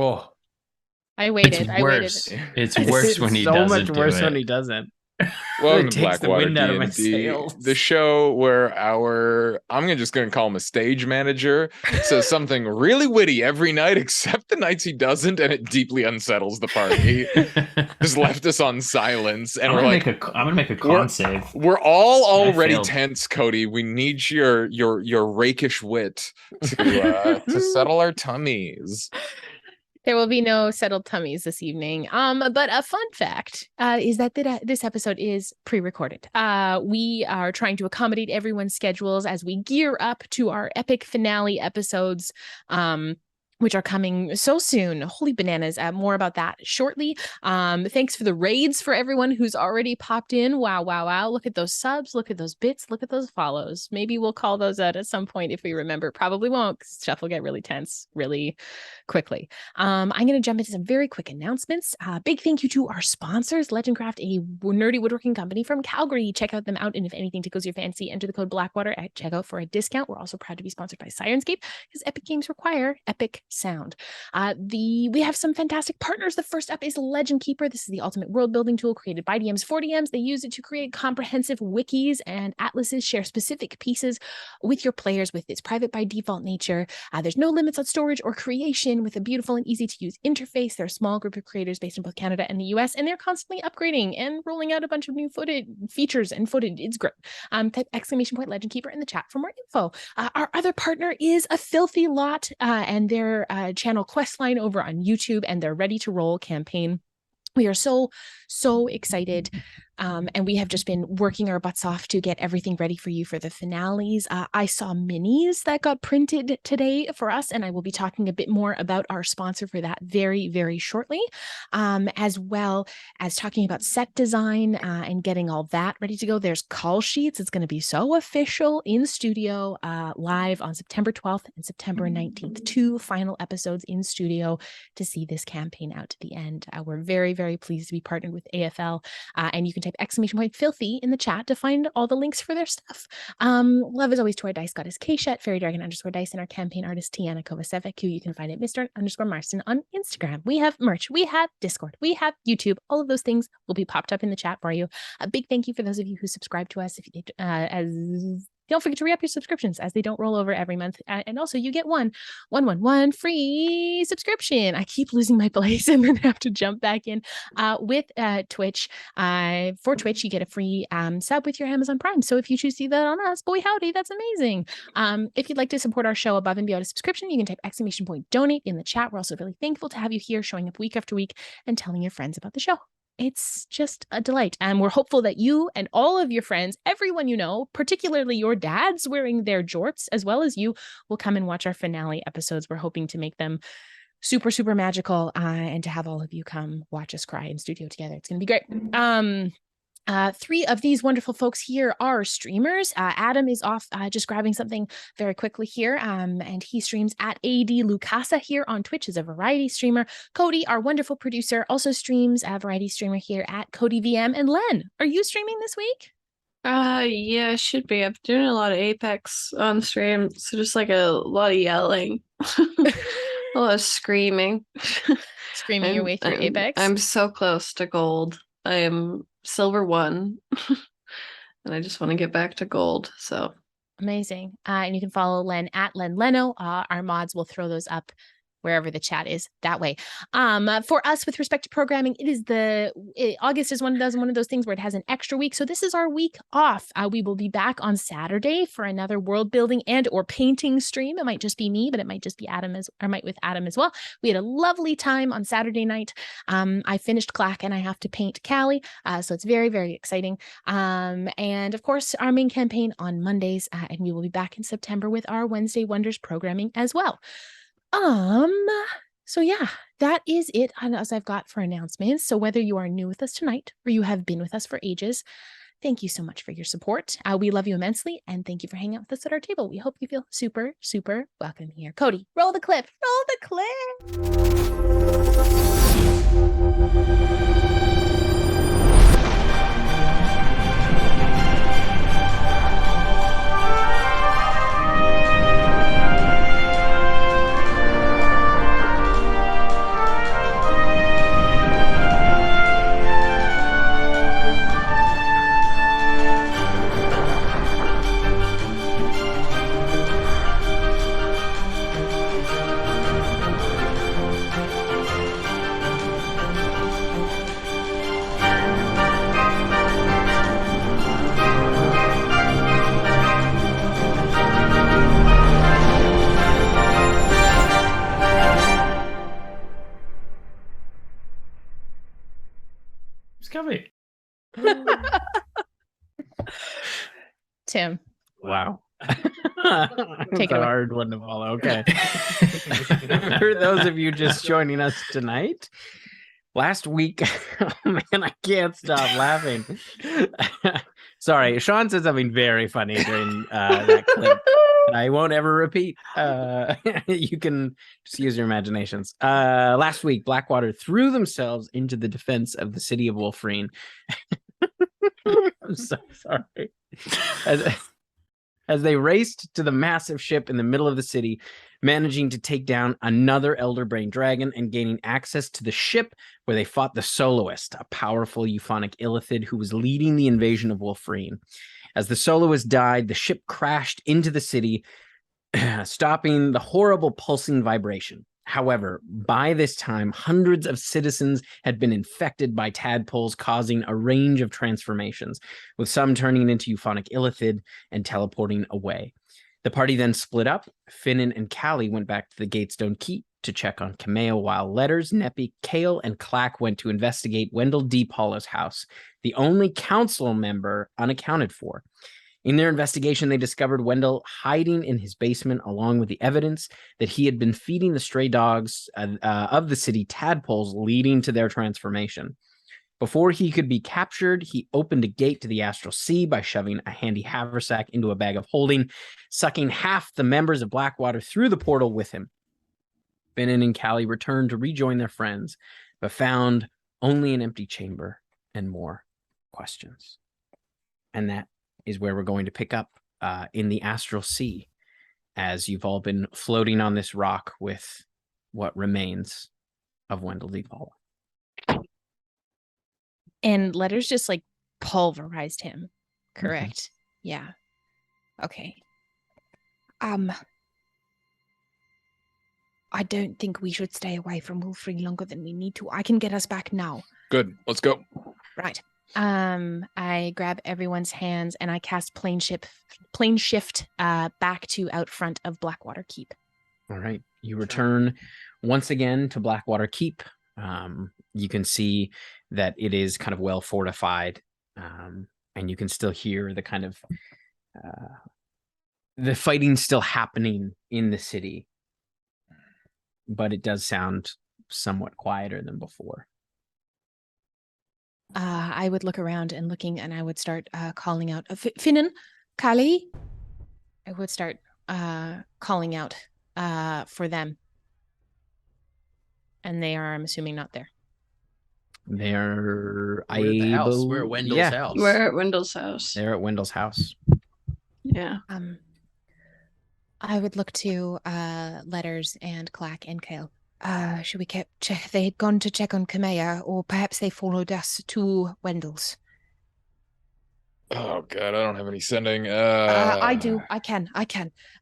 Oh, I it's waited. I waited. worse. It's worse when It's he so much doesn't do worse when it. he doesn't. Welcome Really to takes the Blackwater wind out of my D&D, the sails. show where just going to call him a stage manager, says something really witty every night, except the nights he doesn't, and it deeply unsettles the party. Just left us on silence, and we're like, I'm gonna make a we're con save. we're all And I already failed. tense, Cody. We need your rakish wit to settle our tummies. There will be no settled tummies this evening. But a fun fact is that this episode is pre-recorded. We are trying to accommodate everyone's schedules as we gear up to our epic finale episodes. Which are coming so soon. Holy bananas. More about that shortly. Thanks for the raids for everyone who's already popped in. Wow, wow, wow. Look at those subs. Look at those bits. Look at those follows. Maybe we'll call those out at some point if we remember. Probably won't, because stuff will get really tense really quickly. I'm going to jump into some very quick announcements. Big thank you to our sponsors, Legendcraft, a nerdy woodworking company from Calgary. Check out them out, and if anything tickles your fancy, enter the code Blackwater at checkout for a discount. We're also proud to be sponsored by Sirenscape, because epic games require epic sound. We have some fantastic partners. The first up is Legend Keeper. This is the ultimate world building tool created by DMs for DMs. They use it to create comprehensive wikis and atlases, share specific pieces with your players with its private by default nature. There's no limits on storage or creation with a beautiful and easy to use interface. They're a small group of creators based in both Canada and the US, and they're constantly upgrading and rolling out a bunch of new features and footage. It's great. Type !Legend Keeper in the chat for more info. Our other partner is A Filthy Lot, and their channel Questline over on YouTube, and their Ready to Roll campaign. We are so excited. And we have just been working our butts off to get everything ready for you for the finales. I saw minis that got printed today for us, and I will be talking a bit more about our sponsor for that very, very shortly, as well as talking about set design and getting all that ready to go. There's call sheets. It's going to be so official in studio, live on September 12th and September 19th. 2 final episodes in studio to see this campaign out to the end. We're very, very pleased to be partnered with AFL, and you can type !Filthy in the chat to find all the links for their stuff. Love as always to our dice goddess Keisha, Fairy Dragon _dice, and our campaign artist Tiana Kovacevic, who you can find at Mr_Marston on Instagram. We have merch, we have Discord, we have YouTube. All of those things will be popped up in the chat for you. A big thank you for those of you who subscribe to us. If you don't forget to re-up your subscriptions, as they don't roll over every month. And also you get one free subscription. I keep losing my place and then have to jump back in with Twitch. For Twitch, you get a free sub with your Amazon Prime. So if you choose to do that on us, boy howdy, that's amazing. If you'd like to support our show above and beyond a subscription, you can type !Donate in the chat. We're also really thankful to have you here, showing up week after week and telling your friends about the show. It's just a delight. And we're hopeful that you and all of your friends, everyone you know, particularly your dads wearing their jorts, as well as you, will come and watch our finale episodes. We're hoping to make them super, super magical, and to have all of you come watch us cry in studio together. It's going to be great. 3 of these wonderful folks here are streamers. Adam is off just grabbing something very quickly here, and he streams at AD Lucasa here on Twitch as a variety streamer. Cody, our wonderful producer, also streams a variety streamer here at Cody VM. And Len, are you streaming this week? Yeah, I should be. I'm doing a lot of Apex on stream, so just like a lot of yelling. A lot of screaming. Screaming your way through Apex? I'm so close to gold. I am silver 1, and I just want to get back to gold, so. Amazing. And you can follow Len at Len Leno. Our mods will throw those up wherever the chat is that way. For us, with respect to programming, August is one of those things where it has an extra week. So this is our week off. We will be back on Saturday for another world building and or painting stream. It might just be me, but it might just be Adam with Adam as well. We had a lovely time on Saturday night. I finished Clack and I have to paint Callie. So it's very, very exciting. And of course, our main campaign on Mondays, and we will be back in September with our Wednesday Wonders programming as well. So yeah, that is it as I've got for announcements. So whether you are new with us tonight or you have been with us for ages, thank you so much for your support. We love you immensely, and thank you for hanging out with us at our table. We hope you feel super, super welcome here. Cody, roll the clip. Roll the clip. Covey. Tim. Wow. Take It's it a away. hard one to follow. Okay. For those of you just joining us tonight, last week, oh man, I can't stop laughing. Sorry, Sean said something very funny during that clip. I won't ever repeat. You can just use your imaginations. Last week, Blackwater threw themselves into the defense of the city of Wolfreen. I'm so sorry. As they raced to the massive ship in the middle of the city, managing to take down another Elder Brain dragon and gaining access to the ship where they fought the Soloist, a powerful euphonic illithid who was leading the invasion of Wolfreen. As the Soloist died, the ship crashed into the city, stopping the horrible pulsing vibration. However, by this time, hundreds of citizens had been infected by tadpoles, causing a range of transformations, with some turning into euphonic illithid and teleporting away. The party then split up. Finnan and Callie went back to the Gatestone Keep to check on Kameo, while Letters, Neppy, Kale, and Clack went to investigate Wendell D. Paula's house, the only council member unaccounted for. In their investigation, they discovered Wendell hiding in his basement, along with the evidence that he had been feeding the stray dogs of the city tadpoles, leading to their transformation. Before he could be captured, he opened a gate to the Astral Sea by shoving a handy haversack into a bag of holding, sucking half the members of Blackwater through the portal with him. Finnan and Callie returned to rejoin their friends, but found only an empty chamber and more questions. And that is where we're going to pick up in the Astral Sea, as you've all been floating on this rock with what remains of Wendell D. Paula. And Letters just like pulverized him. Correct. Yeah. Okay. I don't think we should stay away from Wolfreen longer than we need to. I can get us back now. Good. Let's go. Right. I grab everyone's hands and I cast plane shift back to out front of Blackwater Keep. All right. You return once again to Blackwater Keep. You can see that it is kind of well fortified, and you can still hear the kind of the fighting still happening in the city, but it does sound somewhat quieter than before. I would look around and I would start calling out, Finnan, Callie. I would start calling out for them. And they are, I'm assuming, not there. They're We're at the house. We're at Wendell's house. We're at Wendell's house. They're at Wendell's house. Yeah. I would look to Letters and Clack and Kale. Should we check? They had gone to check on Kamea, or perhaps they followed us to Wendell's. Oh god, I don't have any sending. I do. I can.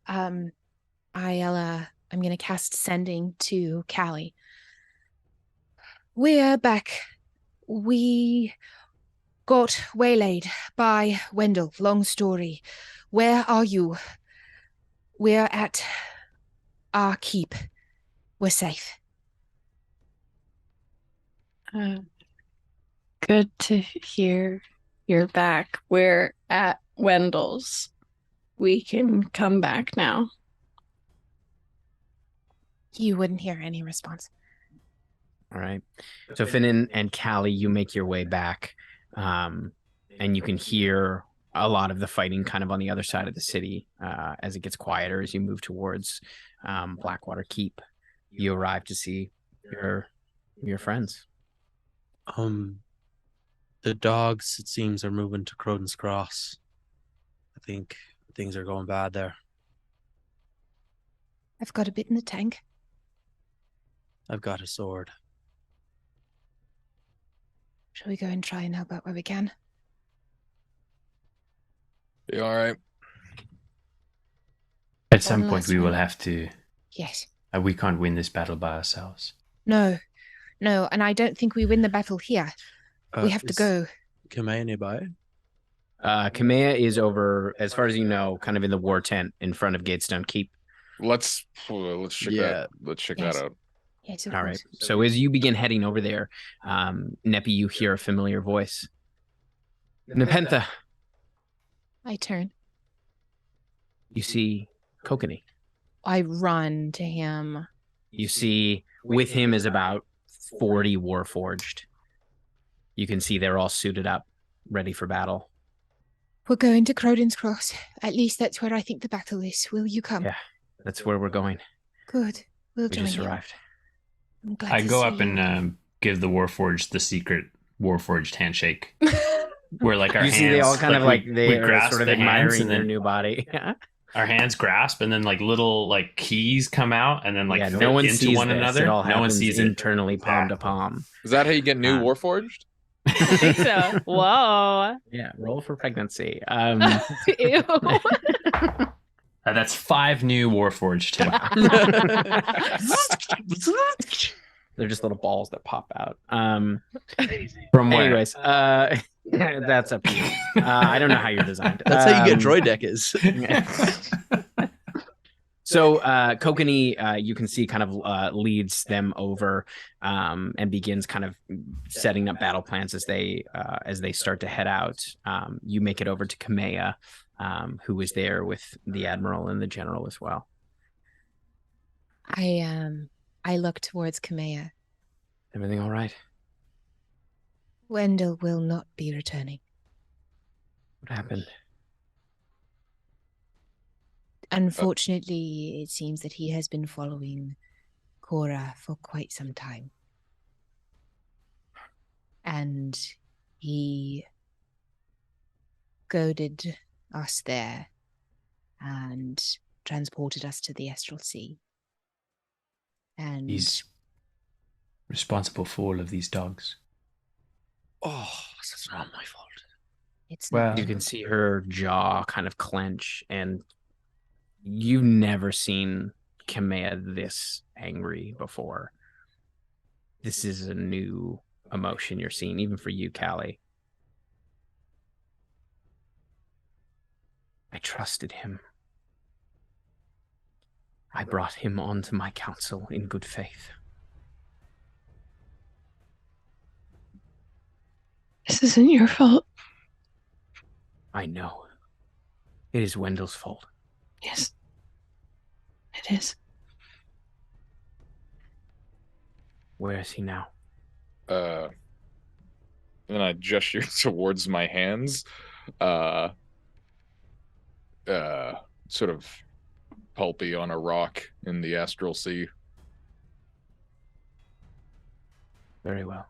I'm gonna cast sending to Callie. We're back. We got waylaid by Wendell. Long story. Where are you? We're at our keep. We're safe. Good to hear you're back. We're at Wendell's. We can come back now. You wouldn't hear any response. All right. So Finnan and Callie, you make your way back, and you can hear a lot of the fighting kind of on the other side of the city as it gets quieter as you move towards Blackwater Keep. You arrive to see your friends. The dogs, it seems, are moving to Croden's Cross. I think things are going bad there. I've got a bit in the tank. I've got a sword. Shall we go and try and help out where we can? You all right? At some One point, last we will one. have to. Yes. We can't win this battle by ourselves. No, and I don't think we win the battle here. We have to go. Kamea nearby? Kamea is over, as far as you know, kind of in the war tent in front of Gatestone Keep. Let's check that. Let's check Yes. that out. Yes, of All course. right. So as you begin heading over there, Neppy, you hear a familiar voice. Nepentha, I turn. you see Kokanee. I run to him. You see with him is about 40 Warforged. You can see they're all suited up, ready for battle. We're going to Croden's Cross. At least that's where I think the battle is. Will you come? Yeah, that's where we're going. Good. We'll We join just you. arrived. I'm glad I to go see up you. and give the Warforged the secret Warforged handshake. Where like our You hands, see they all kind of like we they are grasp sort of the hands admiring and your then new body. our hands grasp and then like little like keys come out and then like Yeah, fit no one into sees one this. another. It all No one happens sees it. internally, palm to Exactly. palm. Is that how you get new Uh, Warforged? I think so. Whoa. Yeah, roll for pregnancy. Ew. That's 5 new Warforged, Tim. They're just little balls that pop out. From where? Anyways, that's up to you. I don't know how you're designed. That's how you get droid deckers. So Kokanee, you can see kind of leads them over and begins kind of setting up battle plans as they start to head out. You make it over to Kamea, who is there with the admiral and the general as well. I look towards Kamea. Everything all right? Wendell will not be returning. What happened? Unfortunately, it seems that he has been following Cora for quite some time. And he goaded us there and transported us to the Astral Sea. And He's responsible for all of these dogs. Oh, that's not my fault. it's Well, not You can see her jaw kind of clench, and you've never seen Kamea this angry before. This is a new emotion you're seeing, even for you, Callie. I trusted him. I brought him onto my council in good faith. This isn't your fault. I know. It is Wendell's fault. Yes. It is. Where is he now? And then I gesture towards my hands, sort of pulpy on a rock in the Astral Sea. Very well.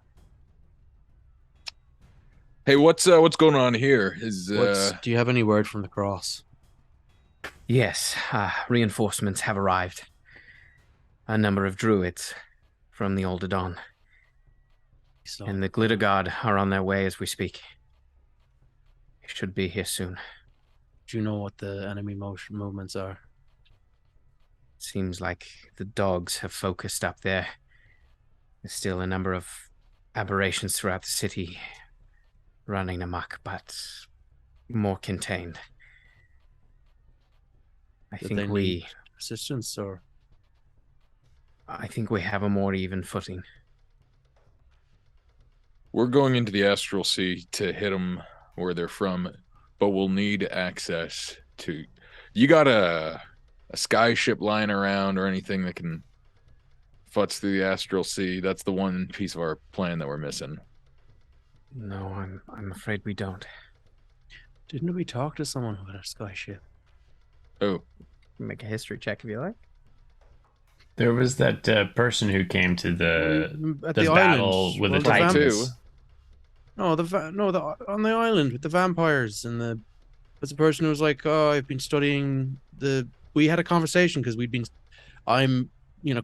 Hey, what's going on here? Do you have any word from the cross? Yes, reinforcements have arrived. A number of druids from the Older Dawn. So, And the Glitter Guard are on their way as we speak. They should be here soon. do you know what the enemy movements are? Seems like the dogs have focused up there. There's still a number of aberrations throughout the city running amok, but more contained. I Did think they we need assistance, or I think we have a more even footing. We're going into the Astral Sea to hit them where they're from, but we'll need access to. You got a sky ship lying around or anything that can futz through the Astral Sea? That's the one piece of our plan that we're missing. No, I'm afraid we don't. didn't we talk to someone with a skyship? Oh, Make a history check if you like. there was that person who came to At the battle island, with the well, the Titans. on the island with the vampires and the. There's a person who was like, "Oh, I've been studying the." We had a conversation because I'm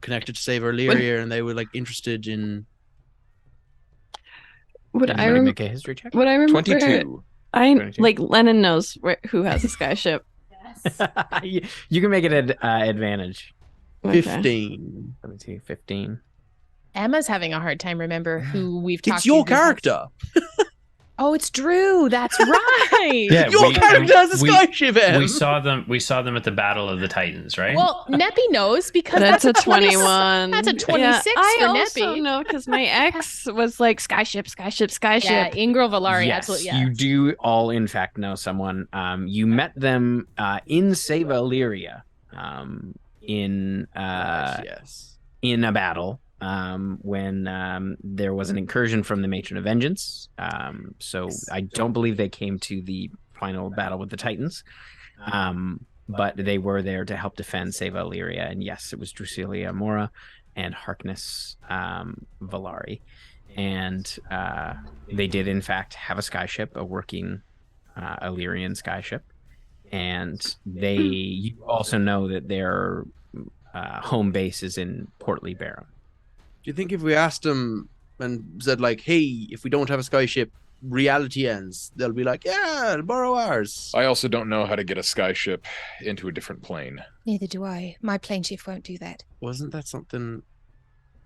connected to Save Illyria, and they were like interested in. Would I Anybody remember? make a history check? Would I remember? 22. I 22. like Lennon knows who has a skyship. You can make it an advantage. Okay. 15. 17, 15. Emma's having a hard time remember who we've talked It's your to who has- character. Oh, it's Drew. That's right. Yeah, Your character has a we- skyship, Em. We saw them at the Battle of the Titans, right? Well, Neppy knows because That's a 20 21. That's a 26 I for also Neppy. know because my ex was like skyship. Yeah, Ingrid Valari, Yes, absolutely. Yeah. you do all in fact know someone. You met them in Seva Illyria, in Yes. in a battle when there was an incursion from the Matron of Vengeance. So I don't believe they came to the final battle with the Titans, but they were there to help defend Seva Illyria. And yes, it was Drusilia Mora and Harkness Valari. And they did, in fact, have a skyship, a working Illyrian skyship. And you also know that their home base is in Portly Barrow. Do you think if we asked them and said like, "Hey, if we don't have a skyship, reality ends," they'll be like, "Yeah, borrow ours." I also don't know how to get a skyship into a different plane. Neither do I. My plane shift won't do that. Wasn't that something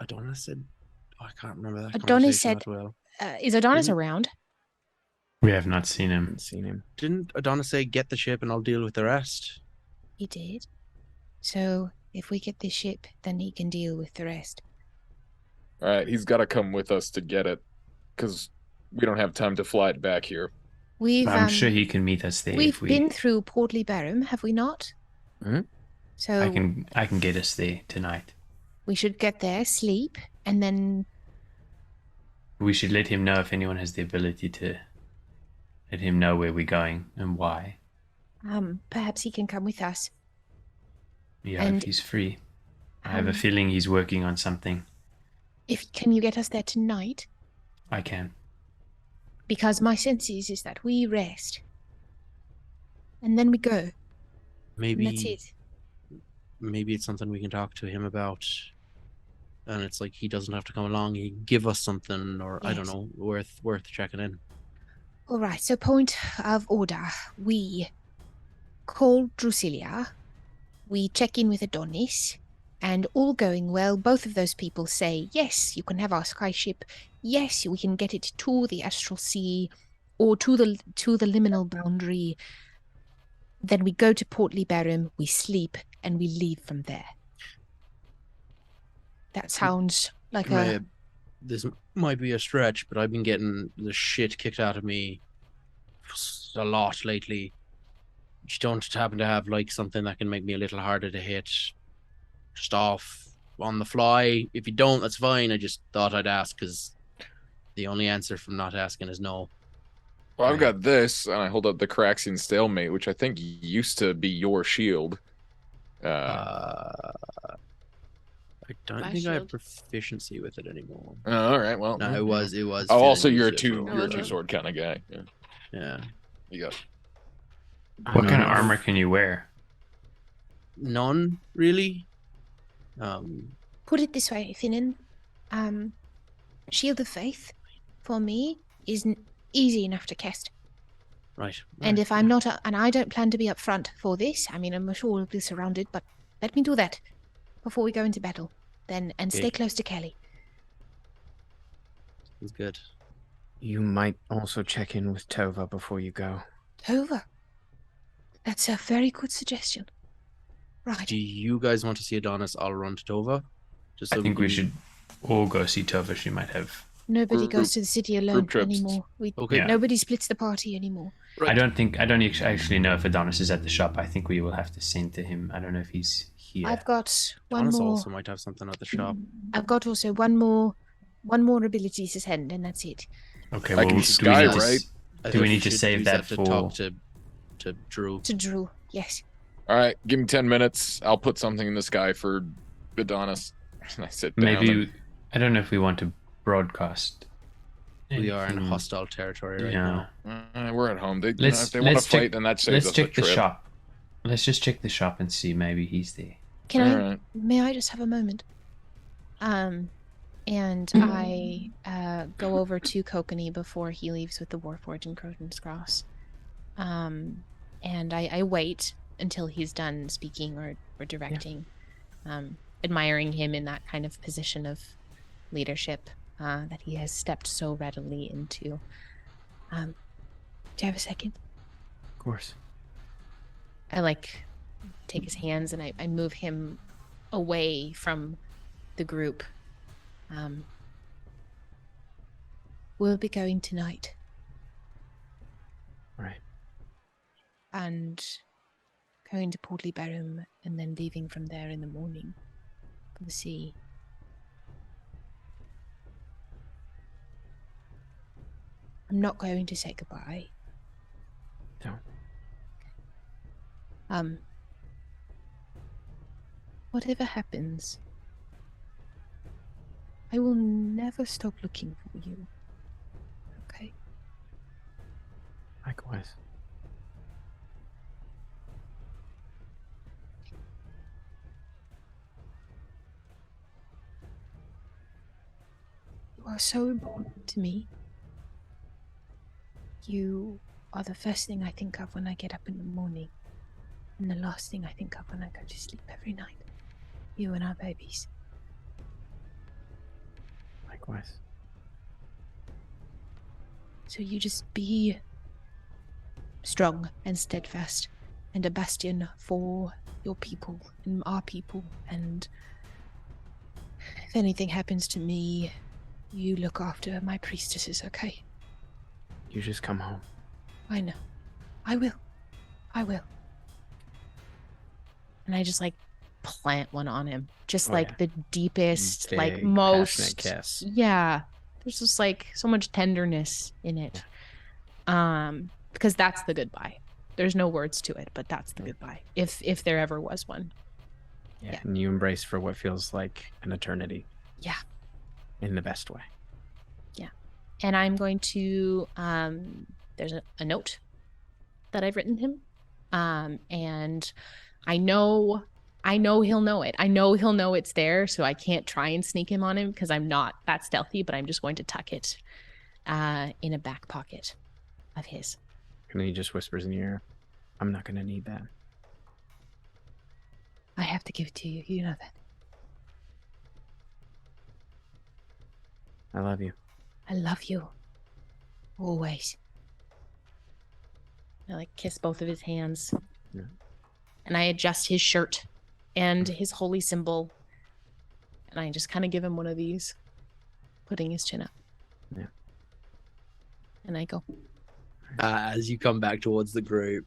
Adonis said? Oh, I can't remember that. Adonis conversation said- that well. Is Adonis Didn't- around? we have not seen him. Haven't seen him. Didn't Adonis say, "Get the ship and I'll deal with the rest"? He did. So if we get this ship, then he can deal with the rest. All right, he's got to come with us to get it, because we don't have time to fly it back here. We've I'm sure he can meet us there. we've If we, been through Portly Barrow, have we not? Mhm. So I can get us there tonight. we should get there, sleep, and then We should let him know if anyone has the ability to let him know where we're going and why. perhaps he can come with us. Yeah, And, if he's free. I have a Um, feeling he's working on something. Can you get us there tonight? I can. Because my sense is that we rest. And then we go. And Maybe that's it. maybe it's something we can talk to him about. And it's like he doesn't have to come along. He can give us something, or I don't Yes. know, worth checking in. All right, so point of order. We call Drusilia. We check in with Adonis. And all going well, both of those people say, yes, you can have our skyship. Yes, we can get it to the Astral Sea or to the liminal boundary. Then we go to Portly Barrow, we sleep, and we leave from there. That sounds like a... This might be a stretch, but I've been getting the shit kicked out of me a lot lately. You don't happen to have like something that can make me a little harder to hit, just off on the fly? If you don't, that's fine. I just thought I'd ask because the only answer from not asking is no. Well, I've got this, and I hold up the Caraxian Stalemate, which I think used to be your shield. I don't My think I have shield. proficiency with it anymore. All right, well. No, it was. Oh, also, feeling you're a used two, for- you're a two-sword kind of guy. Yeah, Yeah. you got. What kind of armor can you wear? None really. Put it this way, Finnan. Shield of Faith, for me, is easy enough to cast. Right. And if I'm not, and I don't plan to be up front for this, I mean, I'm sure we'll be surrounded, but let me do that before we go into battle. Then, and stay Okay. close to Kelly. It's good. You might also check in with Tova before you go. Tova. That's a very good suggestion. Right. Do you guys want to see Adonis? I'll run to Tova. Just I so think we can- should all go see Tova. She might have. Nobody Group- goes to the city alone trips. anymore. Okay. Yeah. Nobody splits the party anymore. I don't actually know if Adonis is at the shop. I think we will have to send to him. I don't know if he's here. I've got one Adonis more. also might have something at the shop. I've got also one more ability to send, and that's it. Okay, I well, can do sky, we need to, right? I Do think we need to should save use that to talk for- to Drew? To Drew, yes. All right, give me 10 minutes. I'll put something in the sky for Adonis. And I sit down. Maybe I don't know if we want to broadcast. We are in anything. hostile territory right Yeah. now. We're at home. If Let's- they want to let's check- fight, then that saves Let's us check a the trip. shop. Let's just check the shop and see. Maybe he's there. Can I? All right. May I just have a moment? And I go over to Kokanee before he leaves with the Warforged in Croton's Cross. And I wait until he's done speaking or directing, admiring him in that kind of position of leadership that he has stepped so readily into. Do you have a second? Of course. I take his hands and I move him away from the group. We'll be going tonight. Right. And going to Portly Barham and then leaving from there in the morning for the sea. I'm not going to say goodbye. Don't. Whatever happens, I will never stop looking for you. Okay? Likewise. You are so important to me. You are the first thing I think of when I get up in the morning, and the last thing I think of when I go to sleep every night. You and our babies. Likewise. So you just be strong and steadfast and a bastion for your people and our people. And if anything happens to me, you look after my priestesses, okay? You just come home. I know. I will. I will. And I just plant one on him. Just the deepest, Big, most passionate kiss. Yeah. There's just so much tenderness in it. Because that's the goodbye. There's no words to it, but that's the goodbye. If there ever was one. Yeah. And you embrace for what feels like an eternity. Yeah. In the best way. Yeah. And I'm going to there's a note that I've written him. And I know he'll know it. I know he'll know it's there, so I can't try and sneak him on him because I'm not that stealthy, but I'm just going to tuck it in a back pocket of his. And then he just whispers in your ear, I'm not going to need that. I have to give it to you. You know that. I love you. I love you. Always. I kiss both of his hands. Yeah. And I adjust his shirt and his holy symbol. And I just kind of give him one of these, putting his chin up. Yeah. And I go. As you come back towards the group,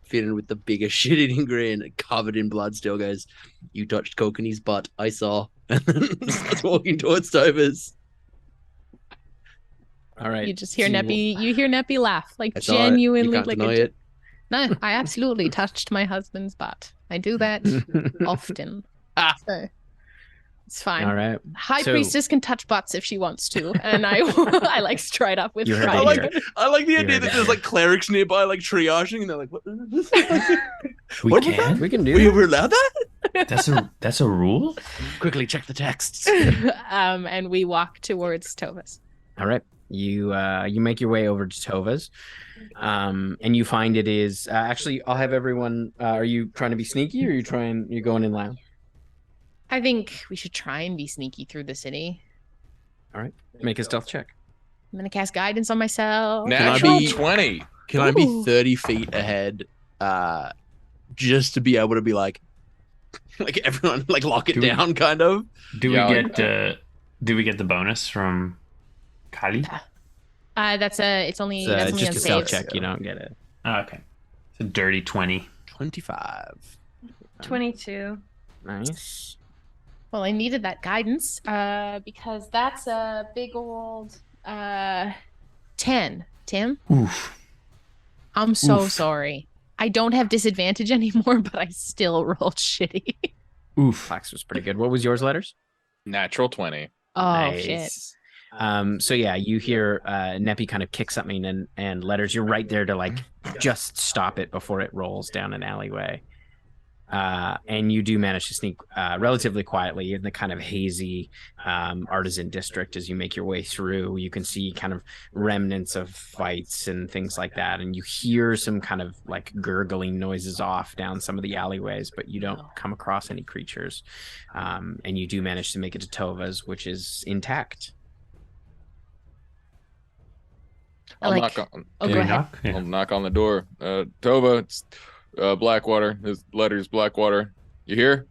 fitting with the biggest shit-eating grin, covered in blood, still goes, "You touched Kokanee's butt, I saw." And then starts walking towards Tovers. All right. You just hear So you hear Neppy laugh, I saw it. genuinely, You can't deny it. No, I absolutely touched my husband's butt. I do that often. So it's fine. All right. High So- priestess can touch butts if she wants to, and I stride up with You heard pride. it here. I like the You idea heard that it there's here. clerics nearby, triaging, and they're like, "What is this? We What was can. We can do We that. were allowed that?" That's a rule. Quickly check the texts. And we walk towards Tovas. All right. You make your way over to Tova's, and you find it is actually. I'll have everyone. Are you trying to be sneaky, or you're going in loud? I think we should try and be sneaky through the city. All right. Make a stealth check. I'm gonna cast guidance on myself. Natural be- 20. Can I be Ooh. 30 feet ahead, just to be able to be like everyone, lock it Do we- down, kind of? Do Yeah, we get the bonus from Kali? It's only It's, that's only just on a stealth saves. check. You don't get it. Oh, okay. It's a dirty 20. 25. 22. Nice. Well, I needed that guidance because that's a big old 10. Tim, Oof. I'm so Oof. sorry. I don't have disadvantage anymore, but I still rolled shitty. Oof. Flax was pretty good. What was yours, letters? Natural 20. Oh shit. Nice. So yeah, you hear Neppy kind of kick something and letters. You're right there to just stop it before it rolls down an alleyway. And you do manage to sneak relatively quietly in the kind of hazy artisan district as you make your way through. You can see kind of remnants of fights and things like that, and you hear some kind of gurgling noises off down some of the alleyways, but you don't come across any creatures. And you do manage to make it to Tova's, which is intact. I'll knock on. Oh, Can go we ahead. knock? Yeah. I'll knock on the door. Tova, it's Blackwater. His letter's Blackwater. You here?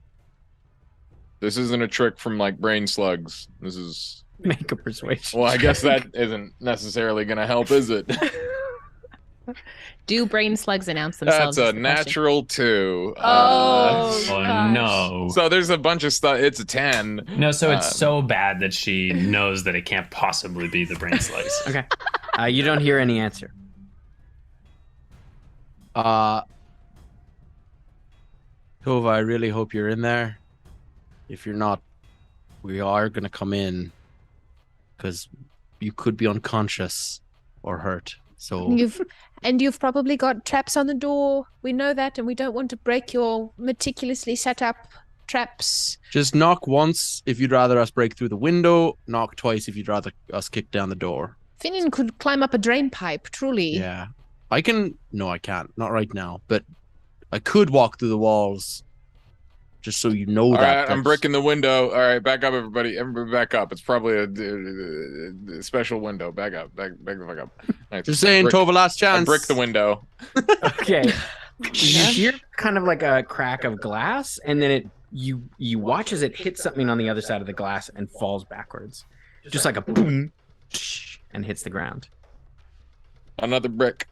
This isn't a trick from like brain slugs. This is. Make a persuasion. Well, I guess check. that isn't necessarily going to help, is it? Do brain slugs announce themselves? That's is a the question. natural 2. Oh, Oh gosh. no. So there's a bunch of stuff. It's a 10. No, so it's Um, so bad that she knows that it can't possibly be the brain slugs. Okay. You don't hear any answer. Tova, I really hope you're in there. If you're not, we are gonna come in because you could be unconscious or hurt. So You've probably got traps on the door. We know that, and we don't want to break your meticulously set up traps. just knock once if you'd rather us break through the window. Knock twice if you'd rather us kick down the door. Finian could climb up a drain pipe, truly. Yeah, I can. No, I can't. Not right now. But I could walk through the walls. Just so you know All that. right, I'm that's- bricking the window. All right, back up, everybody. Everybody back up. It's probably a special window. Back up. Back the fuck up. All right, Just saying, brick- Tova, last I chance. brick the window. Okay. You hear kind of like a crack of glass, and then you watch as it hits something on the other side of the glass and falls backwards, just like a boom, and hits the ground. Another brick.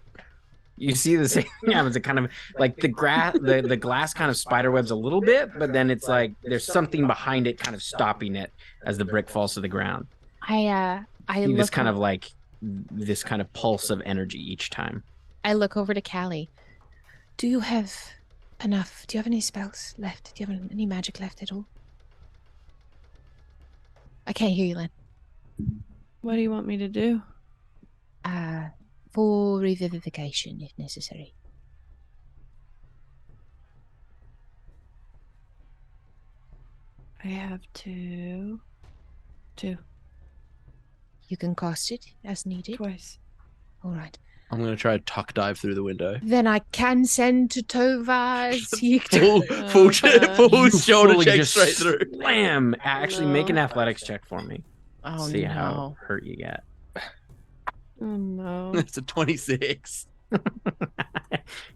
You see the same thing happens. It kind of like the glass kind of spiderwebs a little bit, but then it's like there's something behind it, kind of stopping it as the brick falls to the ground. I See look this kind of like this kind of pulse of energy each time. I look over to Callie. Do you have enough? Do you have any spells left? Do you have any magic left at all? I can't hear you, Len. What do you want me to do? For revivification, if necessary. I have two. You can cast it as needed. Twice. All right. I'm gonna try to tuck dive through the window. Then I can send to Tova. Full You shoulder fully check just straight through. Slam! Actually, make an No. athletics check for me. Oh See no. how hurt you get. Oh no. It's a 26.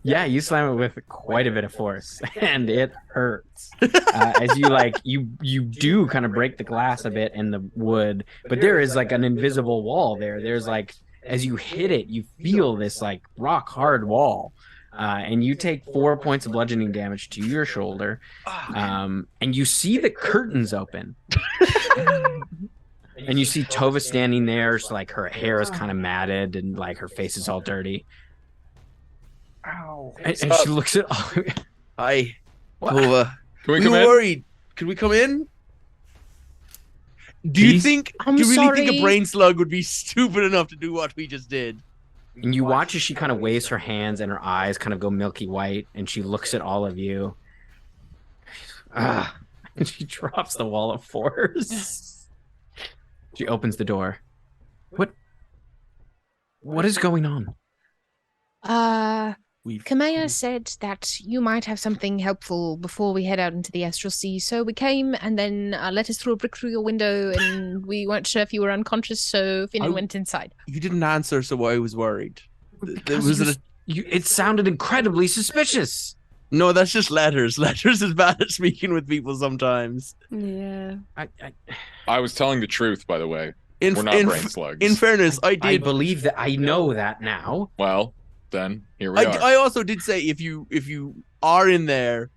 Yeah, you slam it with quite a bit of force, and it hurts. As you do kind of break the glass a bit and the wood, but there is like an invisible wall there. There's like as you hit it, you feel this like rock hard wall, and you take 4 points of bludgeoning damage to your shoulder, and you see the curtains open. And you see Tova standing there, so like her hair is kind of matted and like her face is all dirty. Ow. And she looks at all. Hi, What? Tova. Can we We come were in? worried. Could we come in? Do you Please? think? I'm do you really think sorry. a brain slug would be stupid enough to do what we just did? And you watch as she kind of waves her hands and her eyes kind of go milky white, and she looks at all of you. And she drops the wall of force. She opens the door. What is going on? We've Kamea said that you might have something helpful before we head out into the Astral Sea, so we came and then let us through a brick through your window, and we weren't sure if you were unconscious, so Finn I- went inside. you didn't answer, so I was worried. Because it sounded incredibly suspicious. No, that's just letters. Letters is bad at speaking with people sometimes. Yeah. I was telling the truth, by the way. In, We're not in, brain slugs. in fairness, I I did. believe that I know that now. Well, then here we are. I also did say if you are in there,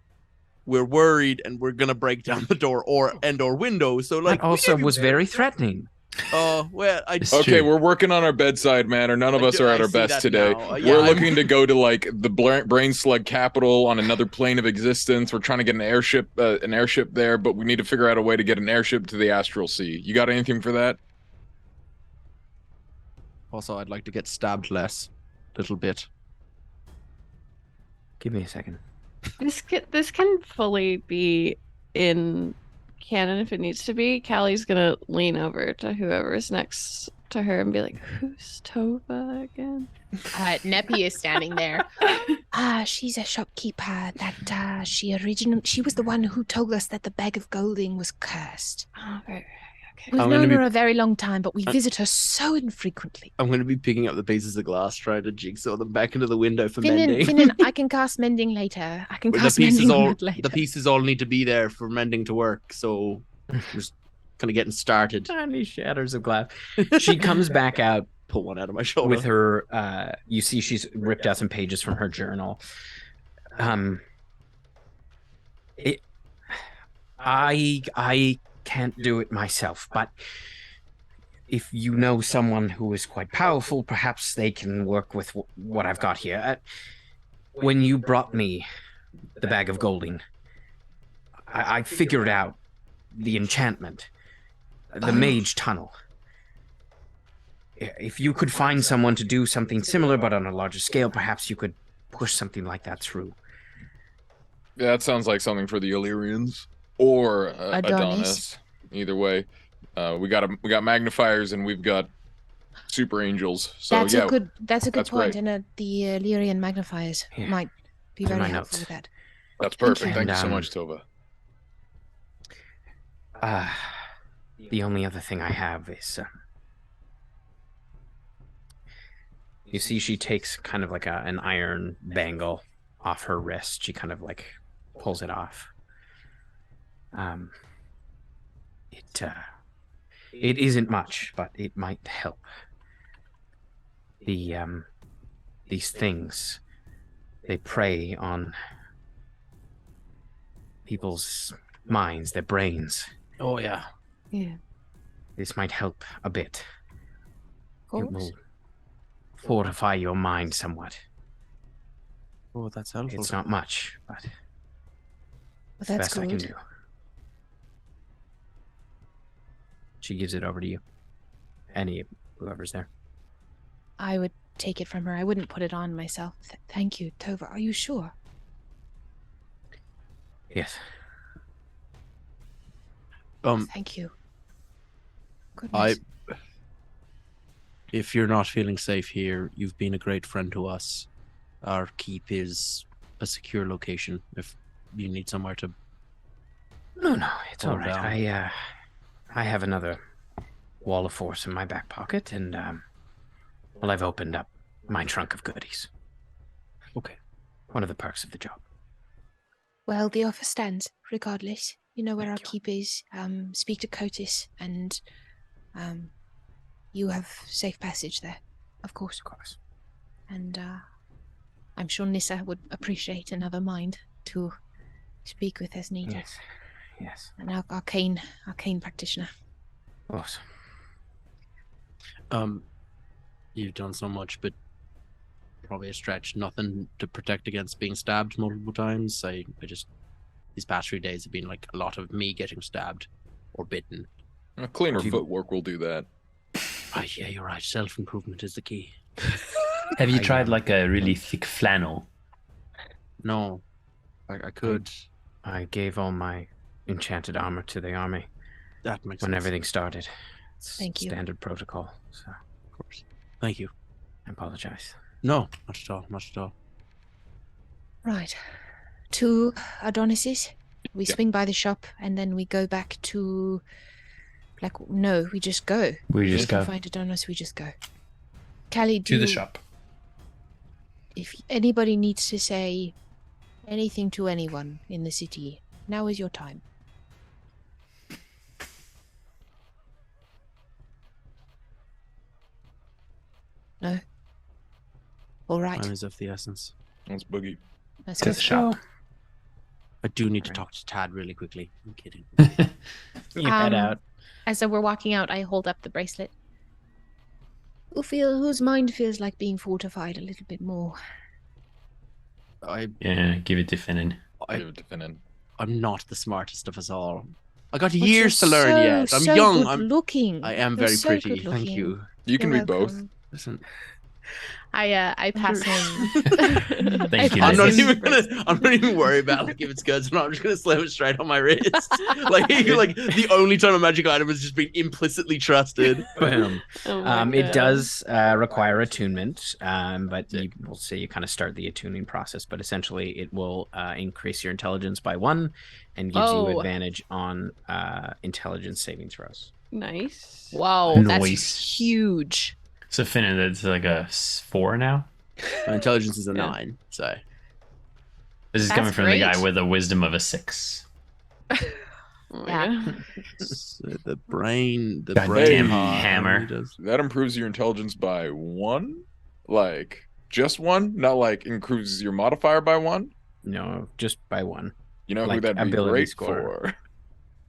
we're worried and we're gonna break down the door or window. So like, That also was very threatening. oh well, I just Okay, we're working on our bedside manner. None of I us do- are I at our see best that today. now. Yeah, We're I'm- looking to go to like the brain slug capital on another plane of existence. We're trying to get an airship there, but we need to figure out a way to get an airship to the Astral Sea. You got anything for that? Also, I'd like to get stabbed less, little bit. Give me a second. This can fully be in canon if it needs to be. Callie's gonna lean over to whoever's next to her and be like, "Who's Tova again?" Neppy is standing there. She's a shopkeeper that she was the one who told us that the bag of golding was cursed. Oh, right. We've I'm known gonna her be- a very long time, but we visit her so infrequently. I'm going to be picking up the pieces of glass, trying to jigsaw them back into the window for mending. Finnan, I can cast mending later. I can But cast mending later. the pieces all need to be there for mending to work. So we're just kind of getting started. Tiny shatters of glass. She comes back out Pull one out of my shoulder. with her. You see, she's ripped out some pages from her journal. I can't do it myself, but if you know someone who is quite powerful, perhaps they can work with what I've got here. When you brought me the bag of golding, I figured out the enchantment, the mage tunnel. If you could find someone to do something similar but on a larger scale, perhaps you could push something like that through. Yeah, that sounds like something for the Illyrians or Adonis. Adonis. Either way, we got magnifiers and we've got super angels. So That's yeah, a good that's point. great. And the Lyrian magnifiers Yeah. might be In very my helpful notes. with that. that's Thank perfect. you. Thank you And, so much, Tova. The only other thing I have is, you see, she takes kind of like an iron bangle off her wrist. She kind of like pulls it off. It isn't much, but it might help. These things, they prey on people's minds, their brains. Oh yeah. Yeah, This might help a bit. of It course. will fortify your mind somewhat. Oh, that's helpful. It's not much, but Well, it's the that's best I can good. do. She gives it over to you. Whoever's there. I would take it from her. I wouldn't put it on myself. Thank you, Tova. Are you sure? Yes. Thank you. I Goodness. if you're not feeling safe here, you've been a great friend to us. Our keep is a secure location if you need somewhere to. No, it's Hold all right. down. I have another wall of force in my back pocket, and well, I've opened up my trunk of goodies. Okay. One of the perks of the job. Well, the offer stands, regardless. You know where Thank our you. keep is. Speak to Cotis, and you have safe passage there, of course. Of course. And I'm sure Nissa would appreciate another mind to speak with as needed. Yes. And our arcane practitioner. Of course. You've done so much, but probably a stretch. Nothing to protect against being stabbed multiple times. I just these past 3 days have been like a lot of me getting stabbed or bitten. Cleaner Do you- footwork will do that. Yeah, you're right. Self-improvement is the key. Have you I, tried like a really thick flannel? No, I could. I gave all my enchanted armor to the army That makes when sense. everything started. It's Thank you. standard protocol, so Of course. Thank you. I apologize. No, not at all. Not at all. Right. 2 Adonises. We Yep. swing by the shop, and then we go back to No, we just go. We just If we go find Adonis, we just go. Callie, to the shop. If anybody needs to say anything to anyone in the city, now is your time. No? All right. Time is of the essence. Let's boogie. Let's To go. the shop. I do need to Alright. talk to Tad really quickly. I'm kidding. You head out. As we're walking out, I hold up the bracelet. Whose mind feels like being fortified a little bit more? Yeah, give it to Finnan. I'm not the smartest of us all. I got But years to you're learn so, yet. I'm so young. Good looking. I am You're very so pretty. good Thank looking. you. You can You're be both. welcome. Listen, I pass him. Thank you, I I'm pass not ladies. him even the gonna. bracelet. I'm not even worried about like if it's good or not. I'm just gonna slam it straight on my wrist. like the only time a magic item is just being implicitly trusted. Boom. Oh my It God. does require attunement, but you will say you kind of start the attuning process. But essentially, it will increase your intelligence by 1 and gives you Oh. advantage on intelligence saving throws. Nice. Whoa, Nice. that's huge. So Finn, that's like a 4 now. My intelligence is a Yeah. 9, so This is That's coming from the guy great. with a wisdom of a 6. Oh my Yeah. God. the brain Goddamn heart hammer. really does. That improves your intelligence by 1? Like, just 1? Not like increases your modifier by 1? No, just by 1. You know who Like that'd be ability great score. for?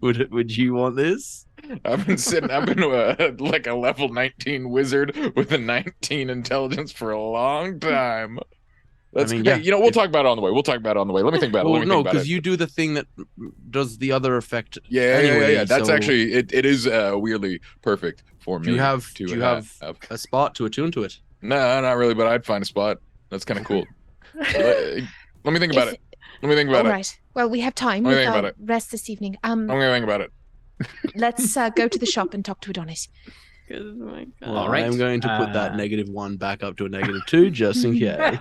Would you want this? I've been like a level 19 wizard with a 19 intelligence for a long time. That's mean, hey, yeah, you know, we'll if- talk about it on the way. We'll talk about it on the way. Let me think about it. Well, Let me no, think about because it. you do the thing that does the other effect. Yeah, anyway, That's so actually it is weirdly perfect for me. Do you have to do you have a spot to attune to it? No, not really, but I'd find a spot. That's kind of cool. Let me think about If- it. Let me think about All it. right. Well, we have time Let me with think our about it. rest this evening. I'm gonna think about it. Let's go to the shop and talk to Adonis. Oh my God. Well, All right, I'm going to put that uh, -1 back up to a -2 just in case.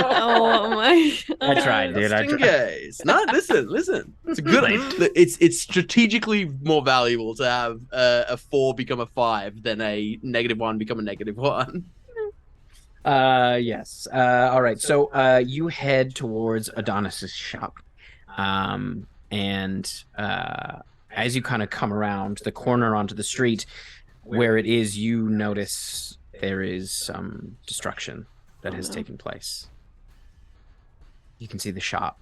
Oh my God. I tried, dude. Just in case. No, listen. It's a good. Like- It's strategically more valuable to have a 4 become a 5 than a -1 become a -1. Yes. All right. So you head towards Adonis's shop. And as you kind of come around the corner onto the street where it is, you notice there is some destruction that has taken place. You can see the shop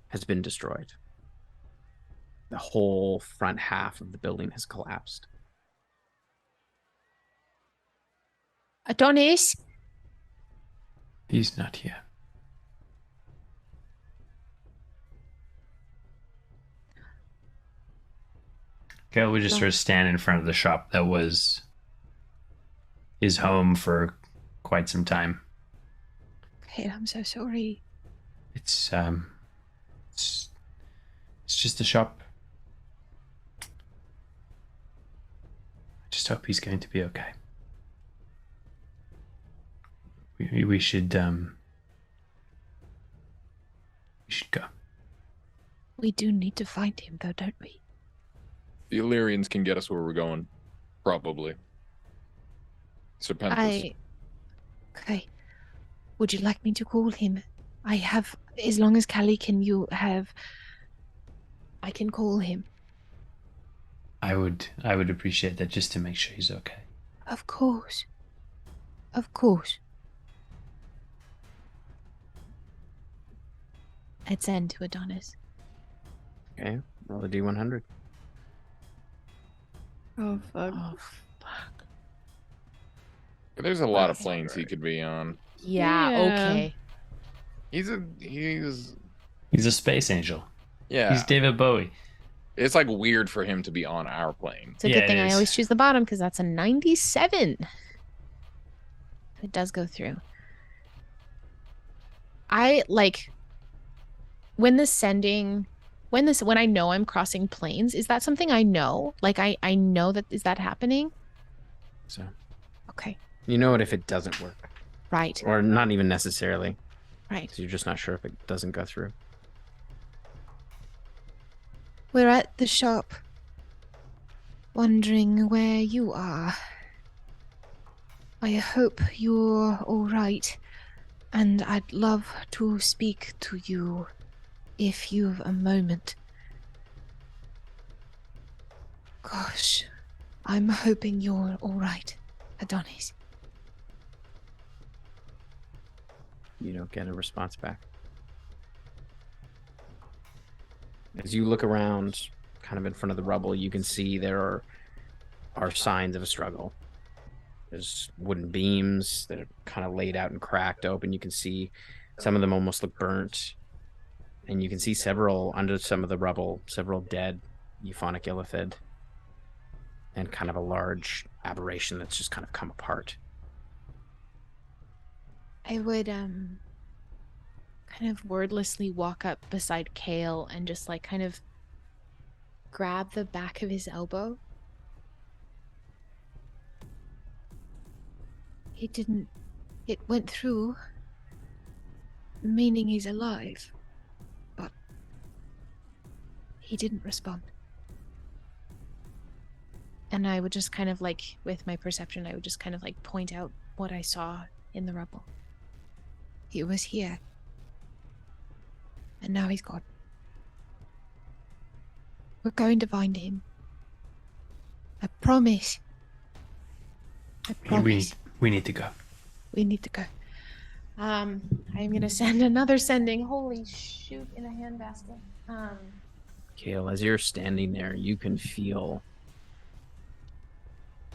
has been destroyed. The whole front half of the building has collapsed. Adonis, He's not here. Okay, we just sort of stand in front of the shop that was his home for quite some time. Kate, I'm so sorry. It's just a shop. I just hope he's going to be okay. We should go. We do need to find him, though, don't we? The Illyrians can get us where we're going, probably. Serpentis. Okay. Would you like me to call him? I have, as long as Callie can, I can call him. I would appreciate that just to make sure he's okay. Of course. Of course. I'd send to Adonis. Okay. Roll a D100. Oh fuck. Oh, fuck. There's a lot of planes he could be on. Yeah, Yeah. okay. He's He's a space angel. yeah. He's David Bowie. It's like weird for him to be on our plane. It's a Yeah, good it thing I is. always choose the bottom because that's a 97. It does go through. I like when I know I'm crossing planes, is that something I know? Like I know that is that happening? So Okay. you know it if it doesn't work. Right. Or not even necessarily. Right. So you're just not sure if it doesn't go through. We're at the shop. Wondering where you are. I hope you're all right. And I'd love to speak to you if you've a moment. Gosh, I'm hoping you're all right, Adonis. You don't get a response back. As you look around, kind of in front of the rubble, you can see there are signs of a struggle. There's wooden beams that are kind of laid out and cracked open. You can see some of them almost look burnt. And you can see under some of the rubble, several dead euphonic illithid. And kind of a large aberration that's just kind of come apart. I would kind of wordlessly walk up beside Kale and just like kind of grab the back of his elbow. It went through, meaning he's alive, but he didn't respond. And I would just kind of like, with my perception, I would just kind of like point out what I saw in the rubble. He was here. And now he's gone. We're going to find him. I promise. I promise. We need to go. We need to go. I'm gonna send another sending. Holy shoot, in a handbasket. Kale, as you're standing there, you can feel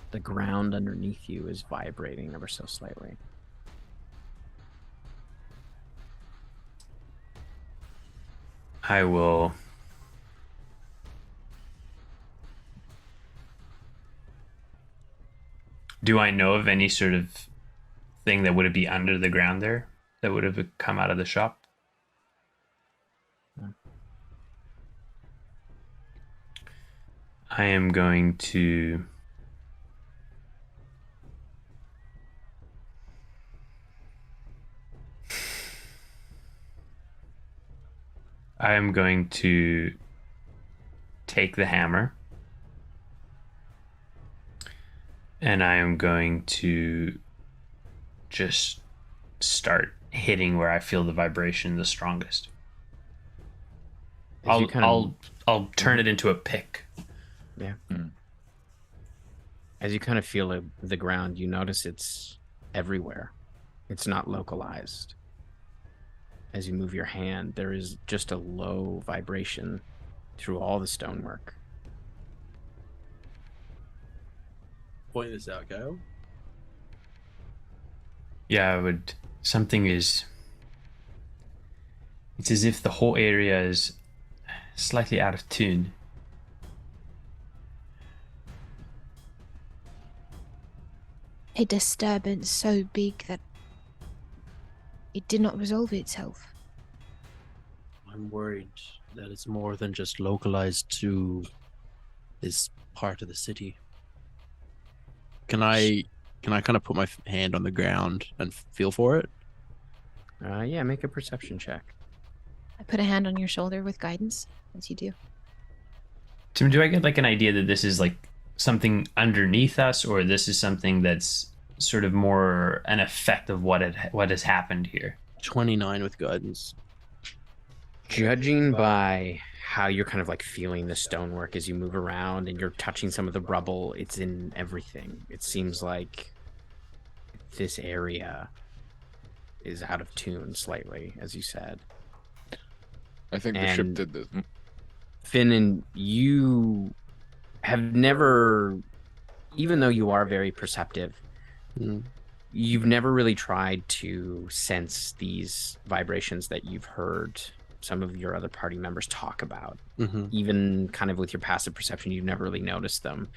the ground underneath you is vibrating ever so slightly. I will. Do I know of any sort of thing that would be under the ground there that would have come out of the shop? I am going to take the hammer and I am going to just start hitting where I feel the vibration the strongest. I'll turn it into a pick. Yeah. As you kind of feel the ground, you notice it's everywhere. It's not localized. As you move your hand, there is just a low vibration through all the stonework. Point this out, Kyle. Yeah, I would. It's as if the whole area is slightly out of tune. A disturbance so big that it did not resolve itself. I'm worried that it's more than just localized to this part of the city. Can I kind of put my hand on the ground and feel for it? Yeah, make a perception check. I put a hand on your shoulder with guidance, as you do. Tim, do I get like an idea that this is like something underneath us, or this is something that's sort of more an effect of what has happened here? 29 with guidance. Judging by how you're kind of like feeling the stonework as you move around and you're touching some of the rubble, it's in everything. It seems like this area is out of tune slightly, as you said. I think the ship did this. Finn, and you have never, even though you are very perceptive, you've never really tried to sense these vibrations that you've heard some of your other party members talk about. Even kind of with your passive perception, you've never really noticed them.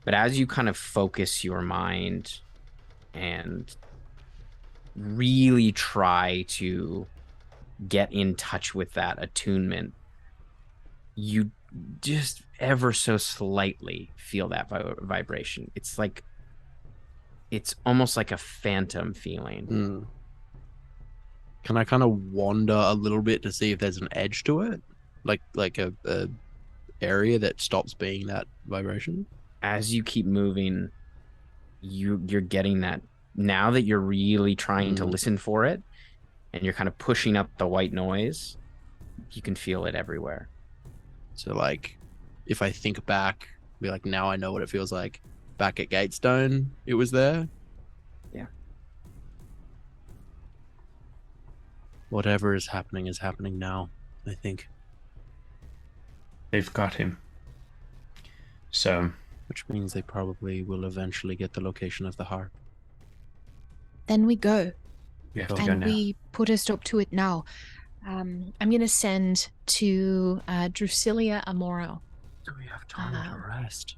But as you kind of focus your mind and really try to get in touch with that attunement, you just ever so slightly feel that vibration. It's like, it's almost like a phantom feeling. Can I kind of wander a little bit to see if there's an edge to it? Like a area that stops being that vibration? As you keep moving, you're getting that. Now that you're really trying to listen for it, and you're kind of pushing up the white noise, you can feel it everywhere. So like, if I think back, be like, now I know what it feels like. Back at Gatestone, it was there. Yeah. Whatever is happening now, I think. They've got him. So, which means they probably will eventually get the location of the harp. Then we go. We have to go now. We put a stop to it now. I'm going to send to Drusilla Amoro. Do we have time to rest?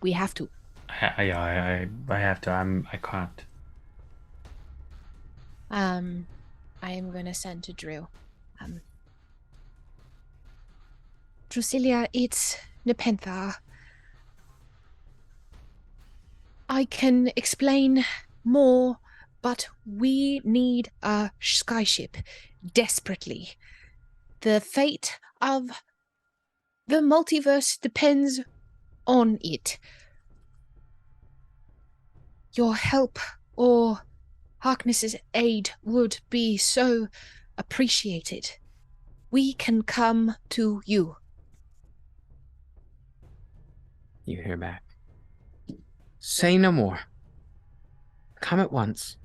We have to. I have to. I can't. I am going to send to Drew. Drusilla, it's Nepenthe. I can explain more, but we need a skyship desperately. The fate of The multiverse depends on it. Your help or Harkness's aid would be so appreciated. We can come to you. You hear back. Say no more. Come at once.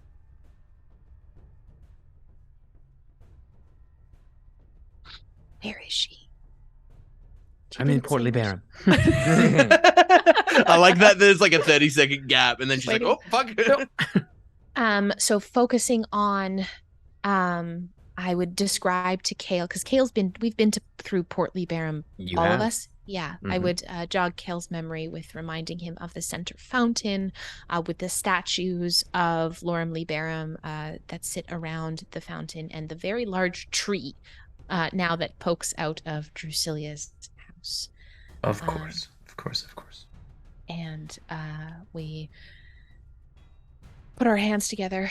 Where is she? She I'm in didn't say Portly where Barren. I like that there's like a 30-second gap, and then she's Waiting. like, oh, fuck. So focusing on, I would describe to Kale, because we've been through Portly Barham, You all have. of us. Yeah, I Mhm. would jog Kale's memory with reminding him of the center fountain, with the statues of Lorem Lee Barham that sit around the fountain, and the very large tree now that pokes out of Drusilla's house. Of course. And we put our hands together.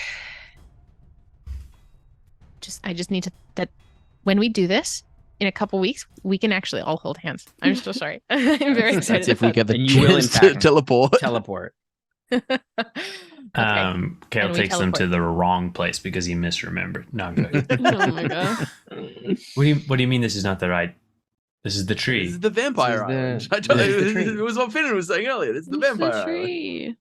I just need to, that when we do this in a couple weeks, we can actually all hold hands. I'm so sorry. I'm very excited. That's if we about get the And you will, in chance to fact, teleport. Teleport. Okay. Kale And we takes them to teleport. the wrong place because he misremembered. No, I'm joking. Oh my god. What do you mean this is not the right? This is the tree. This is the vampire This is island. the- I told this is the you, tree. it was what Finn was saying earlier. This is the It's vampire the island. tree.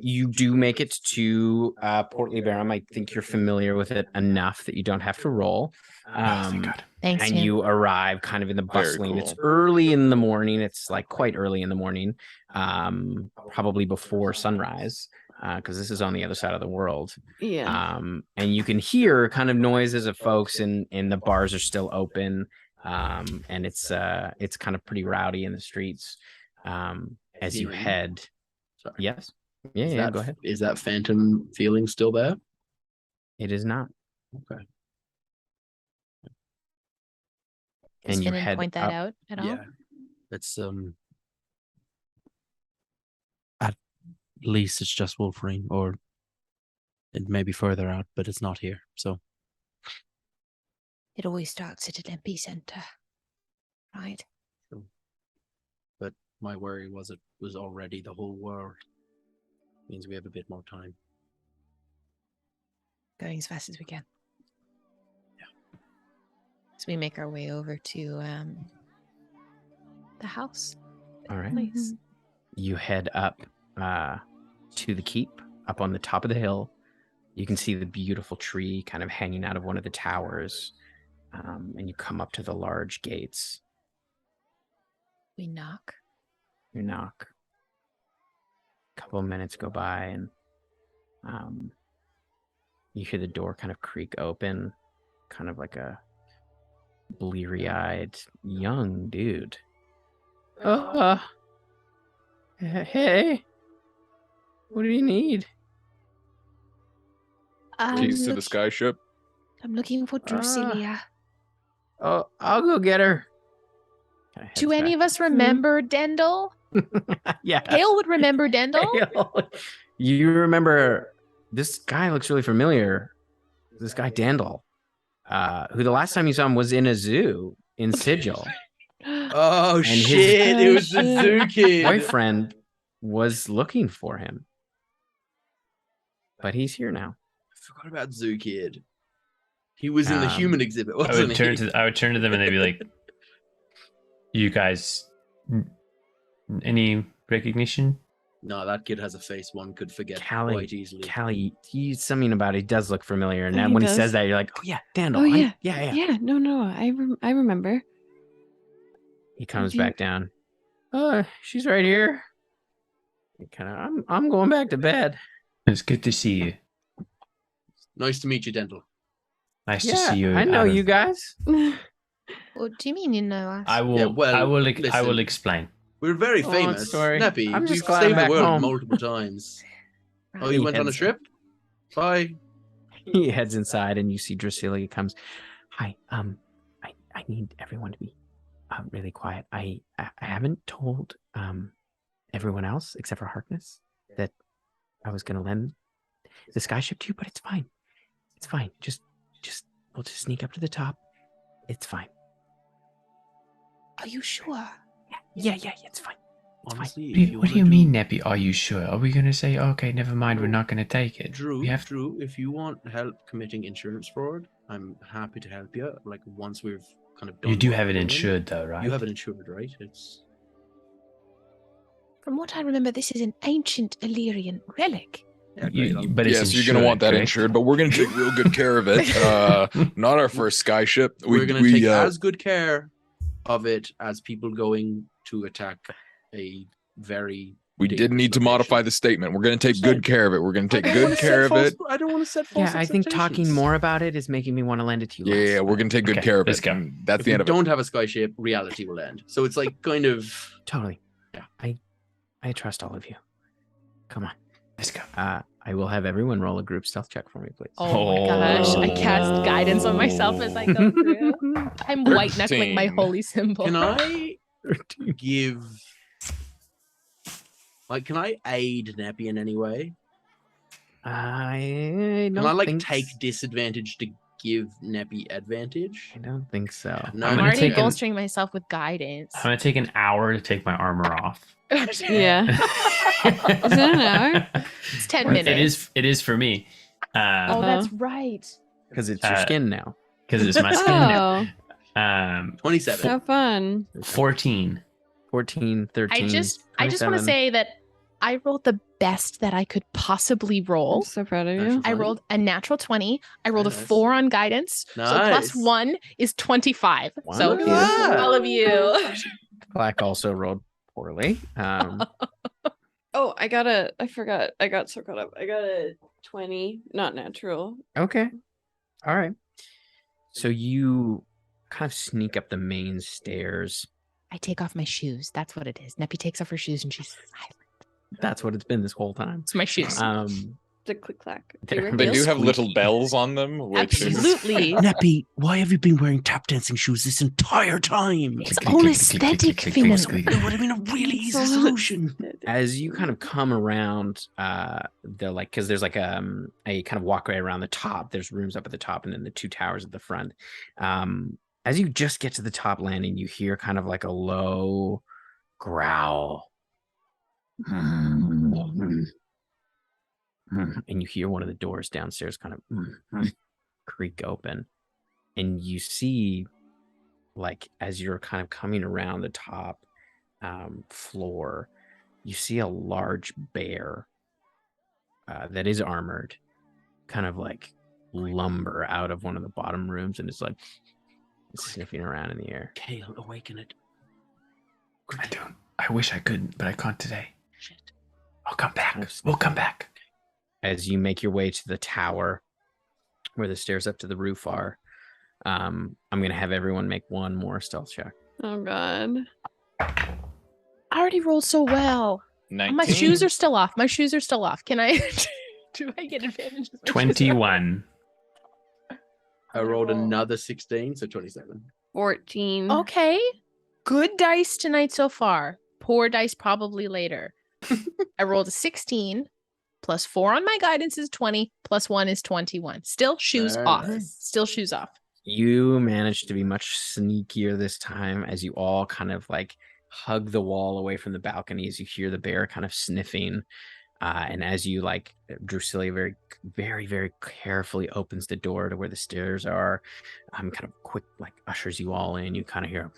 You do make it to Portly Barham. I think you're familiar with it enough that you don't have to roll. Oh, thank God. Thanks, And Tim. you arrive kind of in the Very bustling. It's cool. early in the morning. It's like quite early in the morning, probably before sunrise, because this is on the other side of the world. Yeah. And you can hear kind of noises of folks, and the bars are still open. And it's kind of pretty rowdy in the streets. As you Yeah. head, Sorry. yes, yeah, Is yeah, that- go ahead. Is that phantom feeling still there? It is not. Okay. Does and you Finnan head point that up. out at all? Yeah. It's at least it's just Wolverine, or it may be further out, but it's not here. So It always starts at an epicenter, right? but my worry was it was already the whole world. Means we have a bit more time. Going as fast as we can. So we make our way over to the house. All right. Place. You head up to the keep, up on the top of the hill. You can see the beautiful tree kind of hanging out of one of the towers. And you come up to the large gates. We knock. You knock. A couple of minutes go by, and you hear the door kind of creak open, kind of like a bleary-eyed young dude. Hey, what do you need? Keys to the sky ship. I'm looking for Drusilla. Oh, I'll go get her. Do any of us remember Dendel? Yeah. Hale would remember Dendel. You remember this guy looks really familiar. This guy Dandel, who the last time you saw him was in a zoo in Sigil. Oh And his- shit! It was the shit. zoo kid. Boyfriend was looking for him, but he's here now. I forgot about Zoo Kid. He was in the Um, human exhibit, I wasn't would he? turn to them and they'd be like, "You guys, any recognition?" No, that kid has a face one could forget Callie, quite easily. Callie, something about it. He does look familiar, and Oh, then he when he does? says that, you're like, "Oh yeah, Dandel. Oh, yeah. yeah." Yeah, no, I remember. He comes Do you- back down. Oh, she's right here. I'm going back to bed. It's good to see you. Nice to meet you, Dental. Nice to see you. I know Adam. you guys. What do you mean you know us? I will. Yeah, well, I will listen. explain. We're very Long famous. story. Snappy. I'm just We've glad saved I'm the back world home. multiple times. Oh, He you went on a heads- trip? Bye. He heads inside, and you see Drusilla comes. Hi. I need everyone to be really quiet. I haven't told everyone else except for Harkness that I was gonna lend the skyship to you, but it's fine. It's fine. Just we'll just sneak up to the top. It's fine. Are you sure? Yeah, it's fine. Honestly, What do if you, you what do wanna you mean, Neppy? Are you sure? Are we going to say, okay, never mind, we're not going to take it? Drew, We have Drew, if you want help committing insurance fraud, I'm happy to help you. Like once we've kind of done. You do what have we're it doing. insured, though, right? You have it insured, right? It's From what I remember, this is an ancient Illyrian relic. yeah, great. But it's Yes, you're gonna want that correct? insured, but we're gonna take real good care of it. Not our first skyship. We're gonna take as good care of it as people going to attack a very. We did need to dangerous modify location. the statement. We're gonna take good care of it. We're gonna take I don't wanna good care set of it. I don't want to set false Yeah, I think talking expectations. more about it is making me want to lend it to you. Yeah, less. we're gonna take good Okay, care of let's it. go. And that's If the we end of it. don't have a skyship, reality will end. So it's like kind of. Totally. Yeah. I trust all of you. Come on. Let's go. I will have everyone roll a group stealth check for me, please. Oh my gosh. I cast guidance on myself as I go through. I'm white knuckling my 13. holy symbol. Can I give? Like, can I aid Neppy in any way? I Can don't I like think take disadvantage to give Neppy advantage? I don't think so. No, I'm gonna already take an- bolstering myself with guidance. I'm going to take an hour to take my armor off. Yeah. Is it an hour? It's 10 minutes. It is for me. Oh, Uh-huh. that's right. Because it's your Uh, skin now. Because it's my skin now. Oh, 27. so fun. 14. 14, 13. I just want to 27. say that I rolled the best that I could possibly I'm roll. so proud of Natural you. I 20. rolled a natural 20. I rolled Nice. a 4 on guidance. So plus Nice. 1 is 25. Wow. So Look at that. all of you. Black also rolled poorly. Oh, I forgot. I got so caught up. I got a 20, not natural. Okay. All right. So you kind of sneak up the main stairs. I take off my shoes. That's what it is. Neppy takes off her shoes and she's silent. That's what it's been this whole time. It's my shoes. The click clack. They're- They do have Squeaky. little bells on them, which is Absolutely. Neppy, why have you been wearing tap dancing shoes this entire time? It's all aesthetic, Finnan. It would have been a really easy solution. As you kind of come around, they're like, because there's like a kind of walkway around the top. There's rooms up at the top, and then the two towers at the front. As you just get to the top landing, you hear kind of like a low growl. And you hear one of the doors downstairs kind of creak open. And you see, like, as you're kind of coming around the top floor, you see a large bear that is armored, kind of like lumber out of one of the bottom rooms, and it's like sniffing around in the air. Kale, awaken it. I don't. I wish I could, but I can't today. Shit. I'll come back. Oh, We'll come back. As you make your way to the tower where the stairs up to the roof are, I'm going to have everyone make one more stealth check. Oh god. I already rolled so well. 19. My shoes are still off. My shoes are still off. Can I? Do I get advantage? if my shoes are off? 21. I rolled another 16, so 27. 14. Okay. Good dice tonight so far. Poor dice probably later. I rolled a 16. Plus 4 on my guidance is 20. Plus 1 is 21. Still shoes Very off. nice. Still shoes off. You managed to be much sneakier this time as you all kind of like hug the wall away from the balcony as you hear the bear kind of sniffing. And as you like, Drusilla very, very, very carefully opens the door to where the stairs are, kind of quick, like ushers you all in. You kind of hear,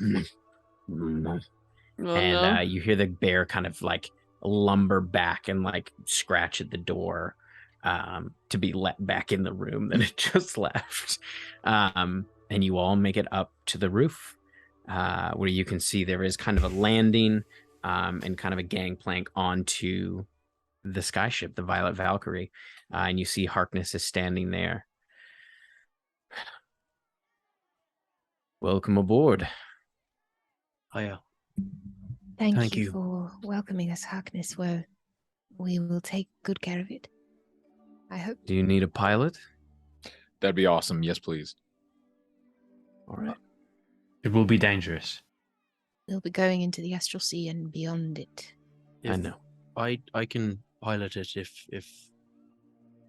Oh, and no. you hear the bear kind of like lumber back and like scratch at the door to be let back in the room that it just left. And you all make it up to the roof where you can see there is kind of a landing and kind of a gangplank onto the skyship, the Violet Valkyrie. And you see Harkness is standing there. Welcome aboard. Hiya. Thank, Thank you you. for welcoming us, Harkness. We will take good care of it. I hope. Do you need a pilot? That'd be awesome. Yes, please. All right. It will be dangerous. We'll be going into the Astral Sea and beyond it. I know. I can pilot it if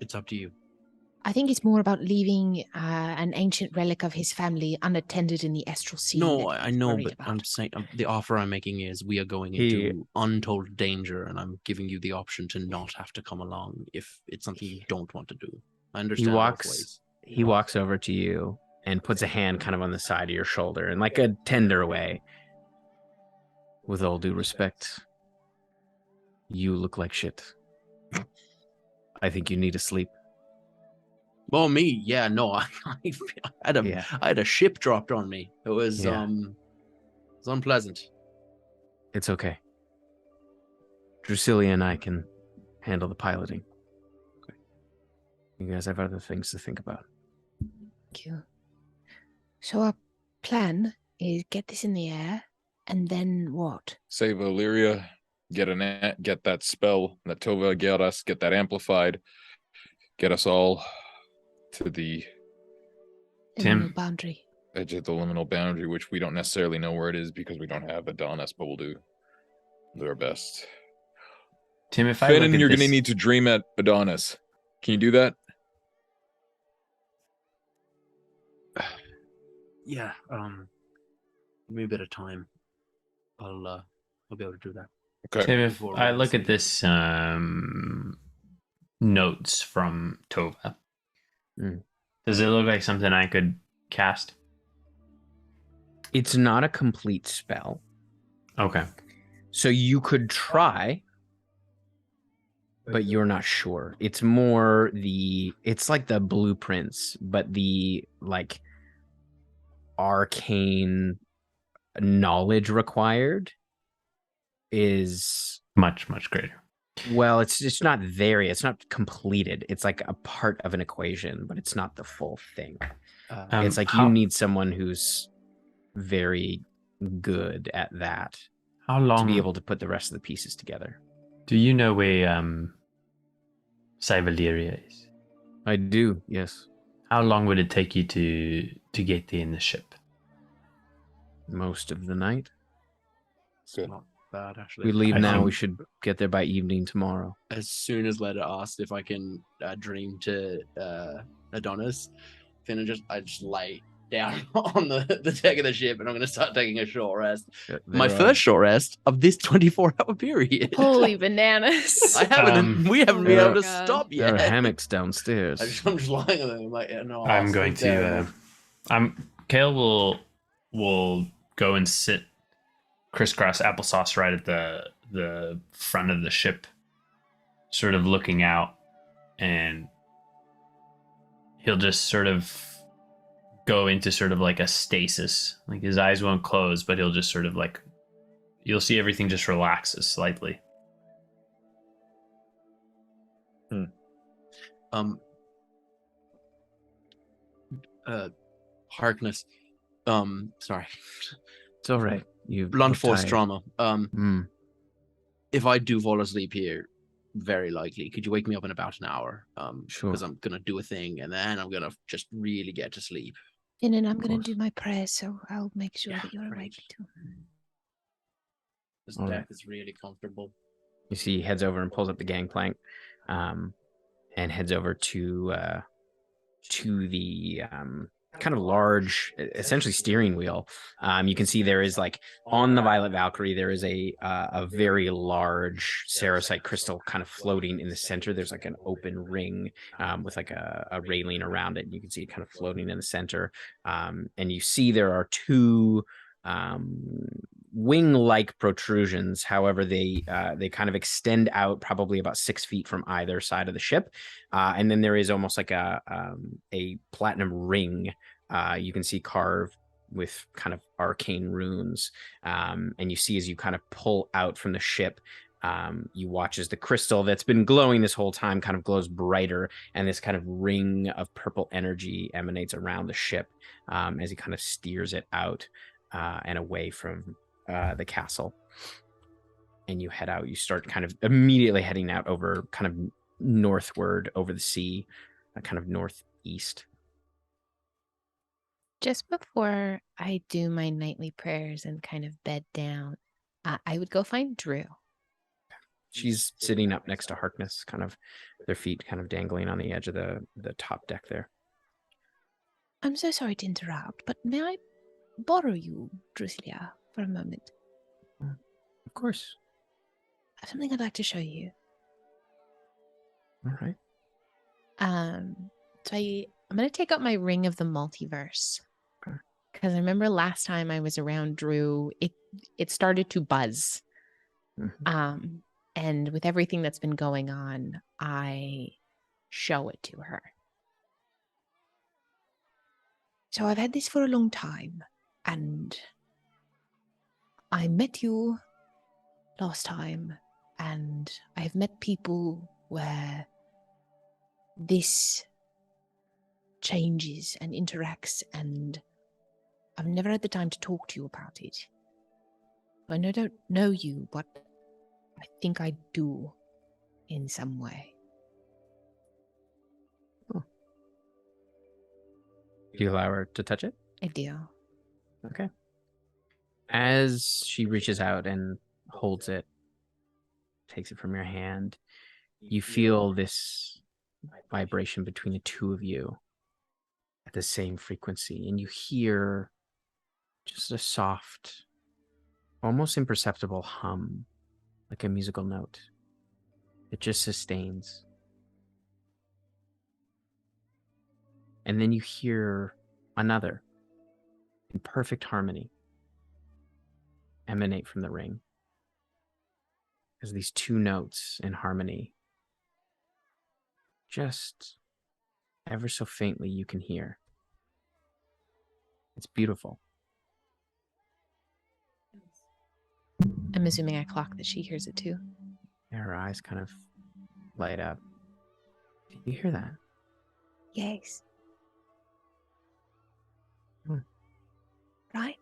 it's up to you. I think it's more about leaving an ancient relic of his family unattended in the Astral Sea. No, that I he's know, worried but about. I'm saying the offer I'm making is we are going He- into untold danger, and I'm giving you the option to not have to come along if it's something you don't want to do. I understand both walks- ways. He walks over to you and puts a hand kind of on the side of your shoulder in like a tender way. With all due respect, you look like shit. I think you need to sleep. Oh, me? Yeah, no, I had a Yeah. I had a ship dropped on me. It was Yeah. it's unpleasant. It's okay. Drusilla and I can handle the piloting. Okay. You guys have other things to think about. Thank you. So our plan is get this in the air, and then what? Save Illyria, get that spell that Tova got us, get that amplified, get us all to the Tim. Liminal boundary. edge of the liminal boundary, which we don't necessarily know where it is because we don't have Adonis, but we'll do our best. Tim, if I look Fennon, at you're this, going to need to dream at Adonis. Can you do that? Yeah, give me a bit of time. I'll be able to do that. Okay. Tim, if Before I we look sleep. at this notes from Tova, Mm. does it look like something I could cast? It's not a complete spell. Okay. So you could try, but you're not sure. It's more it's like the blueprints, but the like arcane knowledge required is, Much, much greater. well, it's not there yet. It's not completed. It's like a part of an equation, but it's not the full thing. It's like you how- need someone who's very good at that How to long be able to put the rest of the pieces together. do you know where Cyvaleria is? I do, yes. How long would it take you to get there in the ship? Most of the night. It's not bad, actually. We leave I now. think- We should get there by evening tomorrow. As soon as Leda asked if I can dream to Adonis, I just lay down on the deck of the ship, and I'm going to start taking a short rest. My first short rest of this 24-hour period. Holy bananas! I haven't. We haven't been Oh able to God. stop There yet. are hammocks downstairs. I'm just lying on them. I'm like, yeah, no. I'm I'll going sleep to. there. Kale will go and sit crisscross applesauce right at the front of the ship, sort of looking out, and he'll just sort of go into sort of like a stasis. Like his eyes won't close, but he'll just sort of like, you'll see everything just relaxes slightly. Harkness. Sorry. It's all right. You Blunt look force tired. trauma. Mm. If I do fall asleep here, very likely, could you wake me up in about an hour? Sure. Because I'm gonna do a thing, and then I'm gonna just really get to sleep. And then I'm Of going to course. do my prayers, so I'll make sure Yeah, that you're great. awake too. This All deck right. is really comfortable. You see, he heads over and pulls up the gangplank, and heads over to the kind of large, essentially steering wheel. You can see there is like on the Violet Valkyrie, there is a very large Ceresite crystal kind of floating in the center. There's like an open ring with like a railing around it. And you can see it kind of floating in the center. And you see there are two wing-like protrusions. However, they kind of extend out probably about 6 feet from either side of the ship, and then there is almost like a platinum ring you can see carved with kind of arcane runes. And you see as you kind of pull out from the ship, you watch as the crystal that's been glowing this whole time kind of glows brighter, and this kind of ring of purple energy emanates around the ship as he kind of steers it out and away from the castle. And you head out. You start kind of immediately heading out over kind of northward over the sea, kind of northeast. Just before I do my nightly prayers and kind of bed down, I would go find Drew. She's sitting up next to Harkness, kind of their feet kind of dangling on the edge of the top deck there. I'm so sorry to interrupt, but may I borrow you, Drusilla, for a moment? Of course. I have something I'd like to show you. All right. So I'm going to take out my Ring of the Multiverse. Okay. Because I remember last time I was around Drew, it started to buzz. Mhm. And with everything that's been going on, I show it to her. So I've had this for a long time, and I met you last time, and I've met people where this changes and interacts, and I've never had the time to talk to you about it. I don't know you, but I think I do in some way. Do you allow her to touch it? I do. Okay. As she reaches out and holds it, takes it from your hand, you feel this vibration between the two of you at the same frequency, and you hear just a soft, almost imperceptible hum, like a musical note. It just sustains. And then you hear another, in perfect harmony, emanate from the ring. As these two notes in harmony, just ever so faintly you can hear. It's beautiful. I'm assuming I clock that she hears it too. Her eyes kind of light up. Do you hear that? Yes. Hmm. Right?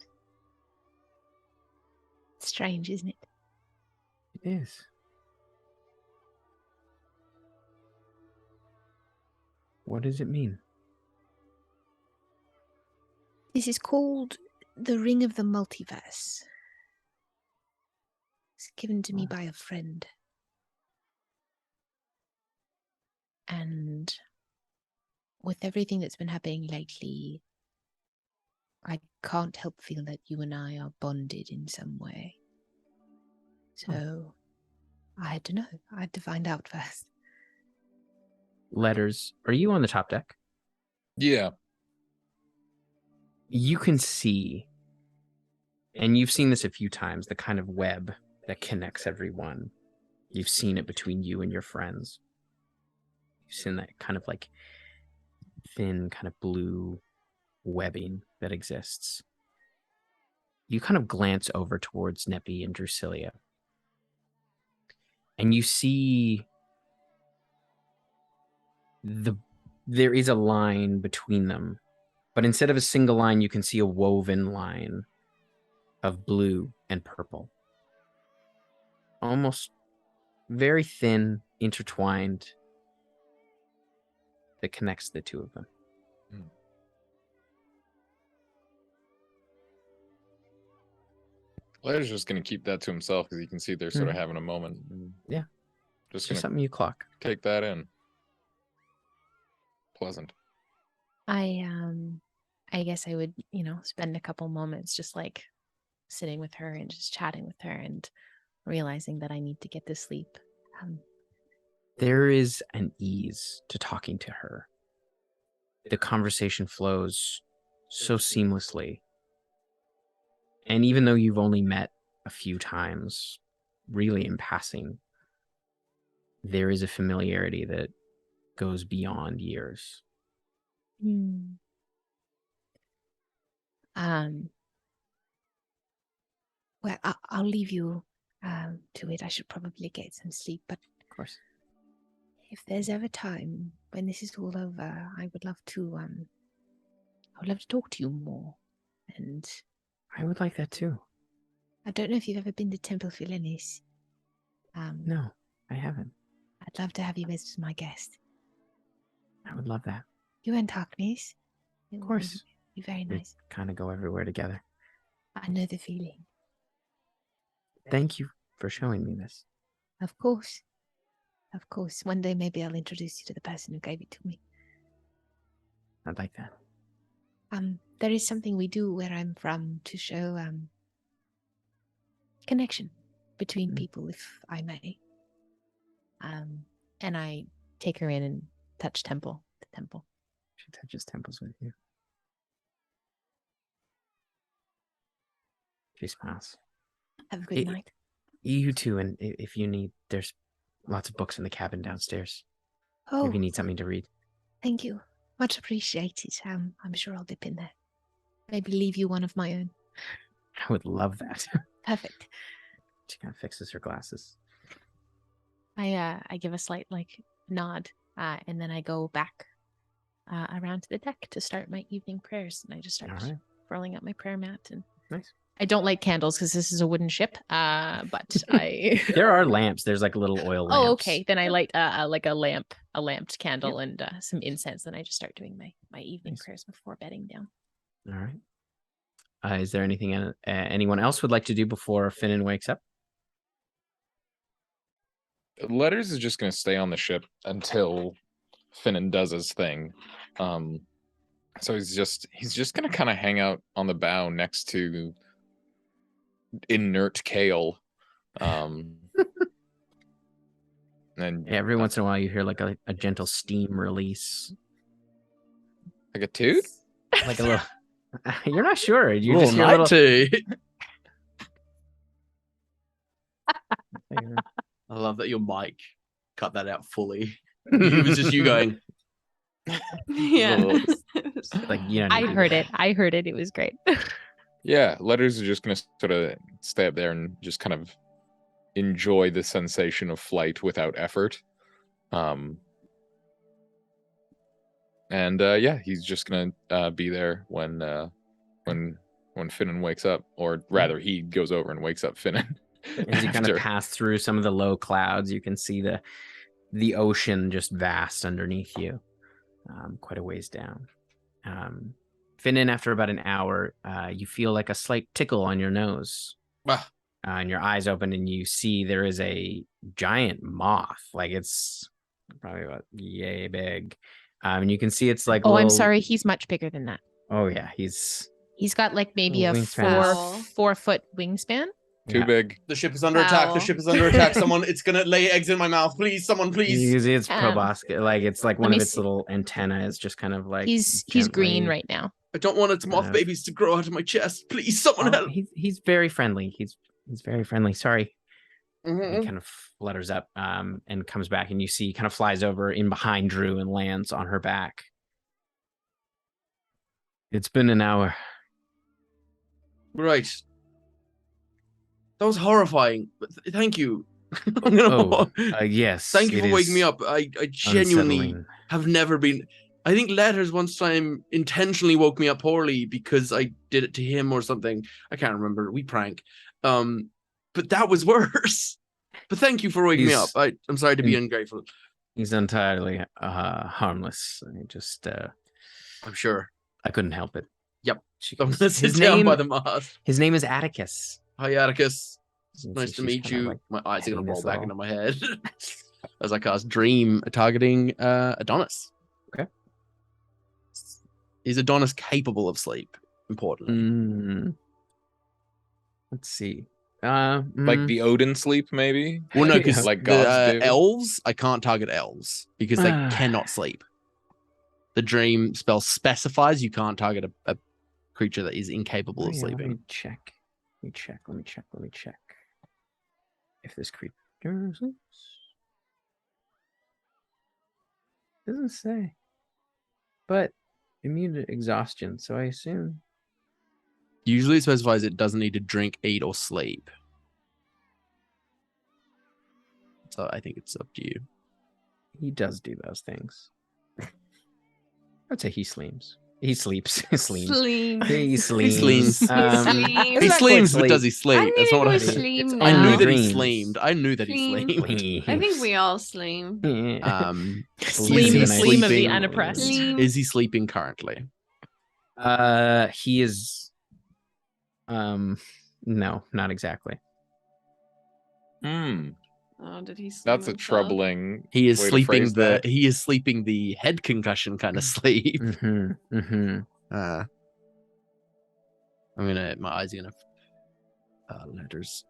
Strange, isn't it? It is. What does it mean? This is called the Ring of the Multiverse. It's given to me by a friend. And with everything that's been happening lately, I can't help feel that you and I are bonded in some way. So I had to know. I had to find out first. Letters. Are you on the top deck? Yeah. You can see, and you've seen this a few times, the kind of web that connects everyone. You've seen it between you and your friends. You've seen that kind of like thin, kind of blue webbing that exists. You kind of glance over towards Neppy and Drusilla, and you see there is a line between them, but instead of a single line, you can see a woven line of blue and purple, almost very thin, intertwined, that connects the two of them. Larry's just going to keep that to himself because you can see they're sort of having a moment. Yeah. Just It's going to something you clock. take that in. Pleasant. I guess I would, spend a couple moments just like sitting with her and just chatting with her and realizing that I need to get to sleep. There is an ease to talking to her. The conversation flows so seamlessly. And even though you've only met a few times, really in passing, there is a familiarity that goes beyond years. Well, I'll leave you to it. I should probably get some sleep, but Of course. if there's ever time when this is all over, I would love to talk to you more. And I would like that too. I don't know if you've ever been to Temple Philenis. No, I haven't. I'd love to have you as my guest. I would love that. You and Tarknis. Of course. Be very We nice. kind of go everywhere together. I know the feeling. Thank you for showing me this. Of course. Of course. One day maybe I'll introduce you to the person who gave it to me. I'd like that. There is something we do where I'm from to show connection between people, if I may. And I take her in and touch the temple. She touches temples with you. She smiles. Have a good night. You too, and if you need, there's lots of books in the cabin downstairs. Oh, If you need something to read. thank you. Much appreciated. I'm sure I'll dip in there. Maybe leave you one of my own. I would love that. Perfect. She kind of fixes her glasses. I give a slight nod, and then I go back around to the deck to start my evening prayers, and I just start All right. rolling up my prayer mat. And Nice. I don't light candles because this is a wooden ship. But I There are lamps. There's like little oil lamps. oh, okay. Then I light a lamped candle and some incense, and I just start doing my evening Nice. prayers before bedding down. All right. Is there anything anyone else would like to do before Finnan wakes up? Letters is just gonna stay on the ship until Finnan does his thing. So he's just gonna kind of hang out on the bow next to inert Kale. And Every once in a while, you hear like a gentle steam release, like a toot. like a little. You're not sure. You Roll just hear a little. 90. I love that your mic cut that out fully. It was just you going. Yeah. Like I heard it. It was great. Yeah, Letters is just gonna sort of stay up there and just kind of enjoy the sensation of flight without effort. Yeah, he's just gonna be there when Finnan wakes up, or rather, he goes over and wakes up Finnan. As you kind after. of pass through some of the low clouds, you can see the ocean just vast underneath you, quite a ways down. Finnan, after about an hour, you feel like a slight tickle on your nose. Ah. And your eyes open and you see there is a giant moth. Like it's probably about yay big. And you can see it's like Oh, I'm little- sorry. He's much bigger than that. Oh yeah, he's got like maybe a Wingspan. 4 foot wingspan. Too yeah. big. The ship is under attack. Wow. The ship is under attack. Someone, it's gonna lay eggs in my mouth. Please, someone, please. It's proboscis. Like it's like let one me of its see. little antennae is just kind of like He's green gently- right now. I don't want its moth Yeah. babies to grow out of my chest. Please, someone Oh, help. he's very friendly. He's very friendly. Sorry. Mhm. He kind of flutters up and comes back, and you see he kind of flies over in behind Drew and lands on her back. It's been an hour. Right. That was horrifying. But thank you. I'm gonna- Oh, yes. Thank you it for waking me is up. I genuinely unsettling. have never been. I think Letters once time intentionally woke me up poorly because I did it to him or something. I can't remember. We prank. But that was worse. But thank you for waking me up. He's- I'm sorry to be ungrateful. He's entirely harmless. I just I'm sure. I couldn't help it. Yep. She I'm goes, gonna sit down by the mast. his name is Atticus. Hi, Atticus. And Nice she's to meet kinda you. like My eyes are gonna petting roll this back little- into my head as I cast Dream, targeting Adonis. Okay. Is Adonis capable of sleep? Importantly. Mm. Let's see. Like the Odin sleep, maybe. Well, no, because like the gods do. elves, I can't target elves because they cannot sleep. The dream spell specifies you can't target a creature that is incapable of Let me sleeping. check. Let me check. If this creature sleeps. Doesn't say. But immune to exhaustion, so I assume. Usually it specifies it doesn't need to drink, eat, or sleep. So I think it's up to you. He does do those things. I would say he sleeps. He sleeps. He sleeps. Sleep. He sleeps. sleems. He sleeps. He It's not quite sleems, but sleep. does he sleep? I That's knew not what he I was mean. sleep I knew now. that he Dreams. sleemed. I knew that he Sleem. sleemed. I think we all sleep. Sleem Sleem of sleeping. the unoppressed. Sleem. Is he sleeping currently? He is. No, not exactly. Hmm. Oh, did he? slam That's a himself? troubling. He is way to sleeping phrase that. the head concussion kind of sleep. Mm-hmm. Mm-hmm. My eyes are gonna letters.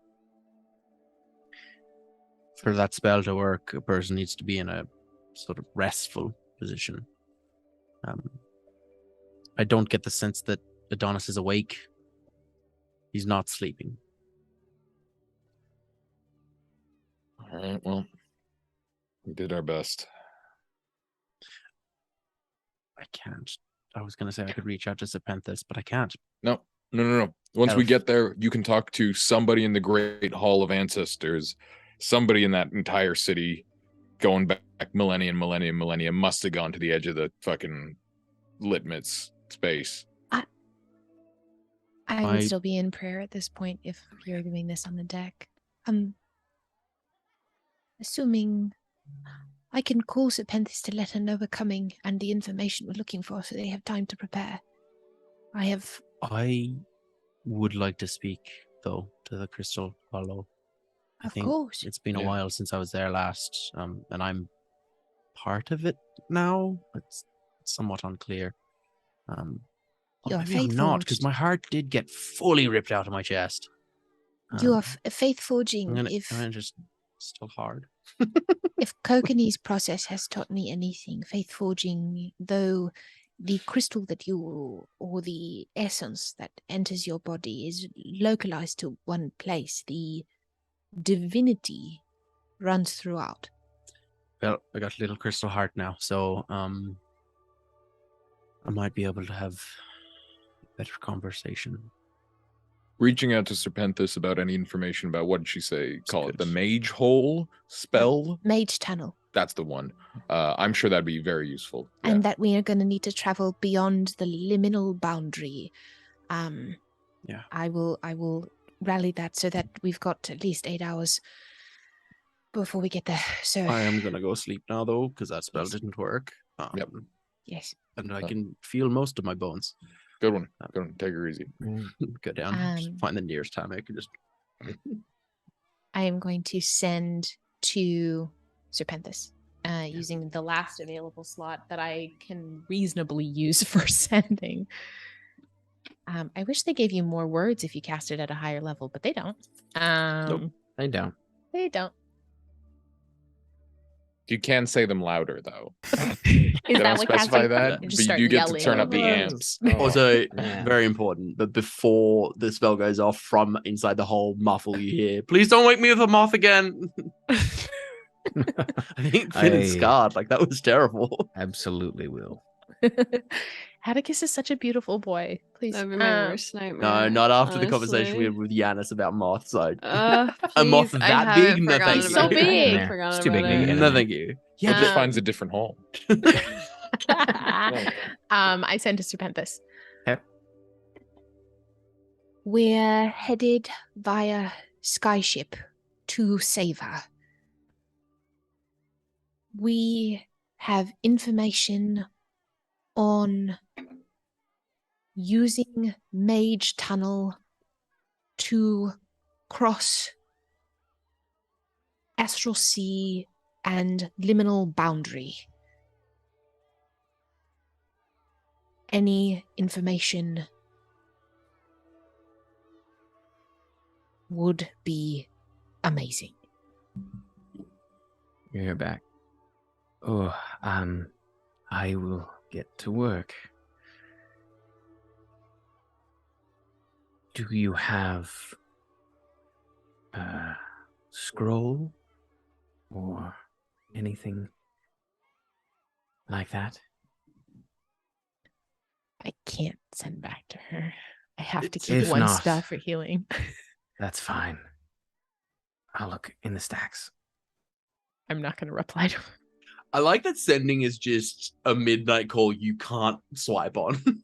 For that spell to work, a person needs to be in a sort of restful position. I don't get the sense that Adonis is awake. He's not sleeping. All right. Well, we did our best. I can't. I was gonna say I could reach out to Serpenthus, but I can't. No. Once we Elf. get there, you can talk to somebody in the Great Hall of Ancestors. Somebody in that entire city, going back millennia must have gone to the edge of the fucking Litmitz space. I would still be in prayer at this point if you're doing this on the deck. Assuming I can call Serpenthus to let her know we're coming and the information we're looking for so they have time to prepare. I would like to speak, though, to the Crystal Hollow. I Of think course. it's been a Yeah. while since I was there last, and I'm part of it now. It's somewhat unclear. You are Maybe I'm not, because faith-forged. my heart did get fully ripped out of my chest. You are faith forging. I'm gonna just still hard. If Kokanee's process has taught me anything, faith forging, though the crystal that you, or the essence that enters your body is localized to one place, the divinity runs throughout. Well, I got a little crystal heart now, so I might be able to have a better conversation. Reaching out to Serpenthus about any information about, what did she say? Call it the good. Mage Hole spell. Mage tunnel. That's the one. I'm sure that'd be very useful. Yeah. And that we are going to need to travel beyond the liminal boundary. Yeah. I will rally that so that we've got at least 8 hours before we get there. So I am gonna go sleep now, though, because that spell Yes. didn't work. Yep. yes. And I can feel most of my bones. Good one. Good one. Take her easy. Go down, just find the nearest hammock, and just. I am going to send to Serpenthus using the last available slot that I can reasonably use for sending. I wish they gave you more words if you cast it at a higher level, but they don't. Nope. I don't. They don't. You can say them louder, though. Is They that don't what specify casting? that, You but just you start do get to yelling. turn up the Oh. amps. Also, Yeah. very important, but before the spell goes off, from inside the hole muffle, you hear, "Please don't wake me with a moth again." I think Finn and I- scarred. Like, that was terrible. Absolutely will. Atticus is such a beautiful boy. Please. That'd be my worst nightmare. No, not after the conversation we honestly. had with Yanis about moths. I A moth that big? No, thank you. So big. It's too big to get no, in. thank you. Yeah, Um, just finds a different hole. I sent to Serpenthus. Okay. We're headed via skyship to save her. We have information on using Mage Tunnel to cross Astral Sea and liminal boundary. Any information would be amazing. You're back. Oh, I will get to work. Do you have a scroll or anything like that? I can't send back to her. I have to If keep one not- spell for healing. That's fine. I'll look in the stacks. I'm not going to reply to her. I like that sending is just a midnight call you can't swipe on.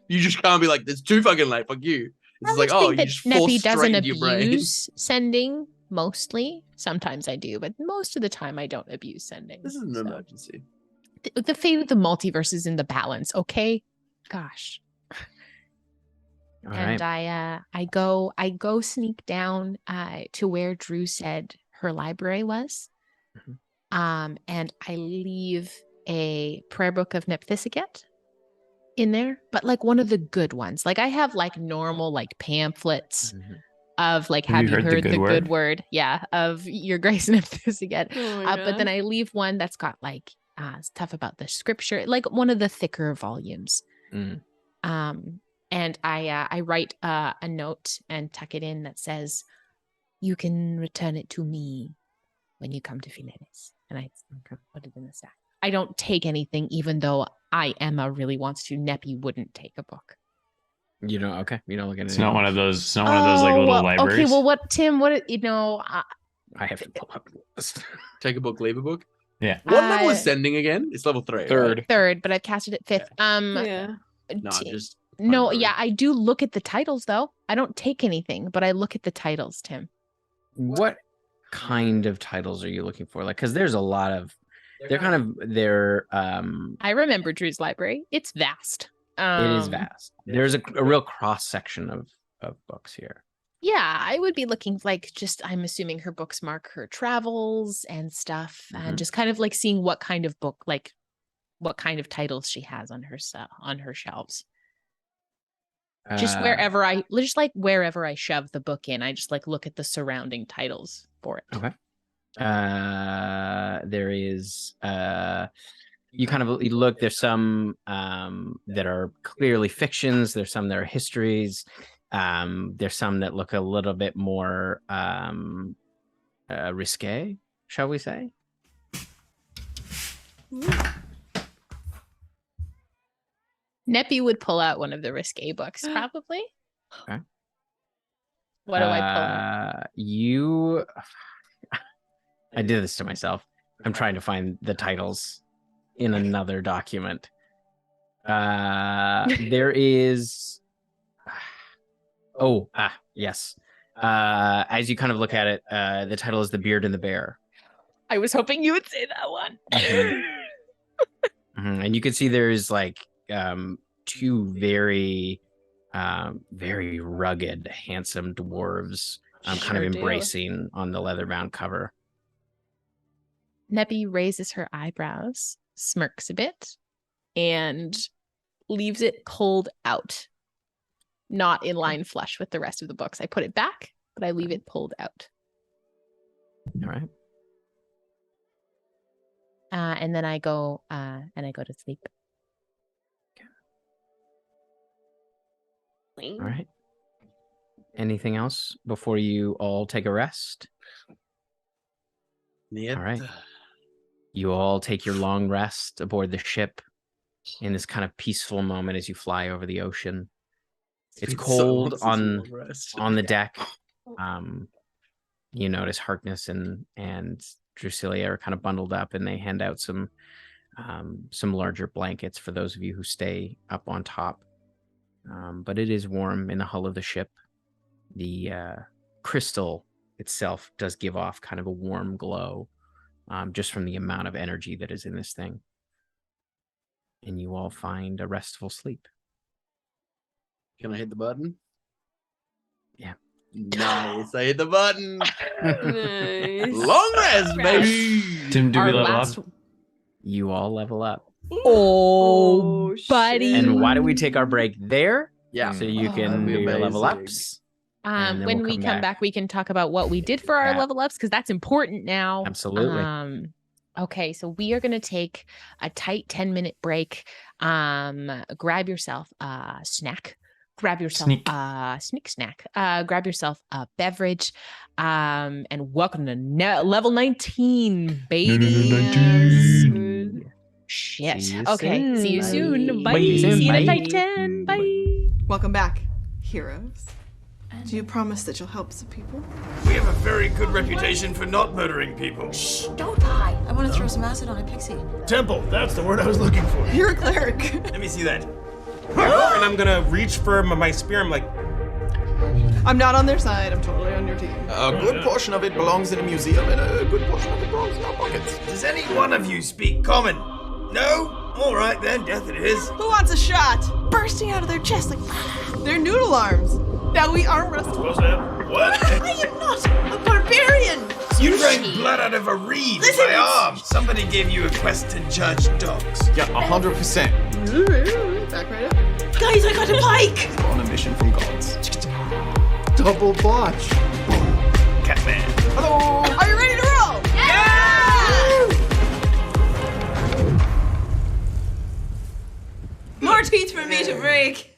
You just can't be like, "It's too fucking late, fuck you." It's I like, would oh, think you that just force Neppy straight doesn't into your brain. abuse sending mostly. Sometimes I do, but most of the time I don't abuse sending. This is an so. emergency. The fate of the multiverse is in the balance, okay? Gosh. All And right. I go sneak down to where Drew said her library was. And I leave a prayer book of Nephthisaget in there, but like one of the good ones. Like I have like normal like pamphlets of like, have you heard the good word? Yeah, of Your Grace Nephthisaget. But then I leave one that's got like stuff about the scripture, like one of the thicker volumes. And I write a note and tuck it in that says, "You can return it to me when you come to Philenis." And I put it in the stack. I don't take anything, even though Emma really wants to. Neppy wouldn't take a book. You don't. Okay, you don't look at it. It's not one of those. It's not one of those like little libraries. Okay, well, what Tim? What you know? I have to pull up the list. Take a book, leave a book. Yeah. What level is sending again? It's level 3. Third. Third, but I've casted it 5th. I do look at the titles though. I don't take anything, but I look at the titles, Tim. What kind of titles are you looking for? Like, because there's a lot of. They're I remember Drew's library. It's vast. It is vast. There's a real cross section of books here. Yeah, I would be looking like I'm assuming her books mark her travels and stuff, and just kind of like seeing what kind of book, like what kind of titles she has on her shelves. Just wherever I shove the book in, I just like look at the surrounding titles for it. Okay. There is you look, there's some that are clearly fictions, there's some that are histories, there's some that look a little bit more risque, shall we say. Neppy would pull out one of the risque books, probably. Okay. What do I pull? I did this to myself. I'm trying to find the titles in another document. There is. Yes. As you kind of look at it, the title is "The Beard and the Bear." I was hoping you would say that one. And you can see there's like two very, very rugged, handsome dwarves, kind of embracing on the leather-bound cover. Neppy raises her eyebrows, smirks a bit, and leaves it pulled out, not in line flush with the rest of the books. I put it back, but I leave it pulled out. All right. And then I go to sleep. All right. Anything else before you all take a rest? Yep. All right. You all take your long rest aboard the ship in this kind of peaceful moment as you fly over the ocean. It's cold on the deck. You notice Harkness and Drusilla are kind of bundled up, and they hand out some larger blankets for those of you who stay up on top. But it is warm in the hull of the ship. The crystal itself does give off kind of a warm glow, just from the amount of energy that is in this thing. And you all find a restful sleep. Can I hit the button? Yeah. Nice. I hit the button. Nice. Long rest, baby. Tim, do we Our level last- up? You all level up. Oh, buddy. shit. And why don't we take our break there? Yeah. So you that'd can be do your level amazing. ups. and then When we'll we come come back, we can talk about what we did for our Yeah. level ups, because that's important now. Absolutely. Okay, so we are going to take a tight 10-minute break. Grab yourself a snack. Grab yourself a sneak snack. Grab yourself a beverage. And welcome to level 19, baby. 19. Shit. See you Okay, soon. see you soon. Bye. Bye. Bye. See you in a Bye. tight 10. Bye. Welcome back, heroes. Do you promise that you'll help some people? We have a very good reputation for not murdering people. Shh, don't lie. I want to throw some acid on a pixie. Temple, that's the word I was looking for. You're a cleric. Let me see that. And I'm gonna reach for my spear. I'm like, I'm not on their side. I'm totally on your team. A good portion of it belongs in a museum, and a good portion of it belongs in our pockets. does any one of you speak common? No? All right then, death it is. Who wants a shot? Bursting out of their chest like they're noodle arms. Now we arm wrestle. What's that? What? I am not a barbarian. You drank blood out of a reed in my arm. Somebody gave you a quest to judge dogs. Yeah, 100%. Back right up. Guys, I got a pike! On a mission from gods. Double botch. Catman. Hello! Are you ready to roll? More teeth for me to break.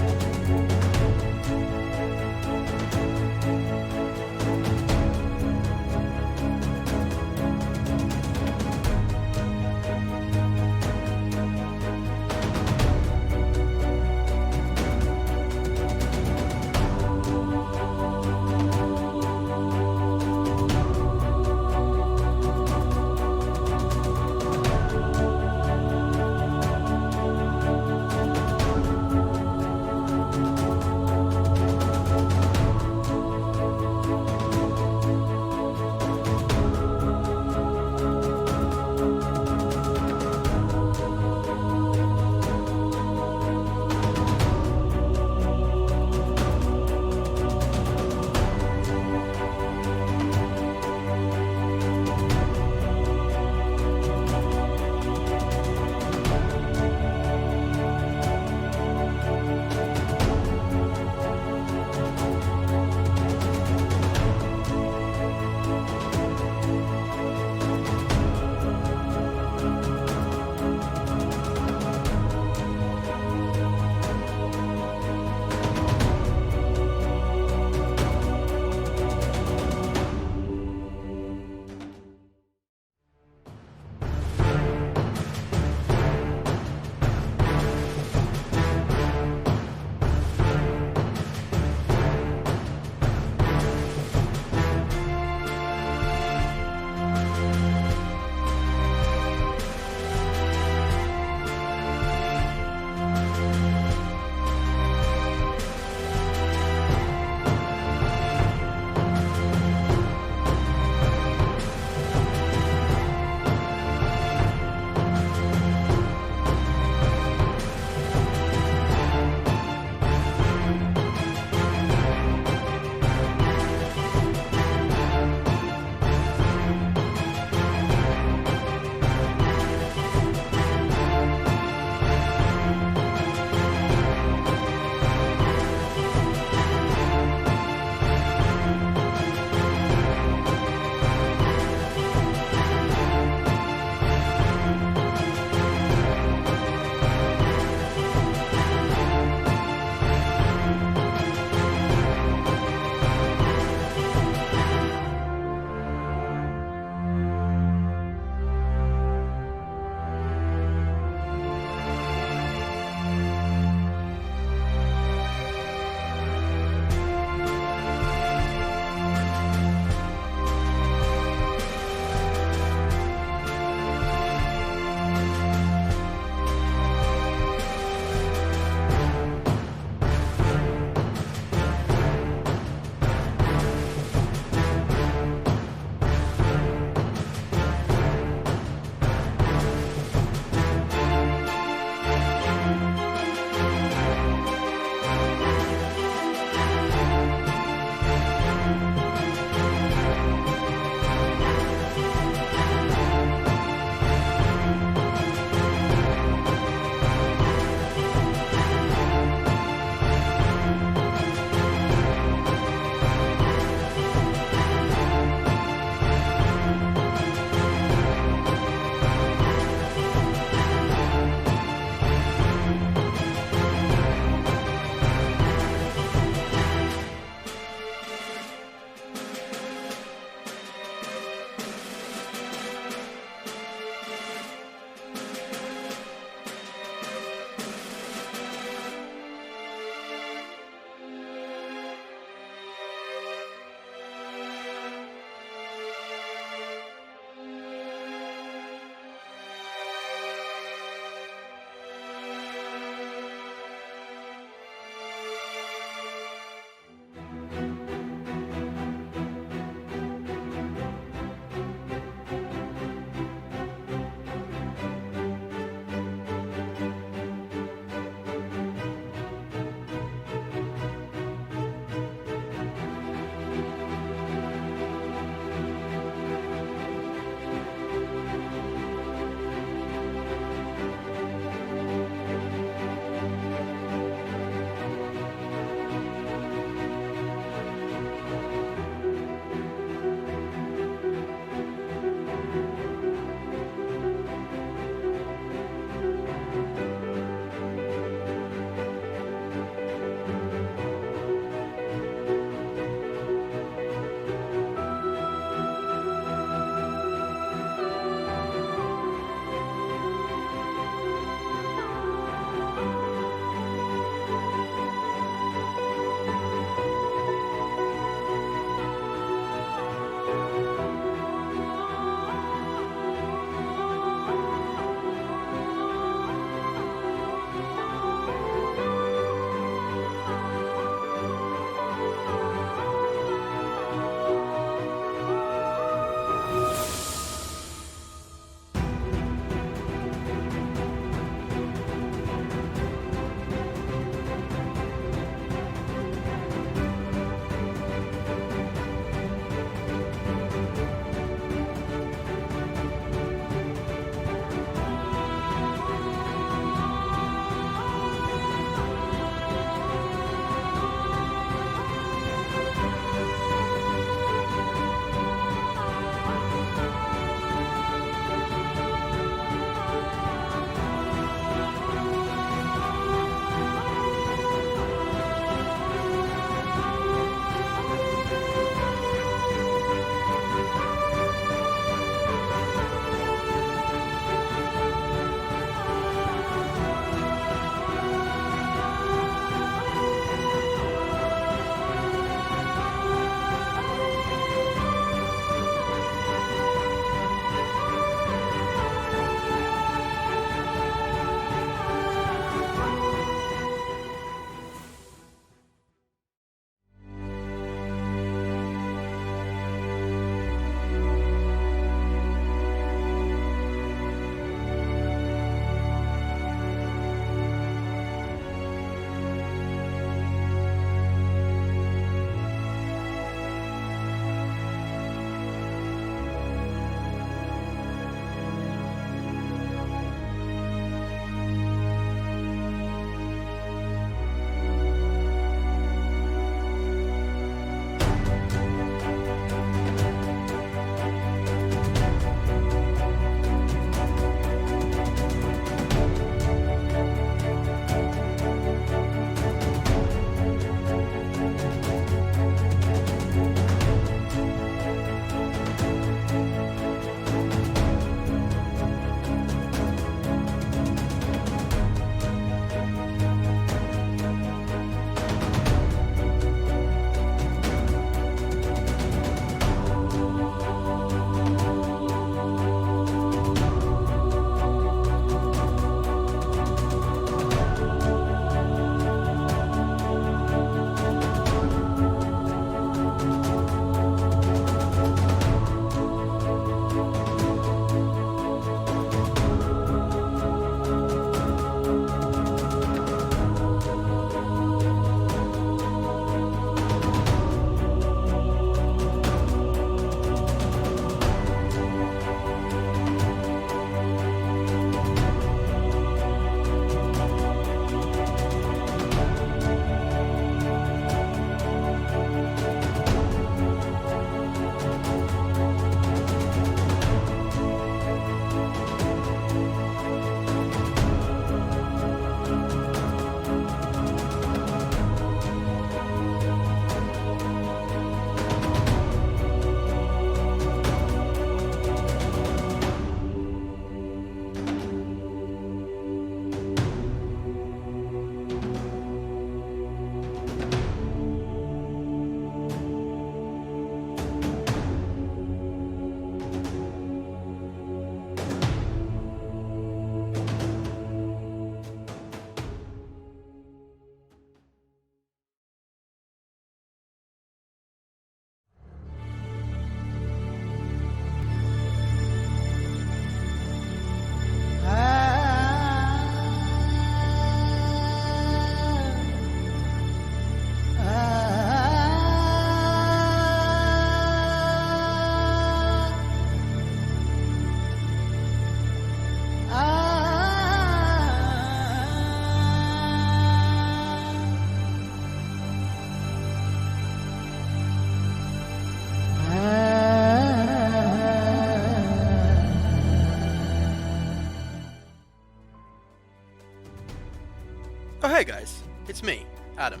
Hey guys, it's me, Adam,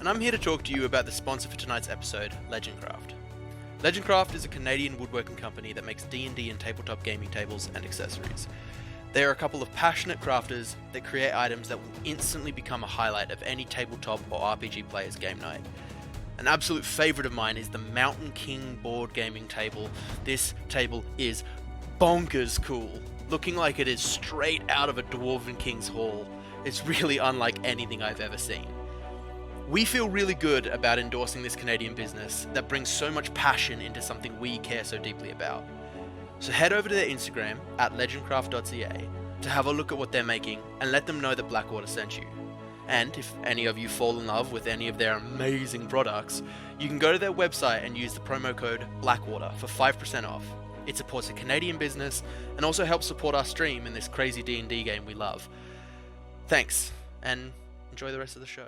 and I'm here to talk to you about the sponsor for tonight's episode, Legendcraft. Legendcraft is a Canadian woodworking company that makes D&D and tabletop gaming tables and accessories. They are a couple of passionate crafters that create items that will instantly become a highlight of any tabletop or RPG player's game night. An absolute favourite of mine is the Mountain King board gaming table. This table is bonkers cool, looking like it is straight out of a Dwarven King's Hall. It's really unlike anything I've ever seen. We feel really good about endorsing this Canadian business that brings so much passion into something we care so deeply about. So head over to their Instagram at legendcraft.ca to have a look at what they're making and let them know that Blackwater sent you. And if any of you fall in love with any of their amazing products, you can go to their website and use the promo code Blackwater for 5% off. It supports a Canadian business and also helps support our stream in this crazy D&D game we love. Thanks, and enjoy the rest of the show.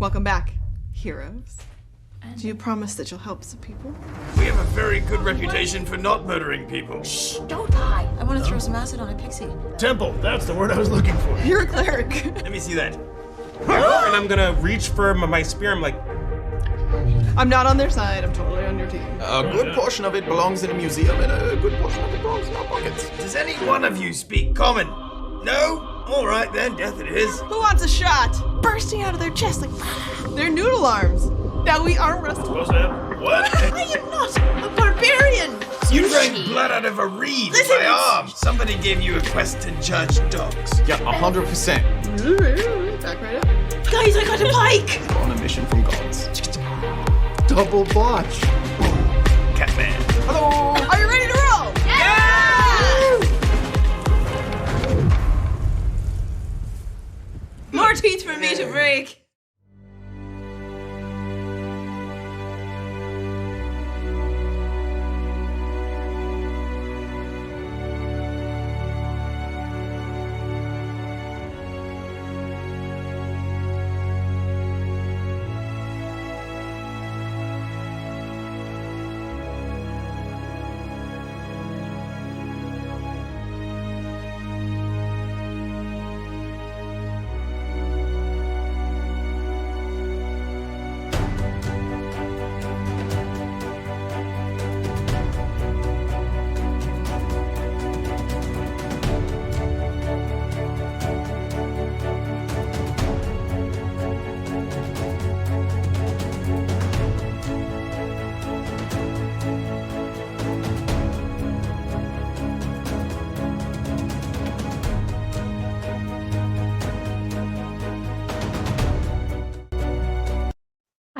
Welcome back, heroes. Do you promise that you'll help some people? We have a very good reputation for not murdering people. Shh, don't lie. I want to throw some acid on a pixie. Temple, that's the word I was looking for. You're a cleric. Let me see that. And I'm gonna reach for my spear. I'm like, I'm not on their side. I'm totally on your team. A good portion of it belongs in a museum, and a good portion of it belongs in our pockets. does any one of you speak common? No? All right then, death it is. Who wants a shot? Bursting out of their chest like they're noodle arms. Now we arm wrestle. Supposed to have what? I am not a barbarian. You drank blood out of a reed with my arm. Somebody gave you a quest to judge dogs. Yeah, 100%. Back right up. Guys, I got a pike. On a mission from gods. Double botch. Catman. Hello. Are you ready to roll? More teeth for me to break.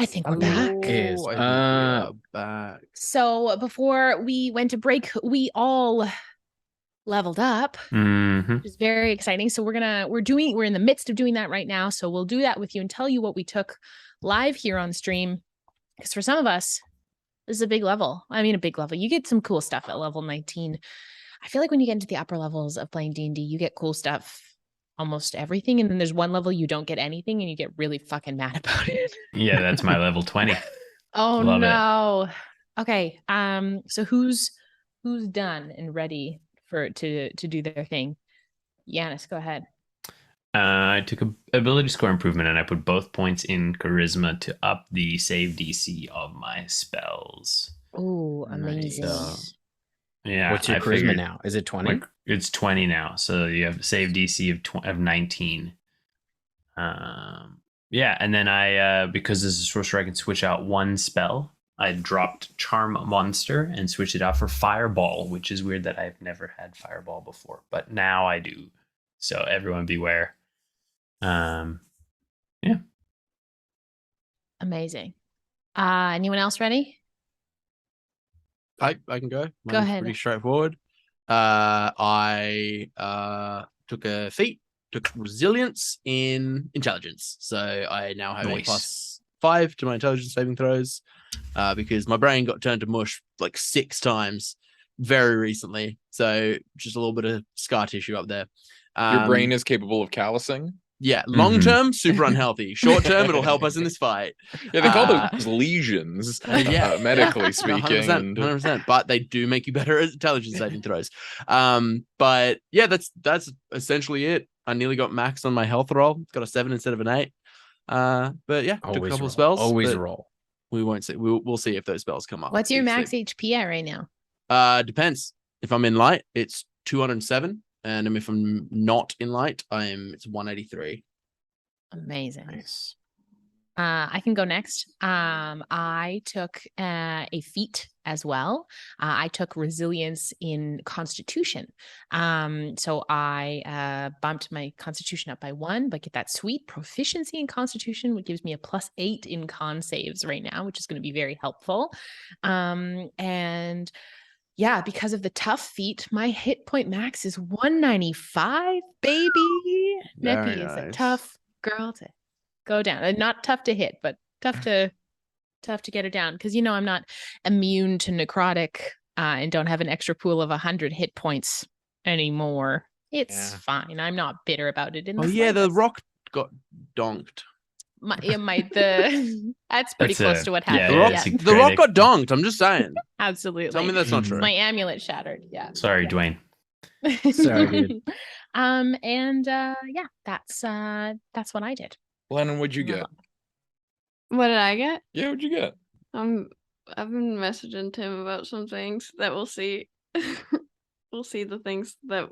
I think we're back. Is I think we are back. So before we went to break, we all leveled up, Mm-hmm. which is very exciting. So we're in the midst of doing that right now. So we'll do that with you and tell you what we took live here on stream. Because for some of us, this is a big level. I mean, a big level. You get some cool stuff at level 19. I feel like when you get into the upper levels of playing D&D, you get cool stuff almost everything, and then there's one level you don't get anything and you get really fucking mad about it. Yeah, that's my level 20. Oh Love no. Okay. So who's done and ready to do their thing? Yanis, go ahead. I took a ability score improvement and I put both points in charisma to up the save DC of my spells. Oh, amazing. Nice. Yeah. What's your I charisma figured- now? Is it 20? Like, it's 20 now, so you have save DC of 19. Yeah, and then I because this is a sorcerer, I can switch out one spell. I dropped Charm Monster and switched it out for Fireball, which is weird that I've never had Fireball before, but now I do. So everyone beware. Yeah. Amazing. Anyone else ready? I can go. Go ahead. Pretty straightforward. I took a feat, took resilience in intelligence. So I now have a +5 to my intelligence saving throws because my brain got turned to mush like 6 times very recently. So just a little bit of scar tissue up there. Your brain is capable of callousing? Yeah, long term, super unhealthy. Short term, it'll help us in this fight. Yeah, they call those lesions, medically speaking. 100%, 100%. But they do make you better at intelligence saving throws. But yeah, that's essentially it. I nearly got maxed on my health roll. Got a 7 instead of an 8. But yeah, took a couple of spells. Always roll. We won't see. We'll see if those spells come up. What's your max HP at right now? Depends. If I'm in light, it's 207. And if I'm not in light, it's 183. Amazing. Nice. I can go next. I took a feat as well. I took resilience in Constitution. So I bumped my Constitution up by 1, but get that sweet proficiency in Constitution, which gives me a +8 in con saves right now, which is going to be very helpful. And yeah, because of the tough feat, my hit point max is 195, baby. Neppy is a tough girl to go down. And not tough to hit, but tough to get her down. Because I'm not immune to necrotic and don't have an extra pool of 100 hit points anymore. It's fine. I'm not bitter about it. The rock got donked. That's pretty close to what happened. The rock got donked. I'm just saying. Absolutely. Tell me that's not true. My amulet shattered. Yeah. Sorry, Dwayne. Sorry, dude. That's what I did. Lennon, what'd you get? What did I get? Yeah, what'd you get? I've been messaging Tim about some things that we'll see. We'll see the things that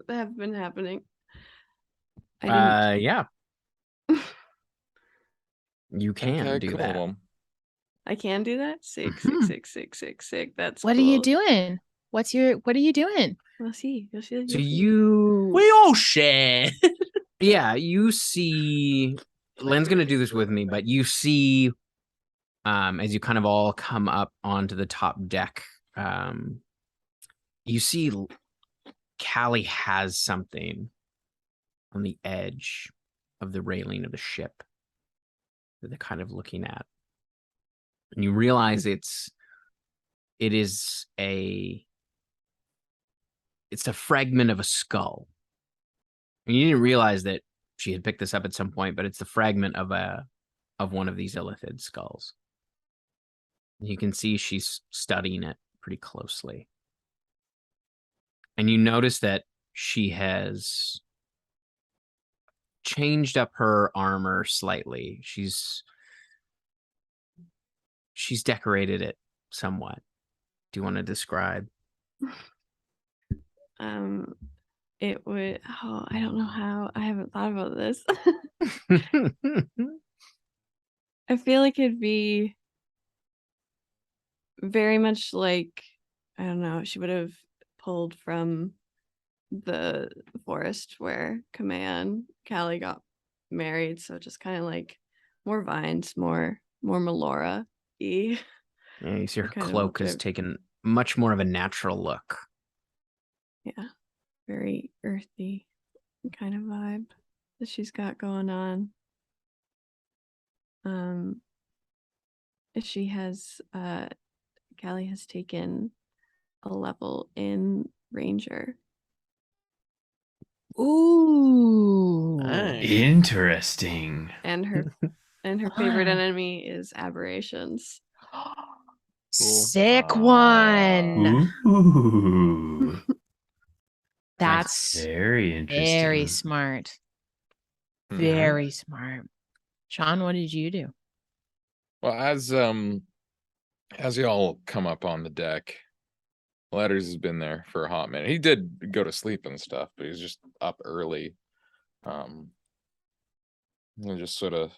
have been happening. Yeah. You can do that. I can do that? Sick. That's what cool. are you doing? What are you doing? You'll see. So we all share. Yeah, you see. Len's gonna do this with me, but you see, as you kind of all come up onto the top deck, you see Callie has something on the edge of the railing of the ship that they're kind of looking at. And you realize it's a fragment of a skull. And you didn't realize that she had picked this up at some point, but it's the fragment of one of these illithid skulls. You can see she's studying it pretty closely. And you notice that she has changed up her armor slightly. She's decorated it somewhat. Do you want to describe? It would. Oh, I don't know how. I haven't thought about this. I feel like it'd be very much like, I don't know, she would have pulled from the forest where Kamea and Callie got married, so just kind of like more vines, more Melora-y. Yeah, you see her cloak has taken much more of a natural look. Yeah, very earthy kind of vibe that she's got going on. She has Callie has taken a level in Ranger. Ooh, nice. Interesting. And her favorite enemy is aberrations. Sick one. Ooh. That's very interesting. Very smart. Very smart. Sean, what did you do? Well, as y'all come up on the deck, Letters has been there for a hot minute. He did go to sleep and stuff, but he's just up early. And just sort of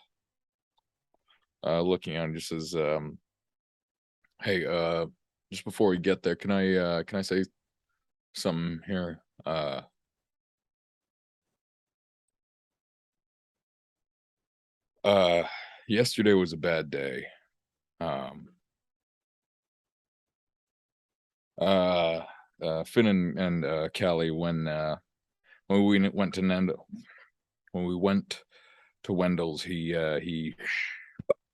looking at him, just says, hey, just before we get there, can I say something here? Yesterday was a bad day. Finn and Callie, when we went to Wendell's, he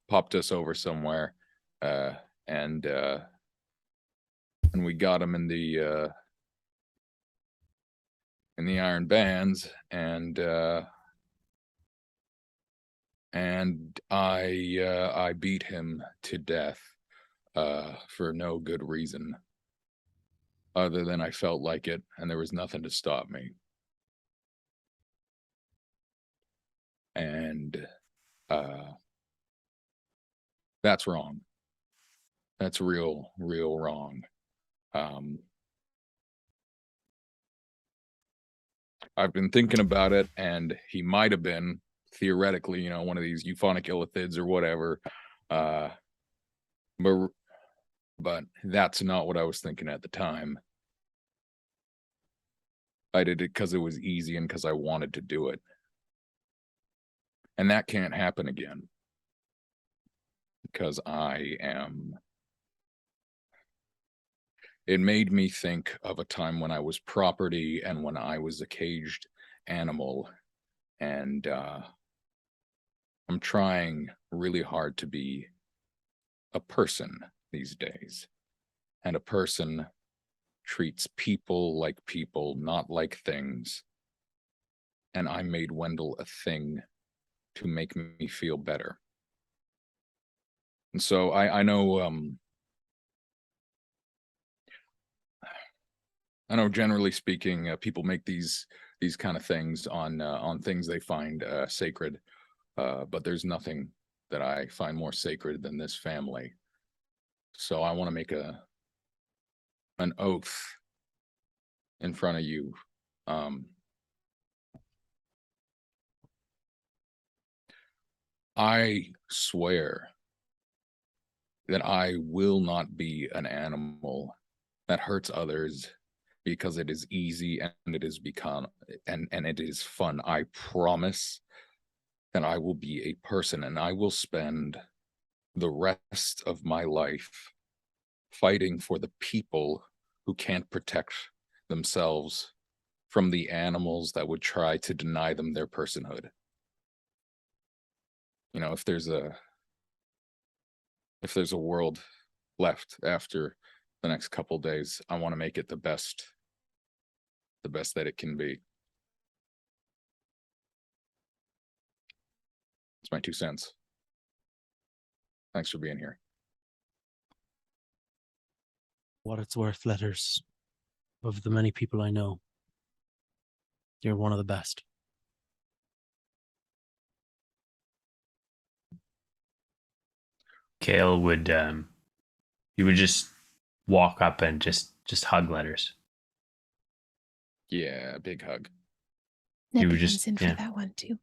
popped us over somewhere, and we got him in the iron bands, and And I beat him to death for no good reason other than I felt like it and there was nothing to stop me. And that's wrong. That's real wrong. I've been thinking about it, and he might have been theoretically, you know, one of these euphonic illithids or whatever. But that's not what I was thinking at the time. I did it because it was easy and because I wanted to do it. And that can't happen again. Because it made me think of a time when I was property and when I was a caged animal. And I'm trying really hard to be a person these days. And a person treats people, not like things. And I made Wendell a thing to make me feel better. And so I know generally speaking, people make these kind of things on things they find sacred, but there's nothing that I find more sacred than this family. So I want to make an oath in front of you. I swear that I will not be an animal that hurts others because it is easy and it is and it is fun. I promise that I will be a person, and I will spend the rest of my life fighting for the people who can't protect themselves from the animals that would try to deny them their personhood. You know, if there's a world left after the next couple days, I want to make it the best that it can be. It's my 2 cents. Thanks for being here. What it's worth, Letters. Of the many people I know, you're one of the best. Kale would he would just walk up and just hug Letters. Yeah, big hug. Neppy would comes just- in yeah. for that one too.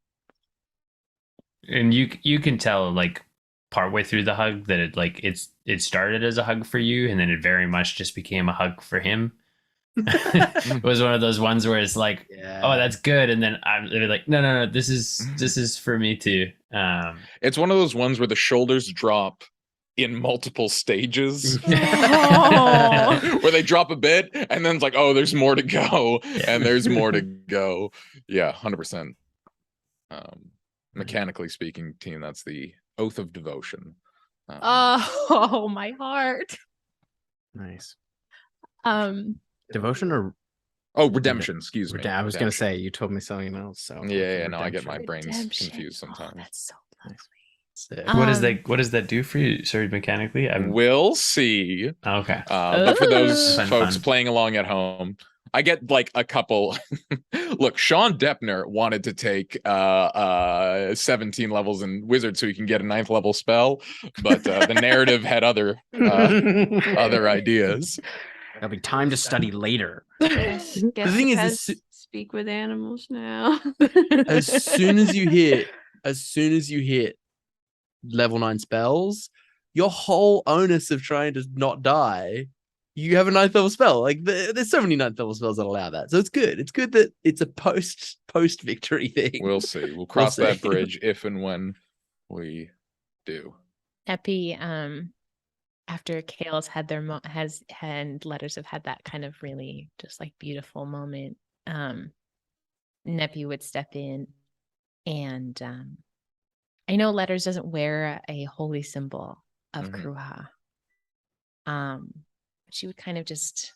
And you can tell, like, partway through the hug that it started as a hug for you, and then it very much just became a hug for him. It was one of those ones where it's like, oh, that's good, and then I'm like, no, this is for me too. It's one of those ones where the shoulders drop in multiple stages. Oh. Where they drop a bit and then it's like, oh, there's more to go. And there's more to go. Yeah, 100%. Mechanically speaking, team, that's the oath of devotion. Oh, my heart. Nice. Devotion or redemption, excuse me. I was gonna say, you told me something else. So yeah, no, I get my brains Redemption. confused sometimes. Oh, that's so lovely. Sick. What does that do for you? Sorry, mechanically? We'll see. Okay. But for those Fun, folks fun. playing along at home, I get like a couple. Look, Sean Deppner wanted to take 17 levels in Wizard so he can get a 9th level spell, but the narrative had other ideas. There'll be time to study later. Guess The thing is, pets speak with animals now. as soon as you hit level 9 spells, your whole onus of trying to not die, you have a 9th level spell. Like there's so many 9th level spells that allow that, so it's good. It's good that it's a post victory thing. We'll see. We'll cross that bridge if and when we do. Epi, after Kale's had their and Letters have had that kind of really just like beautiful moment, Neppy would step in, and I know Letters doesn't wear a holy symbol of Kruha. She would kind of just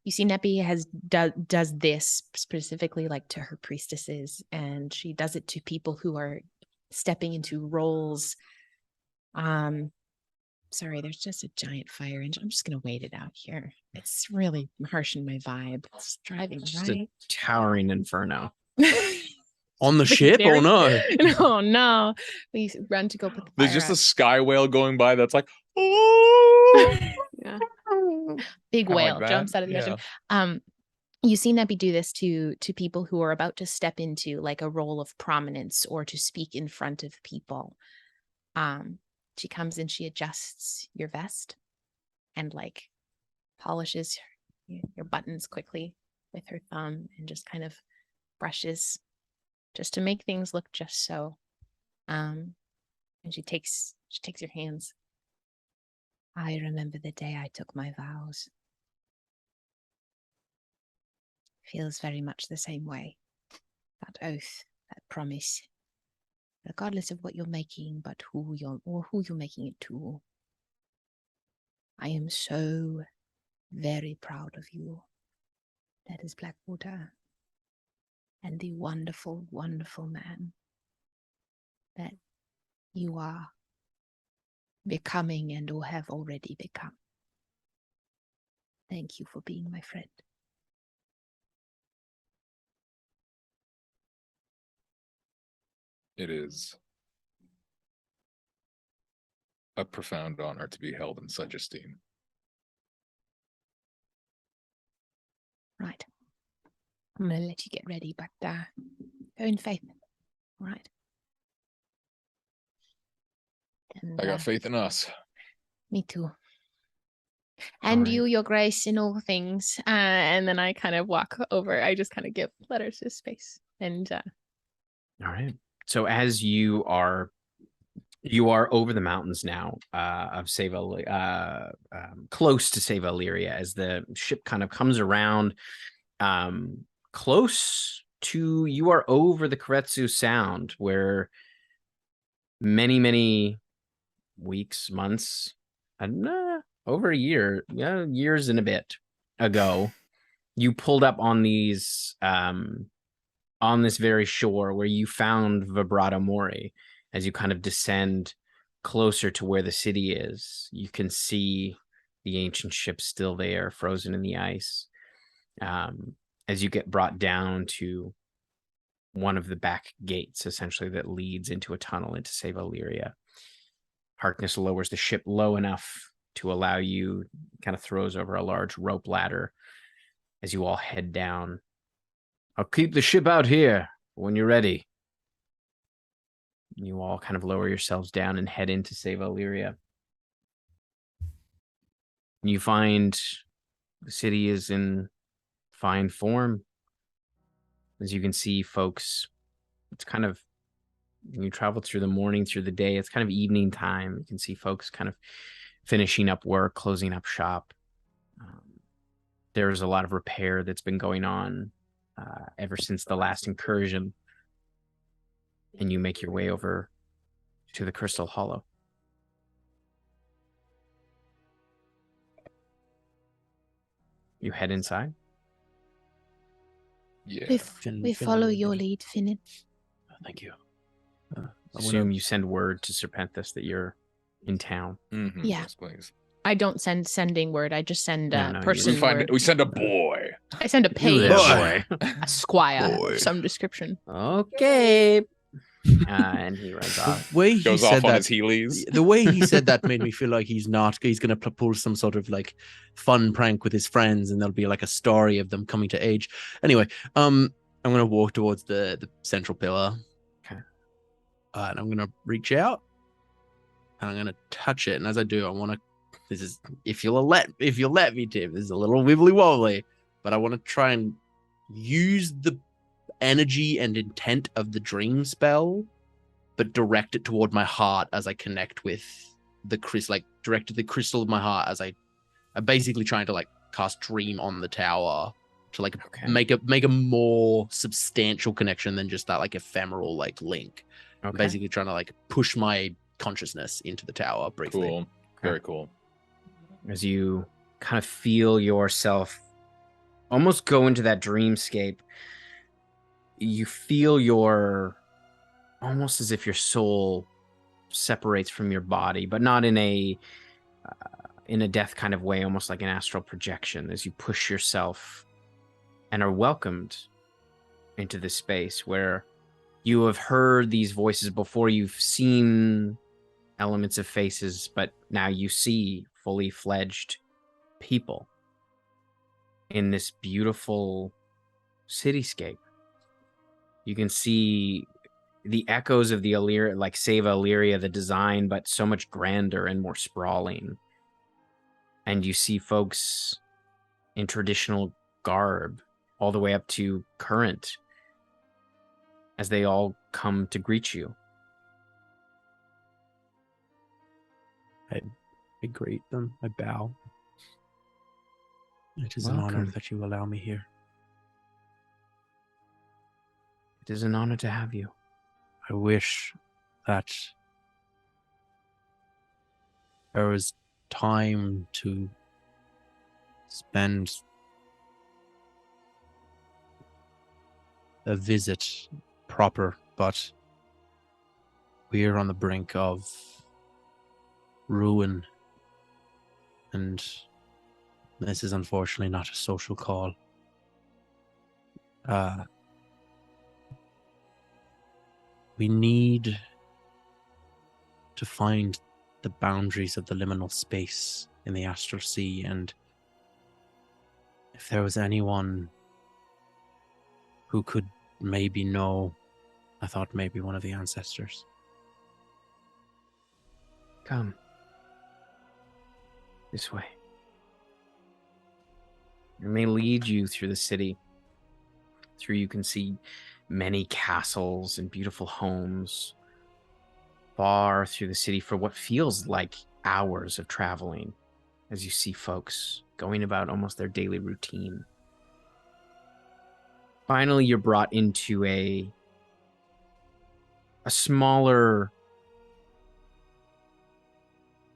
You see, Neppy does this specifically like to her priestesses, and she does it to people who are stepping into roles. Sorry, there's just a giant fire engine. I'm just gonna wait it out here. It's really harshing my vibe. It's driving Just right. a towering inferno. On the ship? Very- Oh no. No, no. We run to go put the fire There's just a out. sky whale going by that's like, oh. Yeah. Big Kinda like whale that. jumps out of the ocean. You see Neppy do this to people who are about to step into like a role of prominence or to speak in front of people. She comes and she adjusts your vest and like polishes your buttons quickly with her thumb and just kind of brushes just to make things look just so. And she takes your hands. I remember the day I took my vows. Feels very much the same way. That oath, that promise. Regardless of what you're making, but who you're making it to. I am so very proud of you. That is Blackwater. And the wonderful, wonderful man that you are becoming and or have already become. Thank you for being my friend. It is a profound honor to be held in such esteem. Right. I'm going to let you get ready, but go in faith. All right. And, I got faith in us. Me too. And right. you, your grace in all things. And then I kind of walk over. I just kind of give letters his space. And All right. So as you are over the mountains now of close to Save Illyria, as the ship kind of comes around close to, you are over the Kretsu Sound, where many weeks, months, over a year, years and a bit ago, you pulled up on these on this very shore where you found Vibrato Mori. As you kind of descend closer to where the city is, you can see the ancient ship still there, frozen in the ice. As you get brought down to one of the back gates, essentially, that leads into a tunnel into Save Illyria, Harkness lowers the ship low enough to allow you, kind of throws over a large rope ladder as you all head down. I'll keep the ship out here when you're ready. You all kind of lower yourselves down and head into Save Illyria. You find the city is in fine form. As you can see, folks, it's kind of, when you travel through the morning, through the day, it's kind of evening time. You can see folks kind of finishing up work, closing up shop. There's a lot of repair that's been going on ever since the last incursion. And you make your way over to the Crystal Hollow. You head inside. Yeah. We follow your lead, Finnan. Thank you. Assume you send word to Serpenthus that you're in town. Mm-hmm. Yeah. Yes, please. I don't send sending word. I just send No, person word. We send a boy. I send a page, there, boy. a squire, Boy. of some description. Okay. And he runs off. The way he Goes said off on that, his Heelys. the way he said that made me feel like he's gonna pull some sort of like fun prank with his friends, and there'll be like a story of them coming to age. Anyway, I'm gonna walk towards the central pillar. Okay. And I'm gonna reach out, and I'm gonna touch it. And as I do, I want to. This is if you'll let me, Tim. This is a little wibbly wobbly, but I want to try and use the energy and intent of the dream spell, but direct it toward my heart as I connect with the crystal, like directed the crystal of my heart as I'm basically trying to like cast dream on the tower to like make a more substantial connection than just that like ephemeral like link. I'm basically trying to like push my consciousness into the tower briefly. Cool. Very cool. As you kind of feel yourself almost go into that dreamscape. You feel almost as if your soul separates from your body, but not in a death kind of way, almost like an astral projection, as you push yourself and are welcomed into this space where you have heard these voices before, you've seen elements of faces, but now you see fully fledged people in this beautiful cityscape. You can see the echoes of the Illyria, like Save Illyria, the design, but so much grander and more sprawling. And you see folks in traditional garb all the way up to current as they all come to greet you. I greet them. I bow. It is an Welcome. honor that you allow me here. It is an honor to have you. I wish that there was time to spend a visit proper, but we're on the brink of ruin, and this is unfortunately not a social call. We need to find the boundaries of the liminal space in the Astral Sea, and if there was anyone who could maybe know, I thought maybe one of the ancestors. Come. This way. It may lead you through the city. Through you can see many castles and beautiful homes. Far through the city for what feels like hours of traveling as you see folks going about almost their daily routine. Finally, you're brought into a smaller,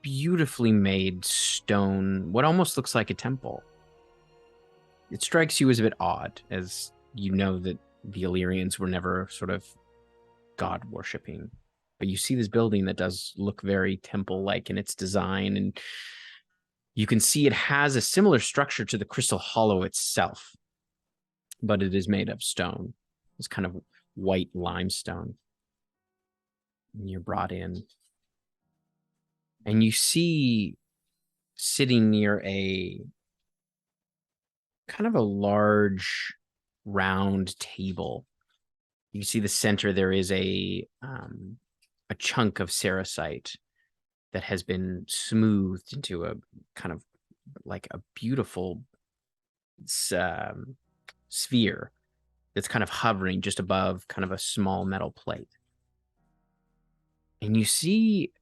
beautifully made stone, what almost looks like a temple. It strikes you as a bit odd, as you know that the Illyrians were never sort of god-worshipping. But you see this building that does look very temple-like in its design, and you can see it has a similar structure to the Crystal Hollow itself, but it is made of stone. It's kind of white limestone. And you're brought in. And you see sitting near a kind of a large round table. You see the center, there is a chunk of sericite that has been smoothed into a kind of like a beautiful sphere that's kind of hovering just above kind of a small metal plate. And you see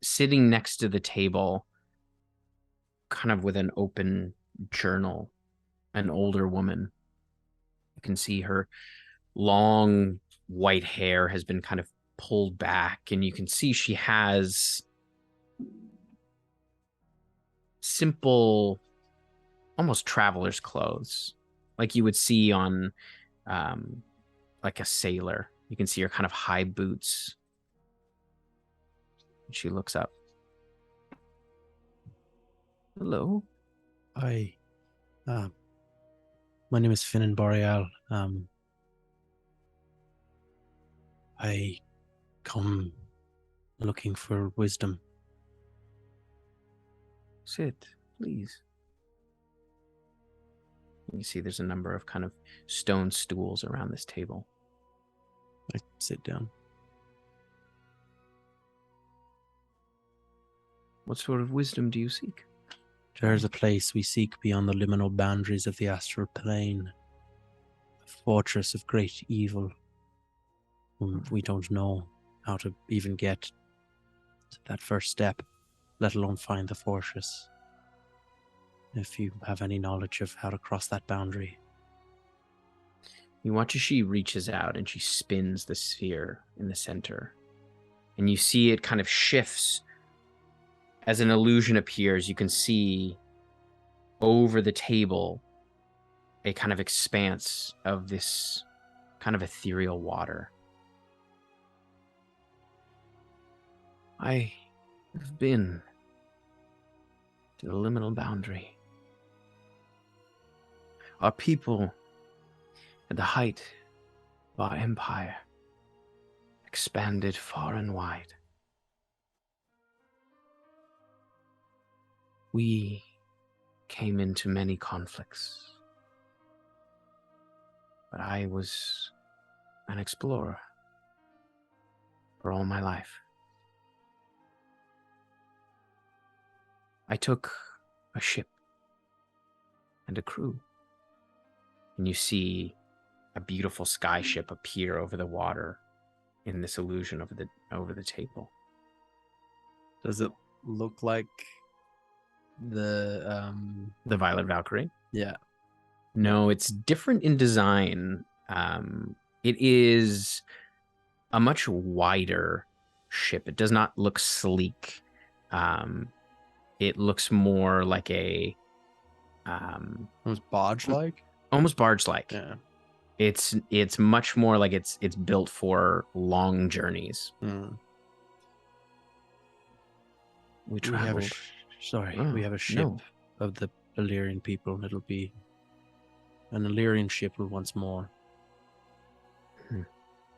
sitting next to the table, kind of with an open journal, an older woman. You can see her long white hair has been kind of pulled back, and you can see she has simple, almost traveler's clothes, like you would see on like a sailor. You can see her kind of high boots. She looks up. Hello. Hi. My name is Finan Boreal. I come looking for wisdom. Sit, please. You see there's a number of kind of stone stools around this table. I sit down. What sort of wisdom do you seek? There's a place we seek beyond the liminal boundaries of the astral plane. A fortress of great evil. We don't know how to even get to that first step, let alone find the fortress. If you have any knowledge of how to cross that boundary. You watch as she reaches out and she spins the sphere in the center. And you see it kind of shifts. As an illusion appears, you can see over the table a kind of expanse of this kind of ethereal water. I have been to the liminal boundary. Our people, at the height of our empire, expanded far and wide. We came into many conflicts, but I was an explorer for all my life. I took a ship and a crew, and you see a beautiful sky ship appear over the water in this illusion over the table. Does it look like the Violet Valkyrie? Yeah. No, it's different in design. It is a much wider ship. It does not look sleek. It looks more like a almost barge-like. Almost barge-like. Yeah. It's much more like it's built for long journeys. Mm. We traveled. We have a ship of the Illyrian people, and it'll be an Illyrian ship will once more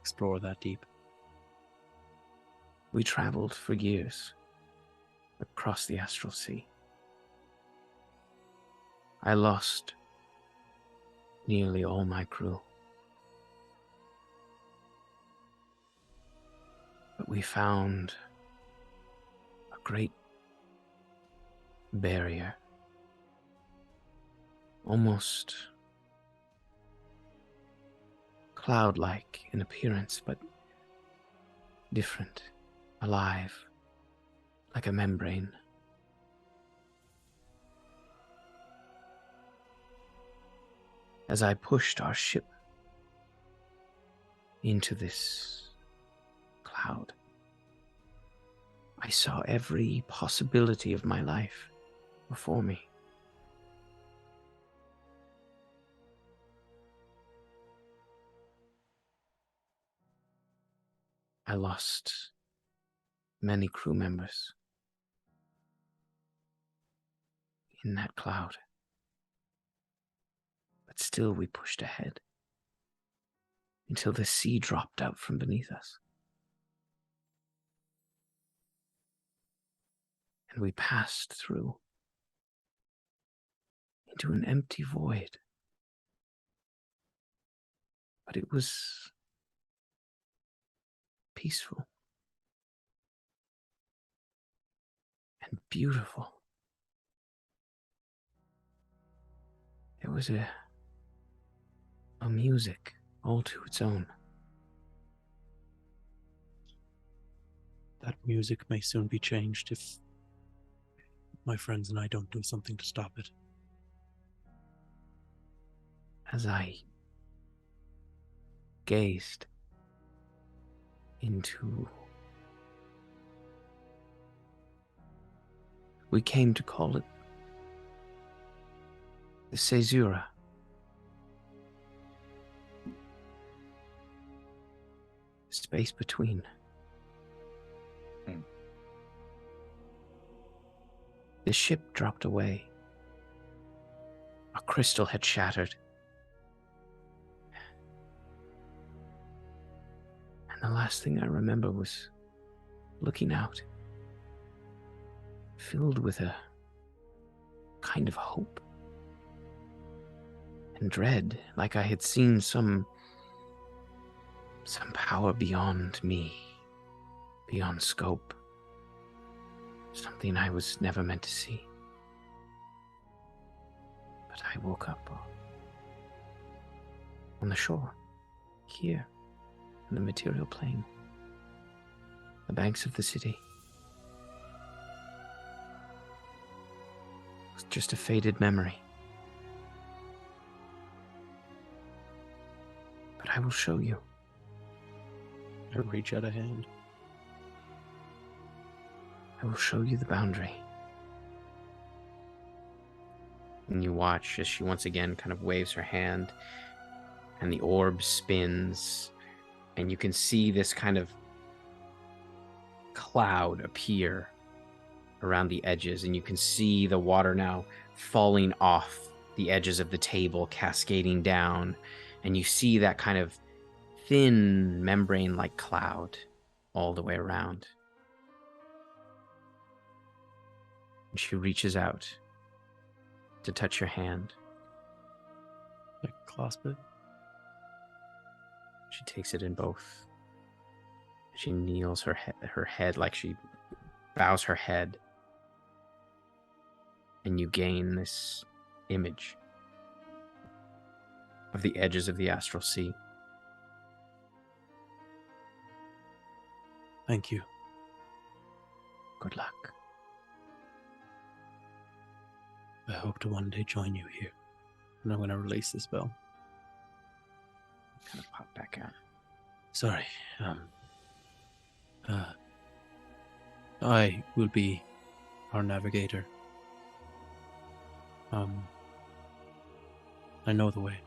explore that deep. We traveled for years across the Astral Sea. I lost nearly all my crew. But we found a great barrier, almost cloud-like in appearance, but different, alive, like a membrane. As I pushed our ship into this cloud, I saw every possibility of my life before me. I lost many crew members in that cloud. But still we pushed ahead until the sea dropped out from beneath us. And we passed through into an empty void. But it was peaceful and beautiful. There was a music all to its own. That music may soon be changed if my friends and I don't do something to stop it. As I gazed into, we came to call it the Caesura. Space between. The ship dropped away. Our crystal had shattered. And the last thing I remember was looking out, filled with a kind of hope and dread, like I had seen some power beyond me, beyond scope, something I was never meant to see. But I woke up on the shore, here, in the material plane, the banks of the city. It was just a faded memory. But I will show you. I reach out a hand. I will show you the boundary. And you watch as she once again kind of waves her hand, and the orb spins, and you can see this kind of cloud appear around the edges, and you can see the water now falling off the edges of the table, cascading down, and you see that kind of thin membrane-like cloud all the way around. And she reaches out to touch your hand. Like clasp it. She takes it in both. She kneels her head like she bows her head. And you gain this image of the edges of the Astral Sea. Thank you. Good luck. I hope to one day join you here. And I'm going to release the spell. Kind of pop back out. Sorry. I will be our navigator. I know the way.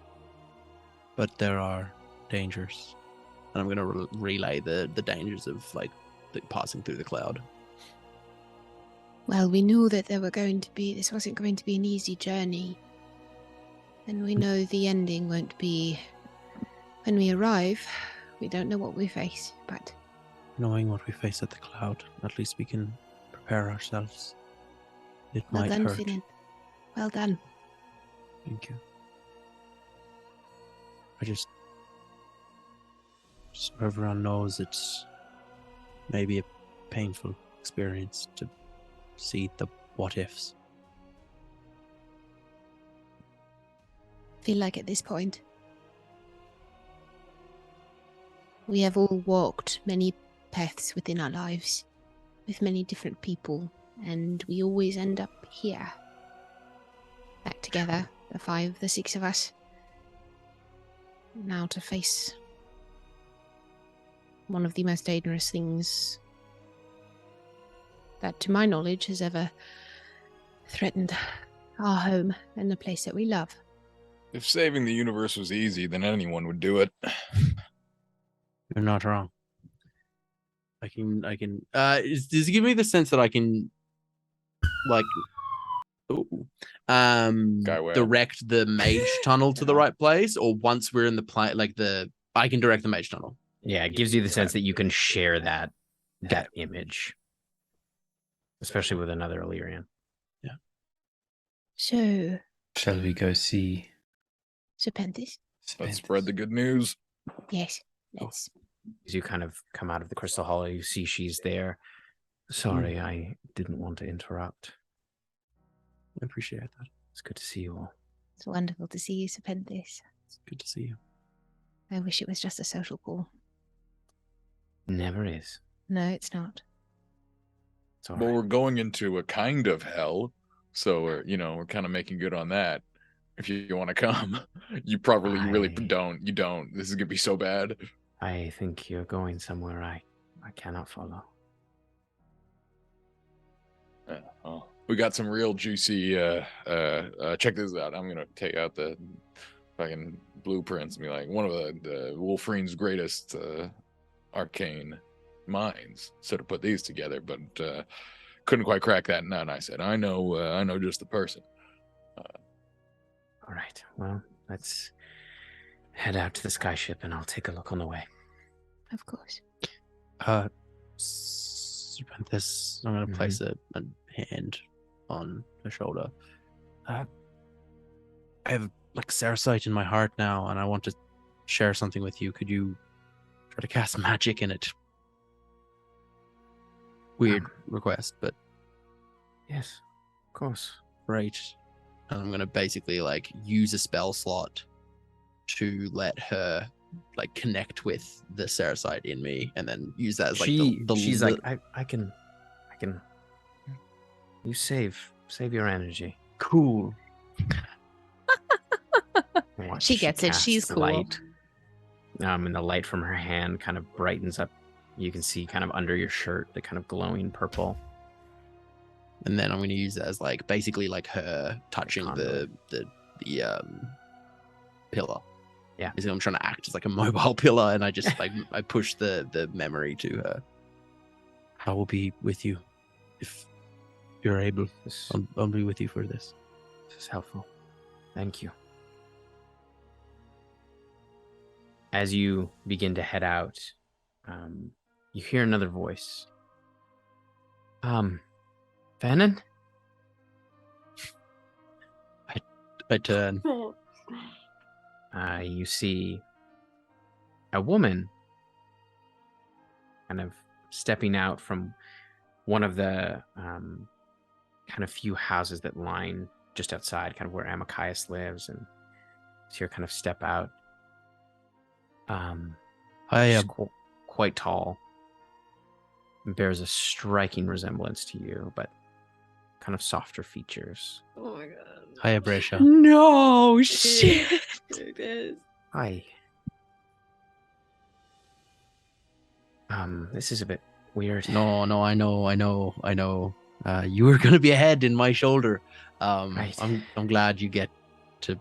But there are dangers. And I'm going to relay the dangers of, like, passing through the cloud. Well, we knew that this wasn't going to be an easy journey. And we know the ending won't be when we arrive. We don't know what we face, but Knowing what we face at the cloud, at least we can prepare ourselves. It well might done, hurt. Finn. Well done. Thank you. I just so everyone knows it's maybe a painful experience to see the what ifs. Feel like at this point, we have all walked many paths within our lives with many different people, and we always end up here, back together, the 6 of us, now to face one of the most dangerous things that, to my knowledge, has ever threatened our home and the place that we love. If saving the universe was easy, then anyone would do it. You're not wrong. Does it give me the sense that I can, like, direct the mage tunnel to the right place, or once we're in the I can direct the mage tunnel? Yeah, it gives you the sense that you can share that image, especially with another Illyrian. Yeah. So, Shall we go see? Serpentis? Let's spread the good news. Yes, let's. As you kind of come out of the crystal hall, you see she's there. Sorry, I didn't want to interrupt. I appreciate that. It's good to see you all. It's wonderful to see you, Serpentis. It's good to see you. I wish it was just a social call. Never is. No, it's not. It's all Well, right. we're going into a kind of hell, so we're kind of making good on that. If you want to come, you really don't. You don't. This is gonna be so bad. I think you're going somewhere I cannot follow. Oh, we got some real juicy. Check this out. I'm gonna take out the fucking blueprints and be like, one of the Wolfrine's greatest arcane minds. Sort of put these together, but couldn't quite crack that nut. I said, I know just the person. All right. Well, let's head out to the skyship, and I'll take a look on the way. Of course. Serpentis, I'm going to place a hand on her shoulder. I have like Sarasite in my heart now, and I want to share something with you. Could you try to cast magic in it? Weird request, but yes, of course. Right. And I'm going to basically like use a spell slot to let her like connect with the Sarasite in me, and then use that as like she's like, I can you save your energy. Cool. She gets it. casts She's cool. light. And the light from her hand kind of brightens up. You can see kind of under your shirt the kind of glowing purple. And then I'm going to use it as like basically like her touching the pillar. Yeah. Basically, I'm trying to act as like a mobile pillar, and I just like I push the memory to her. I will be with you if you're able. I'll be with you for this. This is helpful. Thank you. As you begin to head out, you hear another voice. Fannin? I turn. You see a woman kind of stepping out from one of the kind of few houses that line just outside, kind of where Amachias lives, and see her kind of step out. She's quite tall, and bears a striking resemblance to you, but kind of softer features. Oh my god. Hiya, Brescia. No shit. It is. Hi. This is a bit weird. No, I know. You were gonna be a head in my shoulder. Right. I'm glad you get to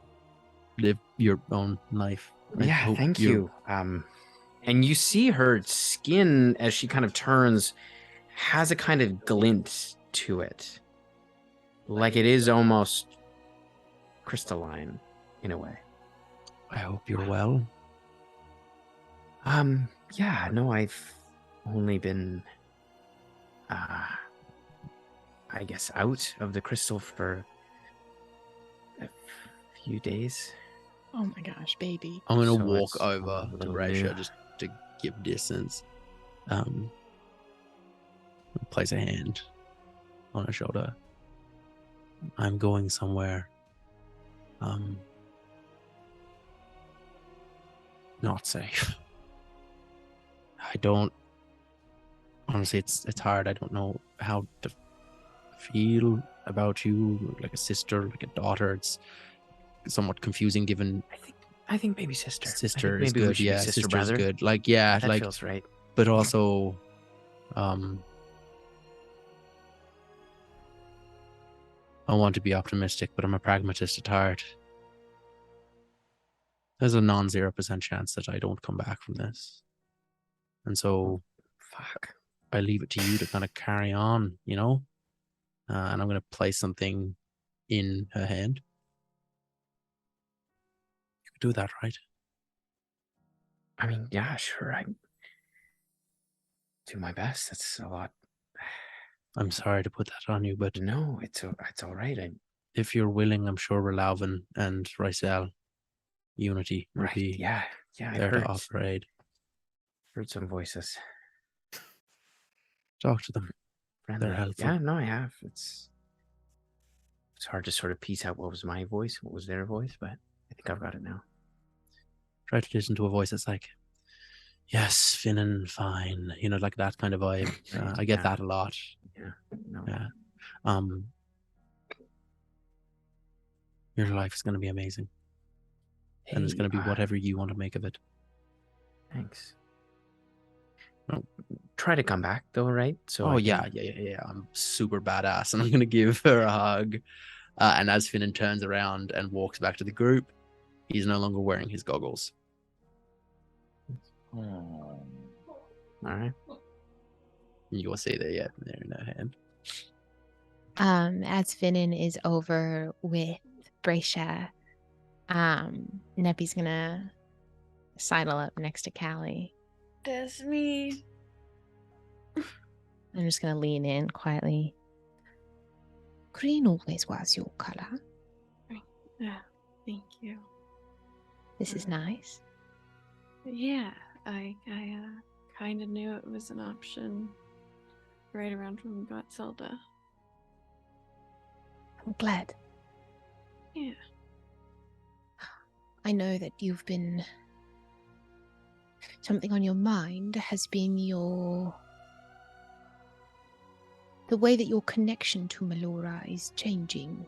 live your own life. Yeah, thank you. And you see her skin as she kind of turns has a kind of glint to it. Like it is almost crystalline in a way. I hope you're well. Yeah, no, I've only been I guess out of the crystal for a few days. Oh my gosh, baby. I'm gonna So walk it's over a to little Brescia new. just to give distance. Place a hand on her shoulder. I'm going somewhere. Not safe. I don't. Honestly, it's hard. I don't know how to feel about you, like a sister, like a daughter. It's somewhat confusing given. I think baby sister. Sister I think is maybe we good. should be Yeah, sister sister is brother. good. Like, yeah, That like, feels right. but also, I want to be optimistic, but I'm a pragmatist at heart. There's a non-0% chance that I don't come back from this. And so, Fuck. I leave it to you to kind of carry on, you know? And I'm going to place something in her hand. You could do that, right? I mean, yeah, sure. I do my best. That's a lot. I'm sorry to put that on you, but No, it's all right. if you're willing, I'm sure Relavin and Rysel Unity will Right. be Yeah. I there heard to offer aid. some voices. Talk to them. Friendly. They're helpful. Yeah, no, I have. It's hard to sort of piece out what was my voice, what was their voice, but I think I've got it now. Try to listen to a voice that's like, yes, Finnan, fine. You know, like that kind of vibe. I get that a lot. Yeah. No. Yeah. Your life is going to be amazing. And it's going to be whatever you want to make of it. Thanks. Well, try to come back though, right? So Oh, yeah. I'm super badass, and I'm going to give her a hug. And as Finnan turns around and walks back to the group, he's no longer wearing his goggles. All right. You will see they're in her hand. As Finnan is over with Brescia, Neppy's gonna sidle up next to Callie. That's me. I'm just gonna lean in quietly. Green always was your color. Yeah, thank you. This is nice. Yeah, I kind of knew it was an option right around when we got Zelda. I'm glad. Yeah. I know that you've been... Something on your mind has been the way that your connection to Melora is changing.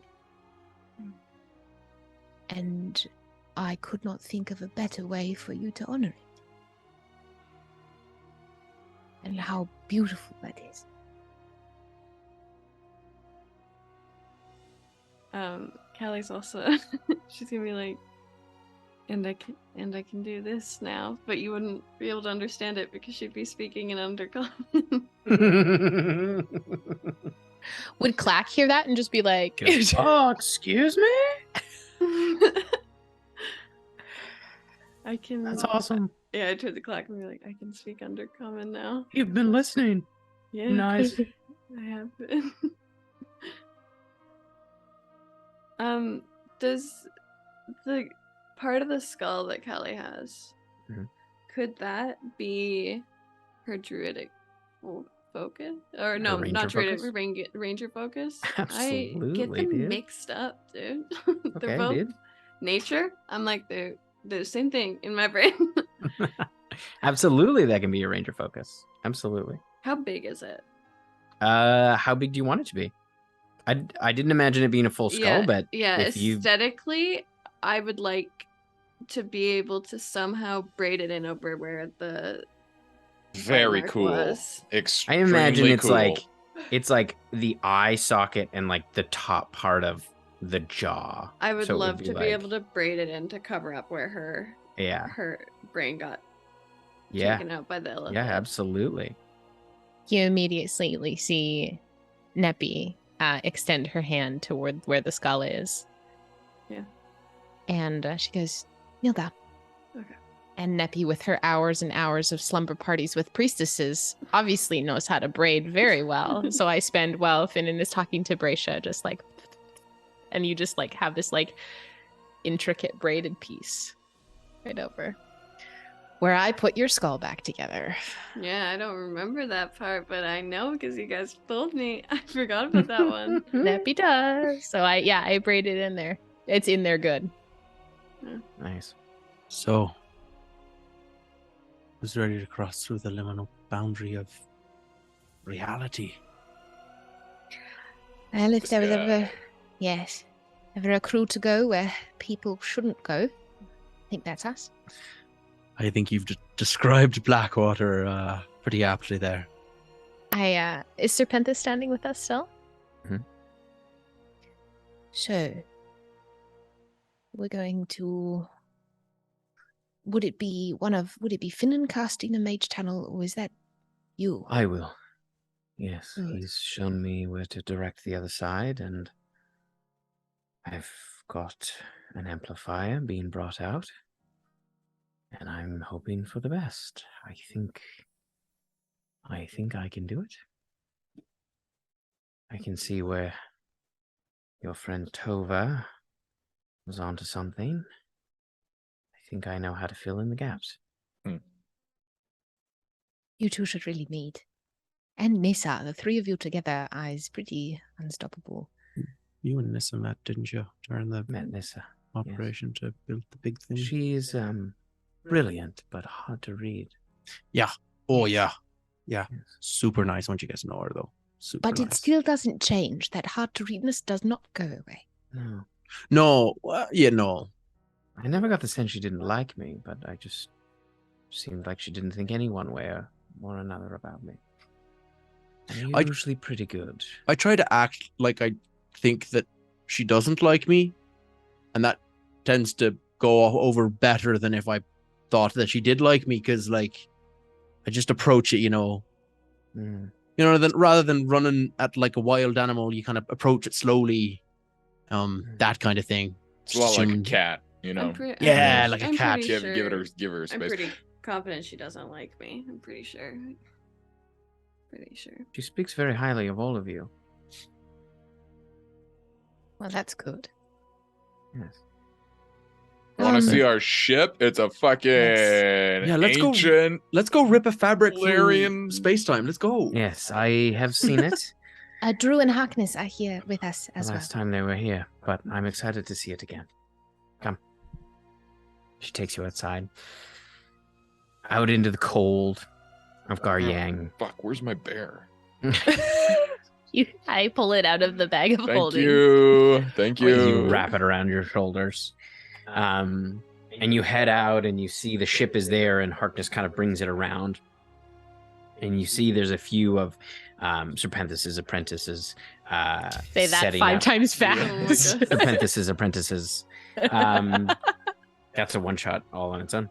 And I could not think of a better way for you to honor it. And how beautiful that is. Callie's also she's gonna be like, and I can do this now, but you wouldn't be able to understand it because she'd be speaking in undercommon. Would Clack hear that and just be like, Oh, excuse me? I can. That's awesome. Yeah, I turn the clock and be like, I can speak undercommon now. You've been listening. Yeah, Nice. I have been. Does the part of the skull that Callie has, could that be her druidic focus? Or no, not druidic, ranger focus? Absolutely, I get them dude. mixed up, dude. They're Okay, both dude. nature. I'm like, they're the same thing in my brain. Absolutely, that can be a ranger focus. Absolutely. How big is it? How big do you want it to be? I didn't imagine it being a full skull, but yeah, if you aesthetically, I would like to be able to somehow braid it in over where the Very mark cool. was. I Extremely imagine it's cool. like the eye socket and like the top part of the jaw. I would So it love to be like- able to braid it in to cover up where her brain got taken out by the elephant. Yeah, absolutely. You immediately see Neppy extend her hand toward where the skull is. Yeah. And she goes, kneel down. Okay. And Neppy, with her hours and hours of slumber parties with priestesses, obviously knows how to braid very well. So I spend, while Finnan is talking to Bracia, just like, and you just like have this like intricate braided piece right over where I put your skull back together. Yeah, I don't remember that part, but I know because you guys told me. I forgot about that one. Neppy does. So I braided in there. It's in there good. Nice. So, who's ready to cross through the liminal boundary of reality? Well, if there was ever a crew to go where people shouldn't go, I think that's us. I think you've described Blackwater pretty aptly there. Is Serpenthus standing with us still? Mhm. So, we're going to. Would it be Finnan casting the mage tunnel, or is that you? I will. Yes, Good. he's shown me where to direct the other side, and I've got an amplifier being brought out, and I'm hoping for the best. I think I can do it. I can see where your friend Tova was onto something. I think I know how to fill in the gaps. You two should really meet. And Nissa, the three of you together is pretty unstoppable. You and Nissa met, didn't you, during the Met Nissa. operation to build the big thing? She's brilliant, but hard to read. Yeah. Oh, yeah. Yeah. Yes. Super nice once you get to know her, though. Super But nice. it still doesn't change. That hard to readness does not go away. No. No. No. I never got the sense she didn't like me, but I just seemed like she didn't think any one way or another about me. I'm usually pretty good. I try to act like I think that she doesn't like me, and that tends to go over better than if I thought that she did like me, because like I just approach it, then rather than running at like a wild animal, you kind of approach it slowly, that kind of thing. It's a lot like a cat, you know. Yeah, like a cat. Give her space. I'm pretty confident she doesn't like me. I'm pretty sure. She speaks very highly of all of you. Well, that's good. Yes. Want to see our ship? It's a fucking ancient. Let's go rip a fabric Valerian through space-time. Let's go. Yes, I have seen it. Drew and Harkness are here with us as the well. last time they were here, but I'm excited to see it again. Come. She takes you outside. Out into the cold of Garyang. Fuck, where's my bear? I pull it out of the bag of holding. Thank you. You wrap it around your shoulders. And you head out and you see the ship is there, and Harkness kind of brings it around. And you see there's a few of Serpenthus's apprentices Say that setting 5 up. times fast. Serpenthus's apprentices. That's a one shot all on its own.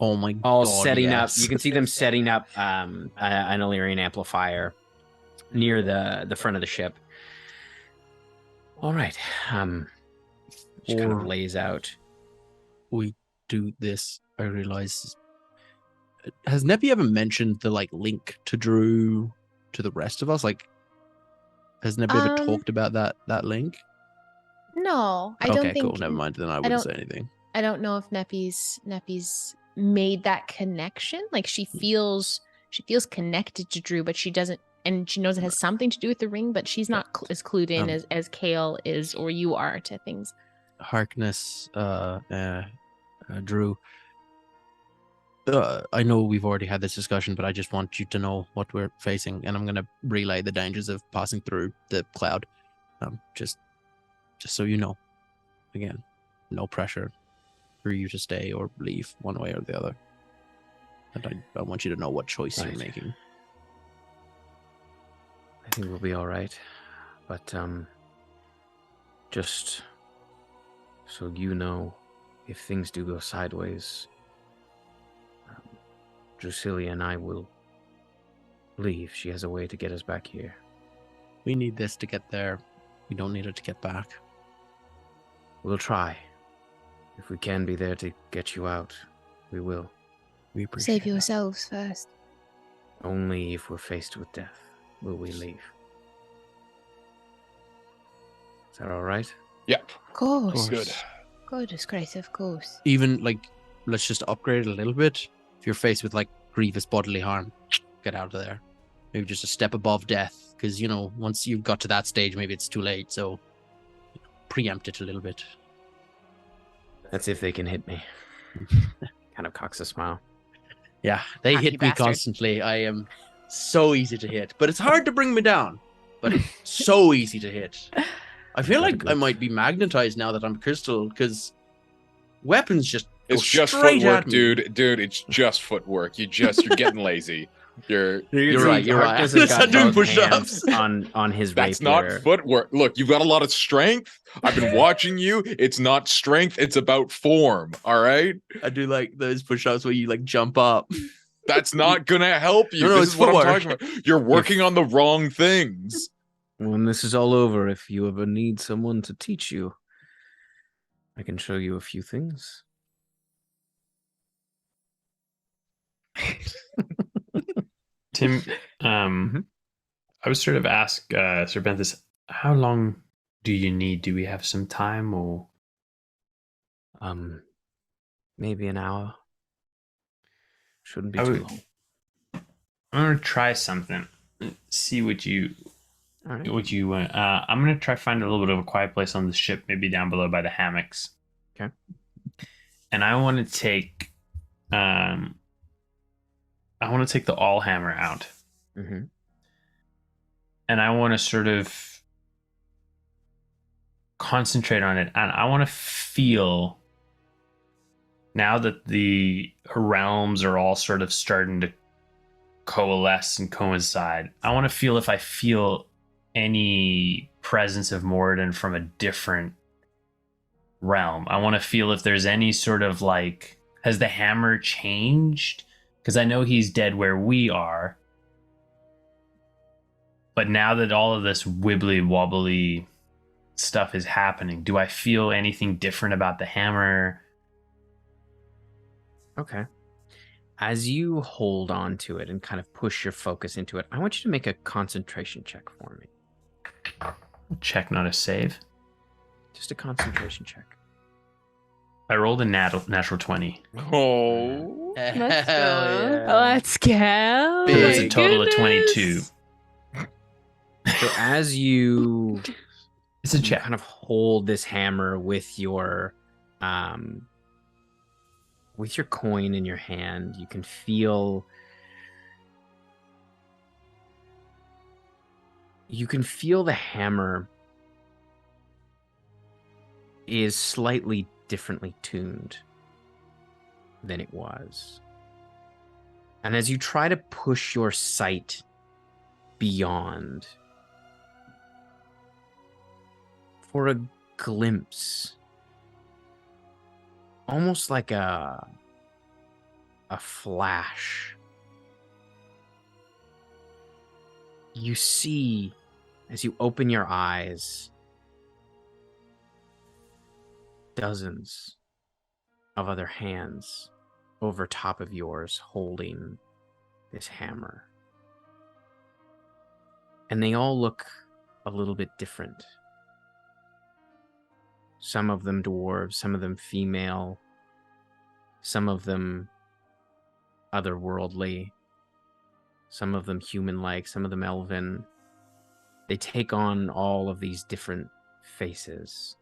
Oh my all god! setting yes. up. You can see them setting up an Illyrian amplifier near the front of the ship. All right. She kind of lays out. We do this. I realize. Has Neppy ever mentioned the link to Drew to the rest of us? Has Neppy ever talked about that link? No, I okay, don't think. Cool. Never mind. Then I wouldn't say anything. I don't know if Neppy's made that connection. She feels connected to Drew, but she doesn't, and she knows it has something to do with the ring, but she's not as clued in as Kale is or you are to things. Harkness, Drew. I know we've already had this discussion, but I just want you to know what we're facing, and I'm going to relay the dangers of passing through the cloud. Just so you know. Again, no pressure for you to stay or leave one way or the other. And I want you to know what choice you're making. I think we'll be all right, but just so you know, if things do go sideways, Drusilla and I will leave. She has a way to get us back here. We need this to get there. We don't need it to get back. We'll try. If we can be there to get you out, we will. We appreciate Save yourselves first. Only if we're faced with death will we leave. Is that all right? Yep. Of course. Good. Goodness gracious, of course. Even let's just upgrade it a little bit. If you're faced with grievous bodily harm, get out of there. Maybe just a step above death, because once you've got to that stage, maybe it's too late. So preempt it a little bit. That's if they can hit me. Kind of cocks a smile. Yeah, they Happy hit me bastard. constantly. I am so easy to hit, but it's hard to bring me down. But it's so easy to hit. I feel like I might be magnetized now that I'm crystal, because weapons just go It's just straight footwork, at me. dude. It's just footwork. You're getting lazy. You're right. Harkness has got I'm doing both hands push-ups. on his That's rapier. not footwork. Look, you've got a lot of strength. I've been watching you. It's not strength. It's about form. All right. I do those push-ups where you jump up. That's not gonna help you. No, This it's is what I'm footwork. talking about. You're working on the wrong things. When this is all over, if you ever need someone to teach you, I can show you a few things. Tim, I was sort of asked Serpenthus, how long do you need? Do we have some time, or Maybe an hour. Shouldn't be too long. I'm gonna try something. See what you want. I'm gonna try find a little bit of a quiet place on the ship, maybe down below by the hammocks. Okay. And I want to take the all hammer out. Mm-hmm. And I want to sort of concentrate on it, and I want to feel, now that the realms are all sort of starting to coalesce and coincide, I want to feel if I feel any presence of Moradin from a different realm. I want to feel if there's any sort of has the hammer changed? Because I know he's dead where we are. But now that all of this wibbly wobbly stuff is happening, do I feel anything different about the hammer? Okay. As you hold on to it and kind of push your focus into it, I want you to make a concentration check for me. Check, not a save. Just a concentration check. I rolled a natural 20. Oh. Let's go. Let's go. So that's a total of 22. So as you It's a check. kind of hold this hammer with your coin in your hand, you can feel the hammer is slightly differently tuned than it was. And as you try to push your sight beyond for a glimpse, almost like a flash, you see, as you open your eyes, dozens of other hands over top of yours holding this hammer. And they all look a little bit different. Some of them dwarves, some of them female, some of them otherworldly, some of them human-like, some of them elven. They take on all of these different faces.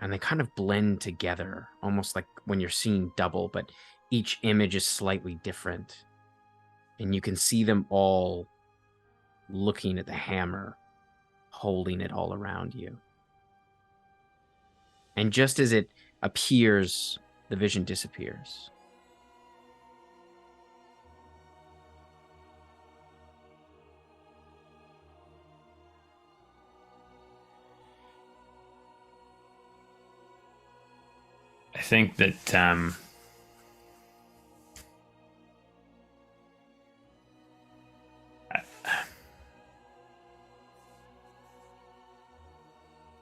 And they kind of blend together, almost like when you're seeing double, but each image is slightly different. And you can see them all looking at the hammer, holding it all around you. And just as it appears, the vision disappears. I think that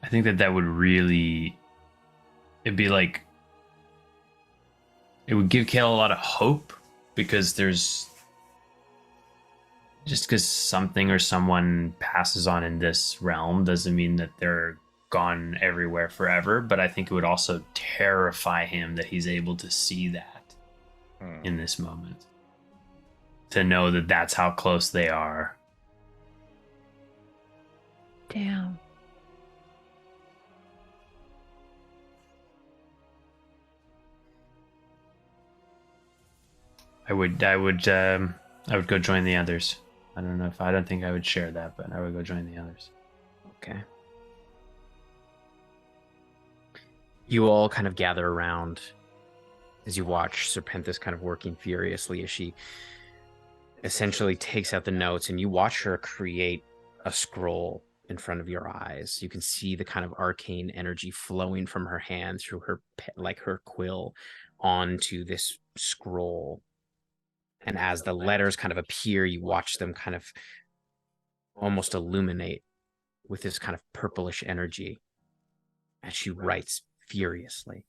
I think that would really, it'd be like, it would give Kale a lot of hope, because there's, just because something or someone passes on in this realm doesn't mean that they're gone everywhere forever. But I think it would also terrify him that he's able to see that in this moment, to know that that's how close they are. Damn. I would go join the others. I don't think I would share that, but I would go join the others. Okay. You all kind of gather around as you watch Serpenthus kind of working furiously as she essentially takes out the notes, and you watch her create a scroll in front of your eyes. You can see the kind of arcane energy flowing from her hand through her quill onto this scroll. And as the letters kind of appear, you watch them kind of almost illuminate with this kind of purplish energy as she writes furiously.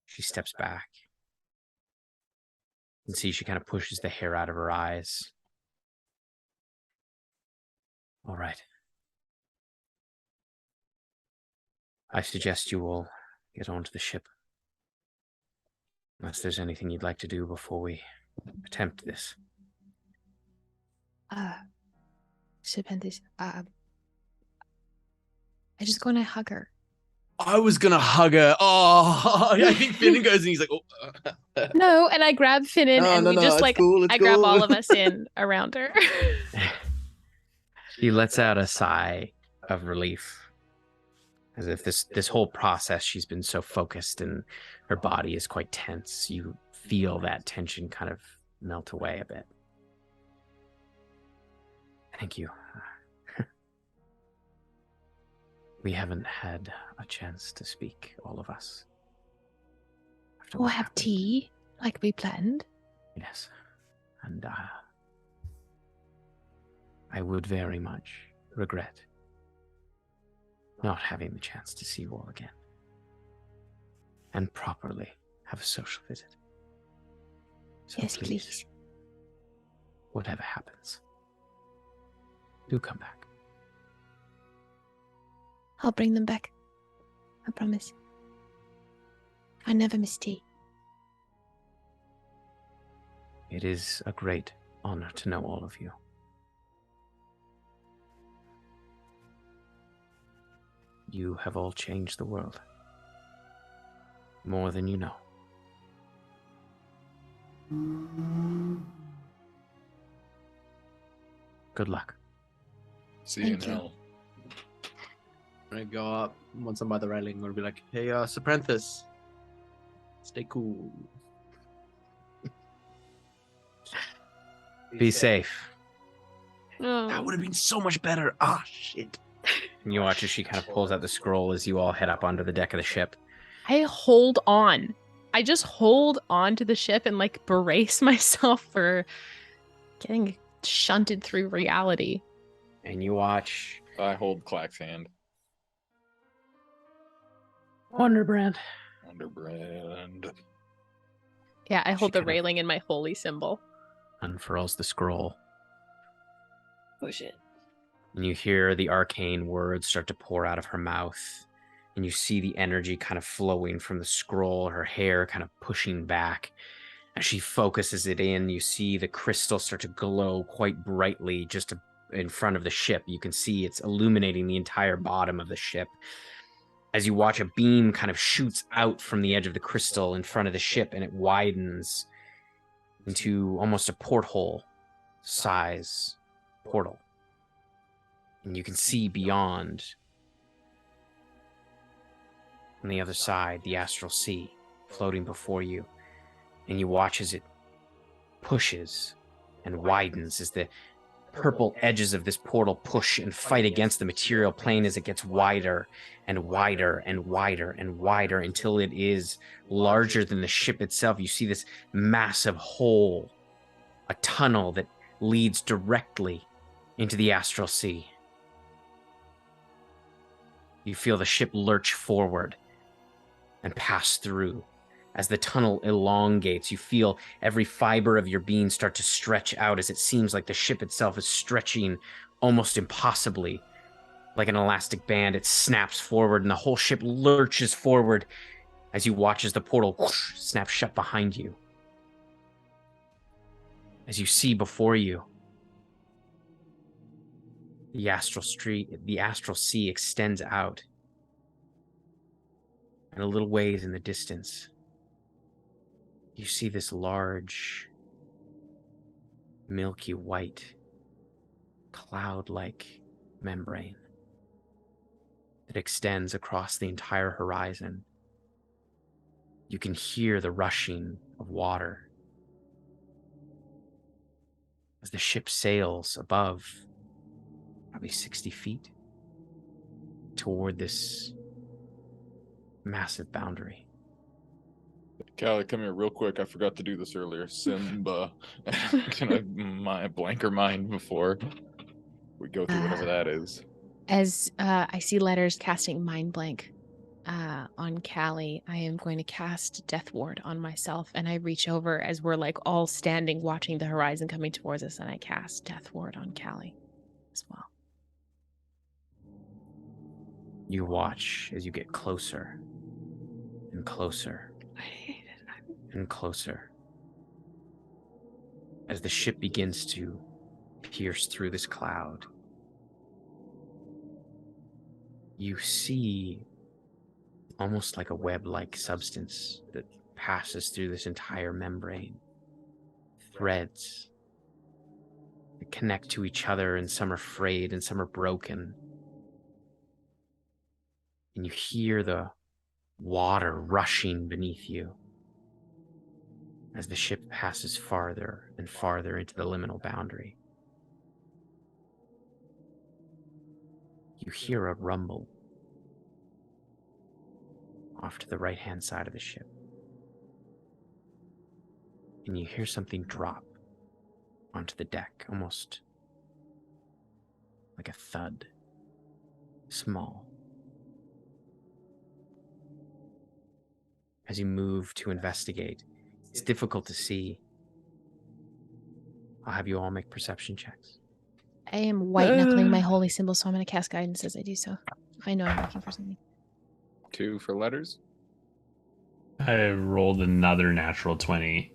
She steps back. You can see she kind of pushes the hair out of her eyes. All right. I suggest you all get onto the ship. Unless there's anything you'd like to do before we attempt this. Serpenthus, I just go and I hug her. I was gonna hug her. Oh, I think Finn goes and he's like, oh. No, and I grab Finnan and we just it's cool, it's I grab cool. all of us in around her. She lets out a sigh of relief. As if this whole process, she's been so focused and her body is quite tense. You feel that tension kind of melt away a bit. Thank you. We haven't had a chance to speak, all of us. We'll have tea, like we planned. Yes. And I would very much regret not having the chance to see you all again. And properly have a social visit. So Yes, please. Whatever happens, do come back. I'll bring them back. I promise. I never miss tea. It is a great honor to know all of you. You have all changed the world. More than you know. Good luck. See you in hell. I'm gonna go up once I'm by the railing. I'm gonna be like, hey, Serpenthus, stay cool. Be safe. No. That would have been so much better. Ah, shit. And you watch as she kind of pulls out the scroll as you all head up onto the deck of the ship. I hold on. I just hold on to the ship and like brace myself for getting shunted through reality. And you watch I hold Clack's hand. Wonderbrand Underbrand. Yeah, I hold the kind of- railing in my holy symbol. unfurls the scroll. Oh shit. And you hear the arcane words start to pour out of her mouth. And you see the energy kind of flowing from the scroll, her hair kind of pushing back. As she focuses it in, you see the crystal start to glow quite brightly just in front of the ship. You can see it's illuminating the entire bottom of the ship. As you watch, a beam kind of shoots out from the edge of the crystal in front of the ship, and it widens into almost a porthole size portal. And you can see beyond, on the other side, the Astral Sea floating before you. And you watch as it pushes and widens as the purple edges of this portal push and fight against the material plane as it gets wider and wider and wider and wider until it is larger than the ship itself. You see this massive hole, a tunnel that leads directly into the Astral Sea. You feel the ship lurch forward and pass through. As the tunnel elongates, you feel every fiber of your being start to stretch out as it seems like the ship itself is stretching almost impossibly. Like an elastic band, it snaps forward and the whole ship lurches forward as you watch as the portal whoosh, snaps shut behind you. As you see before you, the Astral Sea extends out. And a little ways in the distance, you see this large, milky white, cloud-like membrane that extends across the entire horizon. You can hear the rushing of water as the ship sails above, probably 60 feet, toward this massive boundary. Callie, come here real quick. I forgot to do this earlier. Simba. Can I blank her mind before we go through whatever that is? As I see letters casting mind blank on Callie, I am going to cast Death Ward on myself, and I reach over as we're like all standing watching the horizon coming towards us, and I cast Death Ward on Callie as well. You watch as you get closer and closer and closer as the ship begins to pierce through this cloud. You see almost like a web-like substance that passes through this entire membrane. Threads that connect to each other, and some are frayed and some are broken. And you hear the water rushing beneath you as the ship passes farther and farther into the liminal boundary. You hear a rumble off to the right-hand side of the ship. And you hear something drop onto the deck, almost like a thud. Small. As you move to investigate, it's difficult to see. I'll have you all make perception checks. I am white knuckling my holy symbol, so I'm going to cast guidance as I do so. I know I'm looking for something. 2 for letters. I rolled another natural 20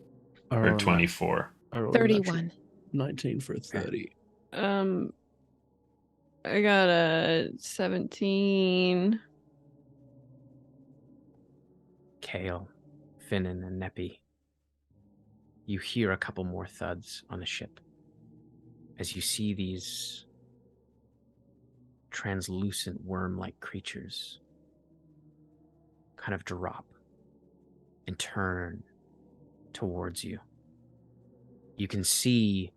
or 24. 31. 19 for 30. I got a 17. Kale, Finnan, and Neppy. You hear a couple more thuds on the ship as you see these translucent worm-like creatures kind of drop and turn towards you. You can see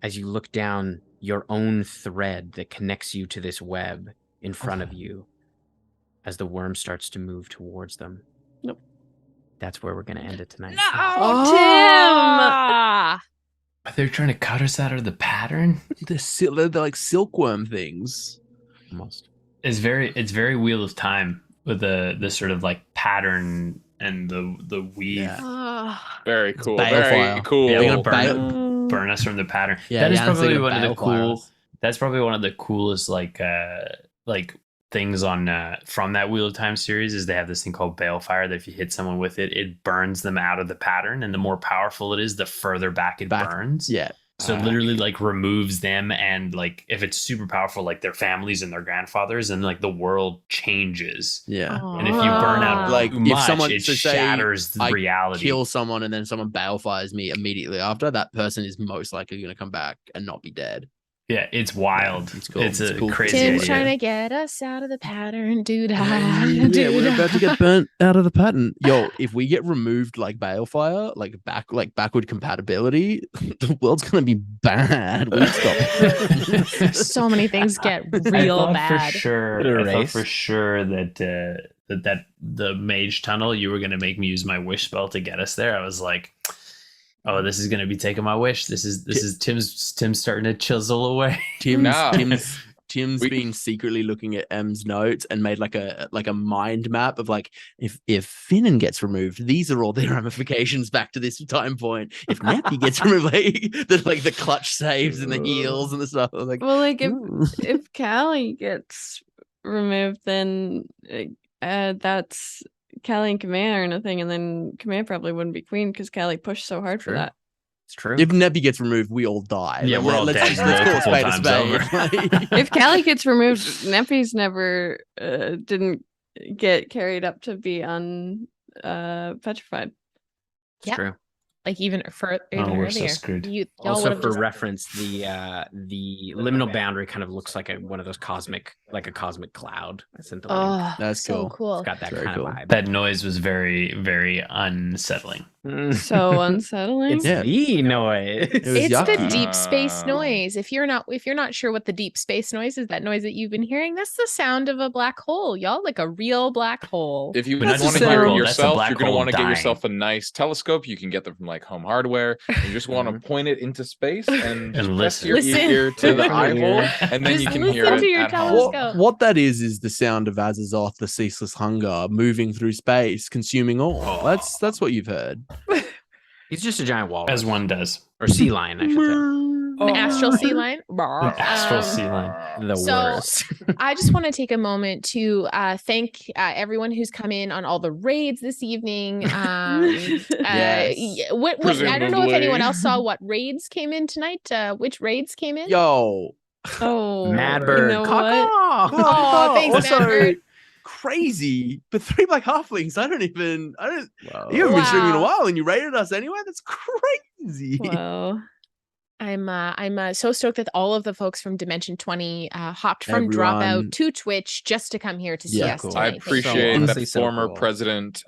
as you look down your own thread that connects you to this web in front of you as the worm starts to move towards them. Nope. That's where we're going to end it tonight. Ah! They're trying to cut us out of the pattern. They're like silkworm things. Almost. It's very Wheel of Time with the sort of like pattern and the weave. Yeah. Very cool. Balefire. Very cool. Yeah, They're gonna burn us from the pattern. Yeah, that is yeah, probably thinking one of the balefires. cool. That's probably one of the coolest like things on from that Wheel of Time series is they have this thing called Balefire that if you hit someone with it, it burns them out of the pattern, and the more powerful it is, the further back it burns. Yeah. So it literally like removes them, and like if it's super powerful, like their families and their grandfathers, and like the world changes. Yeah. And if you burn out Like, too if much, someone- it so say shatters the I reality. Kill someone and then someone balefires me immediately after, that person is most likely going to come back and not be dead. Yeah, it's wild. It's cool. It's a It's cool. crazy Tim's idea. trying to get us out of the pattern, dude. Yeah, we're about to get burnt out of the pattern. Yo, if we get removed like balefire, like backward compatibility, the world's gonna be bad. We stop. So many things get I real thought bad. for sure. Bit of I thought race. for sure that that the mage tunnel, you were gonna make me use my wish spell to get us there. I was like, oh, this is gonna be taking my wish. This is Tim's starting to chisel away. Tim's been secretly looking at M's notes and made like a mind map of like if Finnan gets removed, these are all the ramifications back to this time point. If Nappy gets removed, like the clutch saves and the heals and the stuff. I was like, Well, like if Callie gets removed, then that's Callie and Kamea are nothing, and then Kamea probably wouldn't be queen because Callie pushed so hard for that. It's true. if Nappy gets removed, we all die. Yeah, we're all dead let's call a multiple spade a times spade. If Callie gets removed, Nemphy's never didn't get carried up to be petrified. It's Yep. true. Like even we're earlier. so screwed. Y'all Also, would've for just- reference, the liminal boundary kind of looks like one of those cosmic cloud. That's in the Oh, That's so cool. cool. It's got that Very kind cool. of vibe. That noise was very, very unsettling. So unsettling. It's Yeah. the noise. It was It's the yucky. deep space Oh. noise. If you're not sure what the deep space noise is, that noise that you've been hearing, that's the sound of a black hole, y'all. Like a real black hole. If you But want that's to a hear black it hole. That's a yourself, black you're going to hole want to get dying. yourself a nice telescope. You can get them from like Home Hardware. You just want to point it into space and just press listen. your Listen. ear to the From eye your hole, ear. and then you Just can listen hear to it your at home. telescope. What that is the sound of Azazoth, the ceaseless hunger, moving through space, consuming all. That's what you've heard. He's just a giant walrus. As one does. Or sea lion, I should An astral sea lion. Astral Sea Lion. say. The So- worst. I just want to take a moment to thank everyone who's come in on all the raids this evening. Yes. I don't know if anyone Presumably. else saw what raids came in tonight. Which raids came in? Yo. Oh, Madbird. You know what? Oh, thanks, also, Madbird. crazy. But 3 black halflings. You haven't been streaming in a Wow. while and you raided us anyway? That's crazy. Wow. I'm so stoked that all of the folks from Dimension 20 hopped from Everyone. Dropout to Twitch just to come here to see Yeah, us cool. tonight. I Thank you. appreciate Honestly, that so former cool. President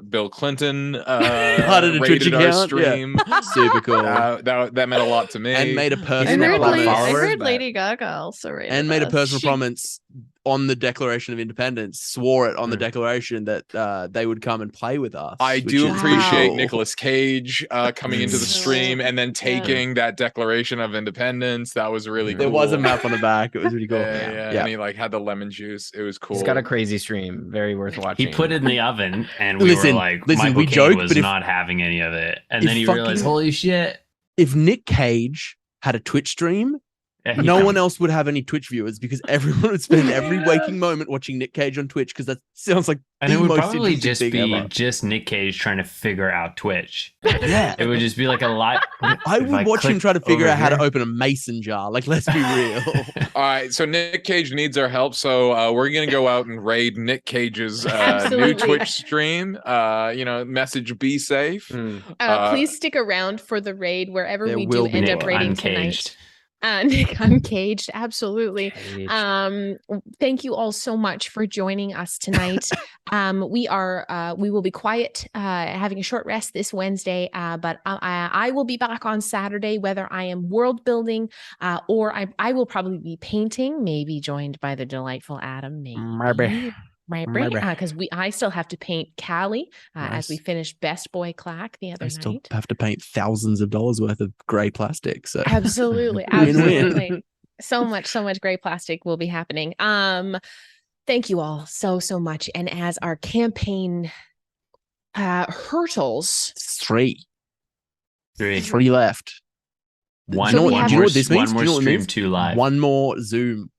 Bill Clinton Started a Twitch rated our account, yeah. stream. Super cool. That meant a lot to me. And made a He's I personal got a lot of heard, promise. followers, I heard but- Lady Gaga also rated And made a us. personal She- promise on the Declaration of Independence, swore it on the Declaration that they would come and play with us. I which do is appreciate cool. Nicolas Cage coming into the So- stream and then taking that Declaration of Independence. That was really cool. There was a map on the back. It was really cool. Yeah. Yeah. And he like had the lemon juice. It was cool. He's got a crazy stream. Very worth watching. He put it in the oven, and we Listen, were like, listen, Michael we Caine joke, was but if- not having any of it. And if then he fucking- realized, holy shit. If Nick Cage had a Twitch stream, Yeah, he no found- one else would have any Twitch viewers because everyone would spend every waking moment watching Nick Cage on Twitch because that sounds like And the it would most probably interesting just thing be ever. just Nick Cage trying to figure out Twitch. Yeah. It would just be like a lot. I would watch him try to figure out how to open. open a mason jar. Like, let's be real. All right, so Nick Cage needs our help, so we're gonna go out and raid Nick Cage's new Absolutely. Twitch stream. Message be safe. Please stick around for the raid wherever There we do will be end Nick up raiding Uncaged. tonight. Nick Uncaged, absolutely. Thank you all so much for joining us tonight. We will be quiet, having a short rest this Wednesday, but I will be back on Saturday, whether I am world building or I will probably be painting, maybe joined by the delightful Adam, maybe. Because I still have to paint Callie as we finished Best Boy Clack the other night. I still have to paint thousands of dollars worth of grey plastic. So absolutely. So much gray plastic will be happening. Thank you all so much. And as our campaign hurtles, three left. One So we more have- stream, 2 live. One more Zoom,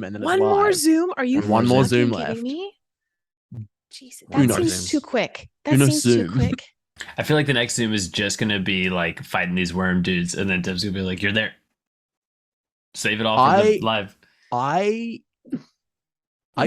and then it's one more live. Zoom. Are you One more fucking Zoom kidding left. me? Jeez, Who that knows? seems too quick. That Who knows seems too Zoom? quick. I feel like the next Zoom is just gonna be like fighting these worm dudes, and then Deb's gonna be like, "You're there. Save it all for the live." I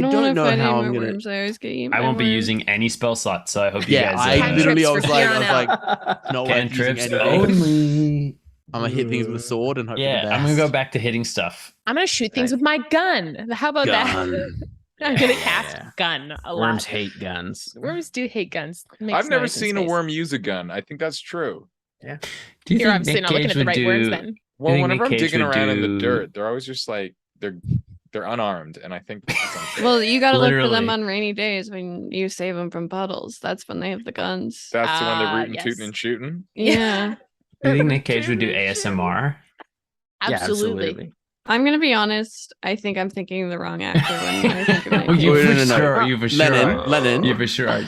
don't don't wanna know fight how any I'm more gonna. worms. I always get eaten I by won't be worms. using any spell slots, so I hope you Yeah, guys. I Cantrips literally, I for was here on like, no way I'm using cantrips anything. only. I'm gonna hit things with a sword and hope for the Yeah, best. I'm gonna go back to hitting stuff. I'm gonna shoot things with my gun. How about that? Gun. I'm gonna cast gun a lot. Worms hate guns. Worms do hate guns. Makes I've never noise in seen a space. worm use a gun. I think that's true. Yeah. Do you You're think obviously Nick not looking Cage at the would right worms do? then. Well, think whenever Nick I'm Cage digging would around in the do- dirt, they're always just like they're unarmed, and I think that's unfair. Well, you gotta look for them Literally. on rainy days when you save them from puddles. That's when they have the guns. That's when they're rooting, yes. tooting, and shooting. Yeah. Do you think Nick Cage would do ASMR? Absolutely. I'm gonna be honest. I think I'm thinking of the wrong actor when I think of Nick Oh, you Cage. for no. sure. are. You for sure. are. Lennon. You for sure. are.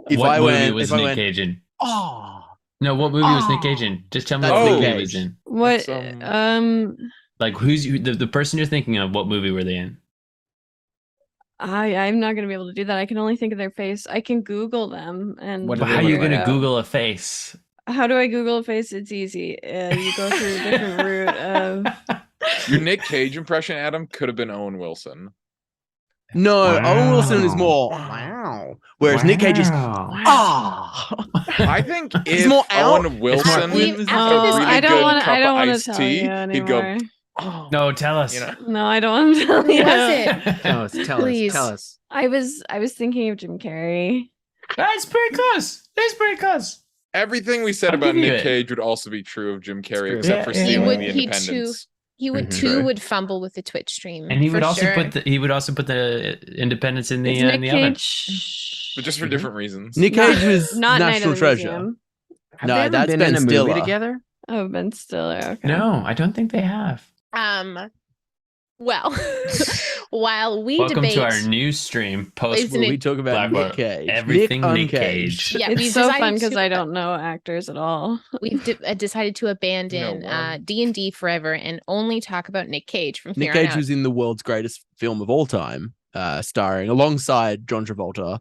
If What I movie went- was if I Nick went- Cage in? Oh, No, what movie was Nick Cage in? Just tell me That's what Nick movie Cage. he was in. What? It's, Like, who's the person you're thinking of? What movie were they in? I'm not gonna be able to do that. I can only think of their face. I can Google them and. What do How they are you look gonna like? Google a face? How do I Google a face? It's easy. You go through a different route of. Your Nick Cage impression, Adam, could have been Owen Wilson. no, Owen Wilson is Wow. more wow, whereas Nick Cage is ah. I think if more out. Owen Wilson After had this- a I really don't good want to. cup I don't of want iced to tell tea, you he'd anymore. go, No, tell us. you know. No, I don't want to tell Who you. was it? Tell us. Please. Tell us. I was thinking of Jim Carrey. That's pretty close. That's pretty close. Everything we said I'll about give you Nick it. Cage would also be true of Jim Carrey, true. except Yeah, for yeah. stealing He the would- Independence. He would Mhm. too Right. would fumble with the Twitch stream. And he would for also sure. put the Independence in It's the Nick in the oven. Cage. But just for different reasons. Nick Not- Cage was Not Night National of the Treasure. Museum. Have No, they ever that's been Ben in a movie Stiller. together? Oh, Ben Stiller. Okay. No, I don't think they have. Well, while we Welcome debate, to our new stream post Isn't Where it- we talk about Blackwater. Nick Cage. Everything Nick Uncaged. Cage. yeah, It's we've so decided fun because to- I don't know actors at all. We've decided to abandon worm. D&D forever and only talk about Nick Cage from Nick here on Cage out. was in the world's greatest film of all time, starring alongside John Travolta,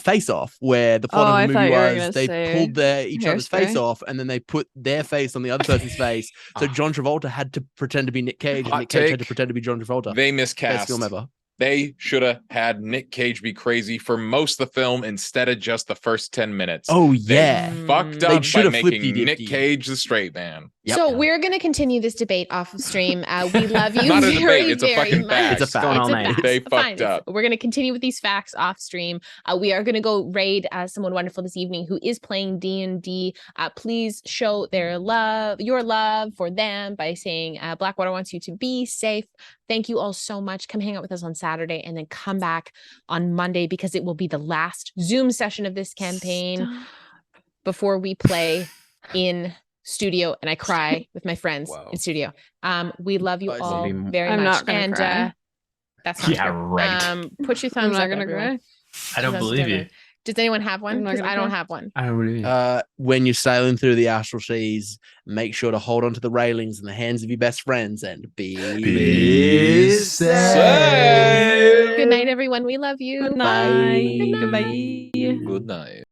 Face Off, where the plot I of the thought movie you were was gonna they say pulled each other's face Hairspray. off and then they put their face on the other person's face. So John Travolta had to pretend to be Nick Cage and Hot Nick Cage had to take. pretend to be John Travolta. They Best miscast. film ever. They should have had Nick Cage be crazy for most of the film instead of just the first 10 minutes. Oh, They yeah. fucked They up by shoulda making flippy-dipped Nick you. Cage the straight man. Yep. So we're going to continue this debate off of stream. We love you Not a very, debate, it's a very fucking much. fact. It's a fact. Going all It's a night. fact. They Fine. fucked up. We're going to continue with these facts off stream. We are going to go raid someone wonderful this evening who is playing D&D. Please show your love for them by saying Blackwater wants you to be safe. Thank you all so much. Come hang out with us on Saturday and then come back on Monday because it will be the last Zoom session of this campaign before we play in studio and I cry with my friends Wow. in studio. We love you Guys, all I'll be- very I'm much. not gonna And cry. that's not Yeah, true. right. Put your I'm thumbs not up. gonna everyone. cry. I don't Thumbs believe up, you. everyone. Does anyone have one? I'm not Because gonna I don't cry. have one. I don't believe you. When you're sailing through the astral seas, make sure to hold onto the railings in the hands of your best friends and be safe. Good night, everyone. We love you. Good night. Good night. Bye. Good night.